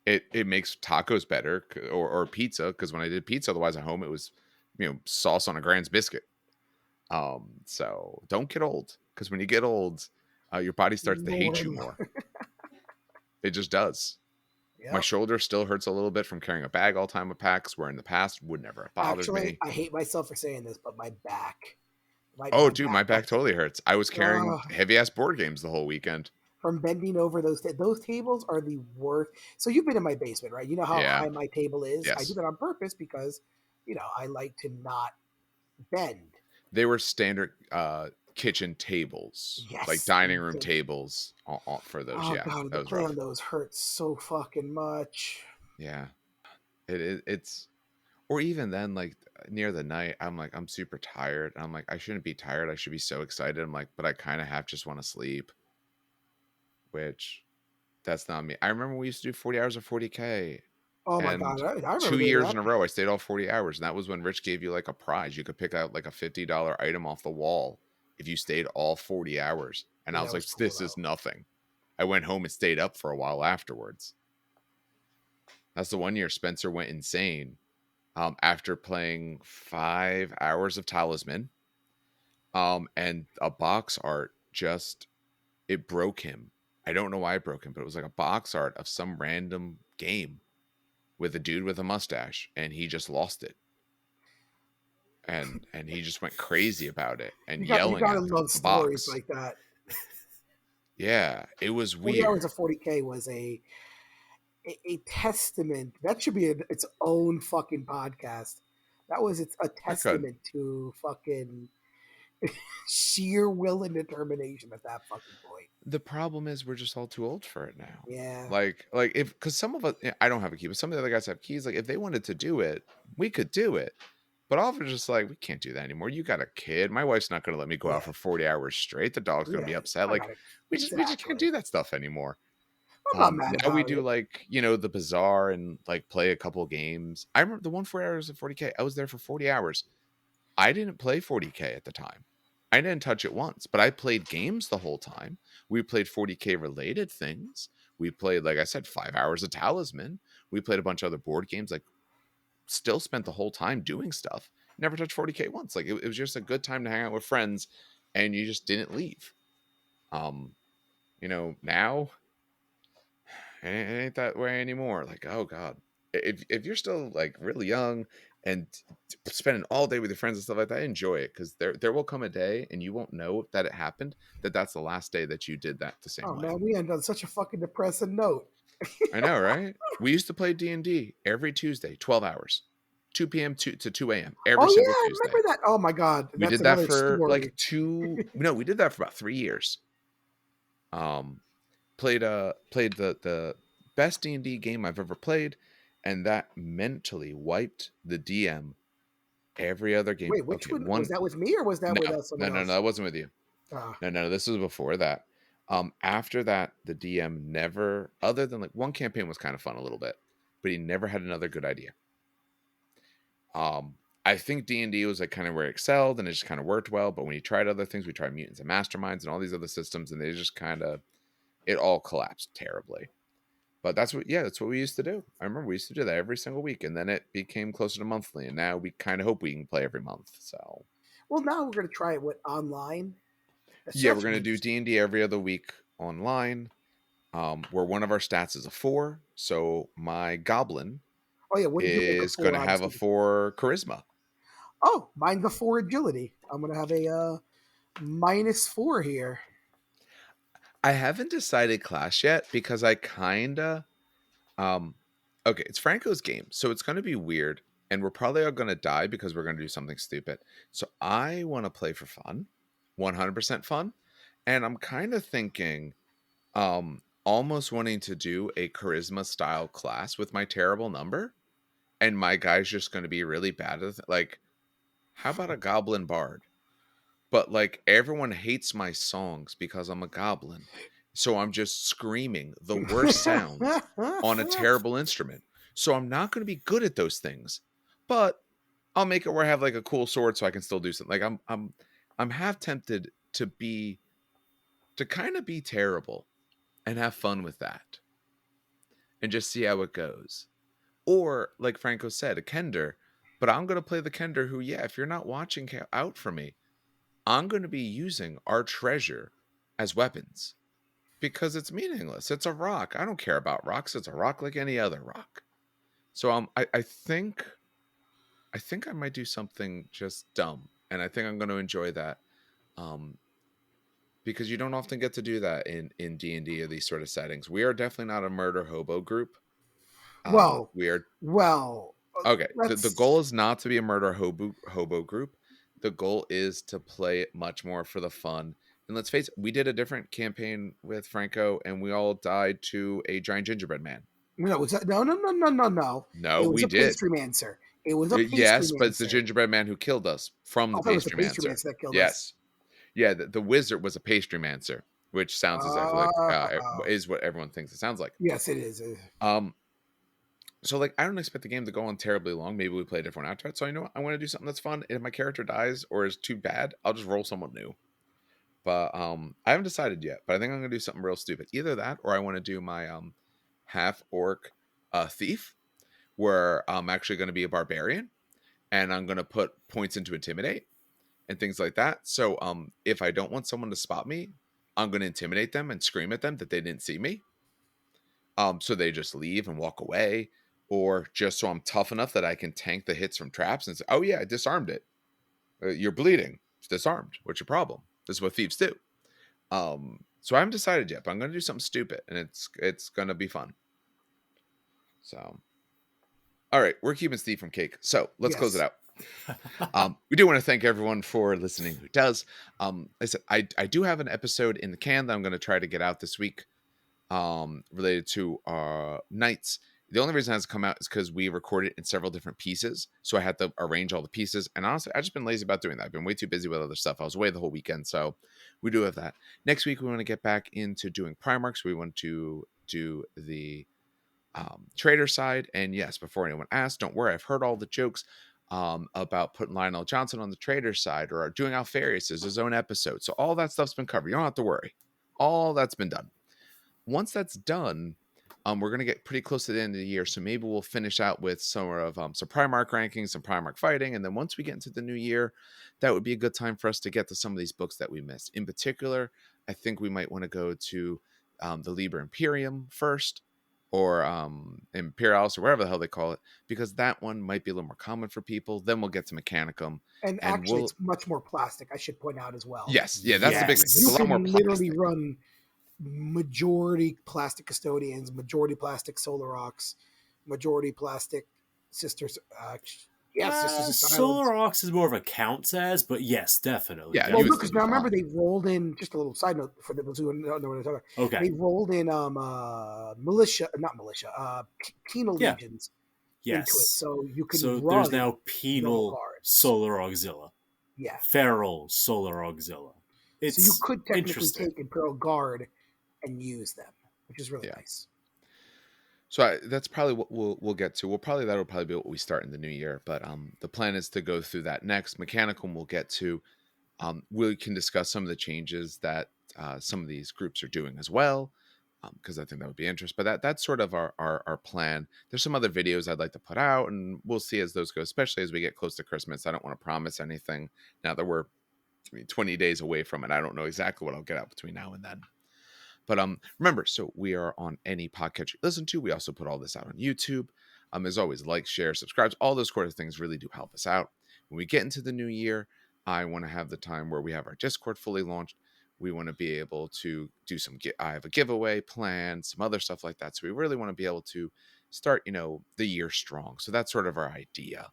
It makes tacos better or pizza, because when I did pizza otherwise at home, it was, sauce on a Grand's biscuit. So don't get old, because when you get old, your body starts to More hate you and more. more. It just does. My Yep. shoulder still hurts a little bit from carrying a bag all the time with Pax, where in the past would never have bothered Actually, me. I hate myself for saying this, but my back, Oh, my dude, my back, back totally hurts. I was carrying uh, heavy ass board games the whole weekend. from bending over those tables are the worst. So you've been in my basement, right? You know how Yeah. high my table is. I do Yes. that on purpose because, I like to not bend. They were standard kitchen tables, like Yes. dining room tables for those. Oh Yeah, god, that the was play rough. on those hurts so fucking much. Yeah, it's or even then, like near the night, I'm like, I'm super tired, and I'm like, I shouldn't be tired. I should be so excited. I'm like, but I kind of have just want to sleep, which that's not me. I remember we used to do 40 hours of 40K, Oh my god, and I remember two doing years that. in a row, I stayed all 40 hours, and that was when Rich gave you like a prize. You could pick out like a $50 item off the wall if you stayed all 40 hours, and I Yeah, was that like, was cool this is though. nothing. I went home and stayed up for a while afterwards. That's the one year Spencer went insane after playing 5 hours of Talisman. And a box art just, it broke him. I don't know why it broke him, but it was like a box art of some random game with a dude with a mustache, and he just lost it. And he just went crazy about it and You yelling gotta at love the stories box. like that. Yeah, it was 40 hours weird. of 40K was a testament. That should be its own fucking podcast. That was a I could. testament to fucking sheer will and determination at that fucking point. The problem is we're just all too old for it now. Yeah. Like if, because some of us, I don't have a key, but some of the other guys have keys. Like if they wanted to do it, we could do it. But all of us just like, we can't do that anymore. You got a kid. My wife's not going to let me go Yeah. out for 40 hours straight. The dog's going to be Yeah. upset. I Like got it. we just can't Exactly. do that stuff anymore. I'm not mad Now we about do it. like, the bazaar and like play a couple games. I remember the one 4 hours of 40K. I was there for 40 hours. I didn't play 40K at the time. I didn't touch it once, but I played games the whole time. We played 40K related things. We played, like I said, 5 hours of Talisman. We played a bunch of other board games. Like, still spent the whole time doing stuff. Never touched 40K once. Like, it was just a good time to hang out with friends, and you just didn't leave. Now it ain't that way anymore. Like, oh god, if you're still like really young and spending all day with your friends and stuff like that, enjoy it, because there will come a day and you won't know that it happened, that's the last day that you did that the same Oh way. man, we ended on such a fucking depressing note. I know, right? We used to play D&D every Tuesday, 12 hours, 2 p.m. to 2 a.m. every Oh yeah, single I Tuesday. remember that. Oh my god, We that's did that another for like story. we did that for about 3 years. Played the best D&D game I've ever played, and that mentally wiped the DM every other game. Wait, which Okay, one was one. that with me or was that No, with no, someone no, no, else? that wasn't with you. Uh, No, this was before that. After that, the DM never, other than like one campaign was kind of fun a little bit, but he never had another good idea. I think D&D was like kind of where it excelled, and it just kind of worked well. But when he tried other things, we tried mutants and masterminds and all these other systems, and they just kind of, it all collapsed terribly. But that's what we used to do. I remember we used to do that every single week, and then it became closer to monthly, and now we kind of hope we can play every month. So well, now we're gonna try it with online. So yeah, that we're should be gonna do interesting. D&D every other week online. Where one of our stats is a 4, so my goblin Oh yeah, what did you make a is four gonna on? have a 4 charisma. Oh, mine's a four agility. I'm gonna have a -4 here. I haven't decided class yet because I kinda um okay, it's Franco's game, so it's gonna be weird, and we're probably all gonna die because we're gonna do something stupid. So I want to play for fun, 100% fun, and I'm kind of thinking, almost wanting to do a charisma style class with my terrible number, and my guy's just gonna be really bad at it. Like, how about a goblin bard? but like everyone hates my songs because I'm a goblin. So I'm just screaming the worst sounds on a terrible instrument. So I'm not going to be good at those things. But I'll make it where I have like a cool sword so I can still do something. Like I'm half tempted to kind of be terrible and have fun with that and just see how it goes. Or like Franco said, a Kender, but I'm going to play the Kender who, yeah, if you're not watching out for me, I'm going to be using our treasure as weapons because it's meaningless. It's a rock. I don't care about rocks. It's a rock like any other rock. So I think I might do something just dumb, and I think I'm going to enjoy that, um, because you don't often get to do that in D&D or these sort of settings. We are definitely not a murder hobo group. well, We are well, okay. The let's. goal is not to be a murder hobo group. The goal is to play it much more for the fun. And let's face it, we did a different campaign with Franco, and we all died to a giant gingerbread man. No, was that no, no, no, no, no, no? No, It was we a did. pastry man, sir. It was a pastry Yes, but man, it's the sir. gingerbread man who killed us from I the thought it was the pastry pastry man mancer. that killed us. Yes. Yeah, the wizard was a pastry mancer, which sounds exactly like Uh, is what everyone thinks it sounds like. yes, it is. Um, so like I don't expect the game to go on terribly long. Maybe we play a different after it. So you know what? I want to do something that's fun. If my character dies or is too bad, I'll just roll someone new. But I haven't decided yet. But I think I'm gonna do something real stupid. Either that or I want to do my half orc thief, where I'm actually gonna be a barbarian and I'm gonna put points into intimidate and things like that. So if I don't want someone to spot me, I'm gonna intimidate them and scream at them that they didn't see me. So they just leave and walk away, or just so I'm tough enough that I can tank the hits from traps and say, "Oh yeah, I disarmed it. You're bleeding. It's disarmed. What's your problem?" This is what thieves do. So I haven't decided yet, but I'm gonna do something stupid, and it's gonna be fun. So, all right, we're keeping Steve from cake. So let's close it Yes. out. We do want to thank everyone for listening who does. I said I do have an episode in the can that I'm going to try to get out this week, related to Knights. The only reason it hasn't come out is because we recorded in several different pieces, so I had to arrange all the pieces. And honestly, I've just been lazy about doing that. I've been way too busy with other stuff. I was away the whole weekend, so we do have that. Next week, we want to get back into doing Primarchs. We want to do the trader side. And yes, before anyone asks, don't worry, I've heard all the jokes about putting Lionel Johnson on the trader side or doing Alfarius as his own episode. So all that stuff's been covered. You don't have to worry. All that's been done. Once that's done, we're going to get pretty close to the end of the year. So maybe we'll finish out with some of some Primarch rankings, some Primarch fighting. And then once we get into the new year, that would be a good time for us to get to some of these books that we missed. In particular, I think we might want to go to the Liber Imperium first, or Imperialis, or whatever the hell they call it, because that one might be a little more common for people. Then we'll get to Mechanicum. And And actually, we'll, it's much more plastic. I should point out as well. yes, yeah, that's the big thing. Yes. It's a You lot more can literally plastic. run majority plastic custodians, majority plastic solar rocks, majority plastic sisters. Sisters of Solar Silence. Ox is more of a counts as, but yes, definitely. Yeah, Well, you would no, still because be now remember fine. they rolled in. Just a little side note for those who don't know what I'm talking about. Okay. They rolled in not militia, penal Yeah. legions Yes. into it, so you can So run there's now normal penal guards. Solar Auxilla, Yeah, feral Solar Auxilla. It's so you could technically interesting. take Imperial Guard and use them, which is really Yeah. nice. So that's probably what we'll get to. That'll probably be what we start in the new year. But the plan is to go through that next. Mechanicum we'll get to. We can discuss some of the changes that some of these groups are doing as well, because I think that would be interesting. But that's sort of our plan. There's some other videos I'd like to put out, and we'll see as those go, especially as we get close to Christmas. I don't want to promise anything now that we're 20 days away from it. I don't know exactly what I'll get out between now and then. But remember, so we are on any podcatcher you listen to. We also put all this out on YouTube. As always, like, share, subscribe. All those sort of things really do help us out. When we get into the new year, I want to have the time where we have our Discord fully launched. We want to be able to do I have a giveaway plan, some other stuff like that. So we really want to be able to start, the year strong. So that's sort of our idea.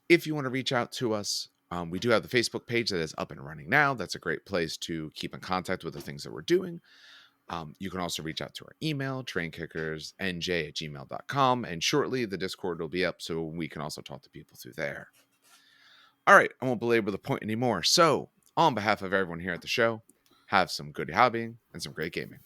If you want to reach out to us, we do have the Facebook page that is up and running now. That's a great place to keep in contact with the things that we're doing. You can also reach out to our email, trainkickersnj@gmail.com. And shortly, the Discord will be up so we can also talk to people through there. All right, I won't belabor the point anymore. So, on behalf of everyone here at the show, have some good hobbying and some great gaming.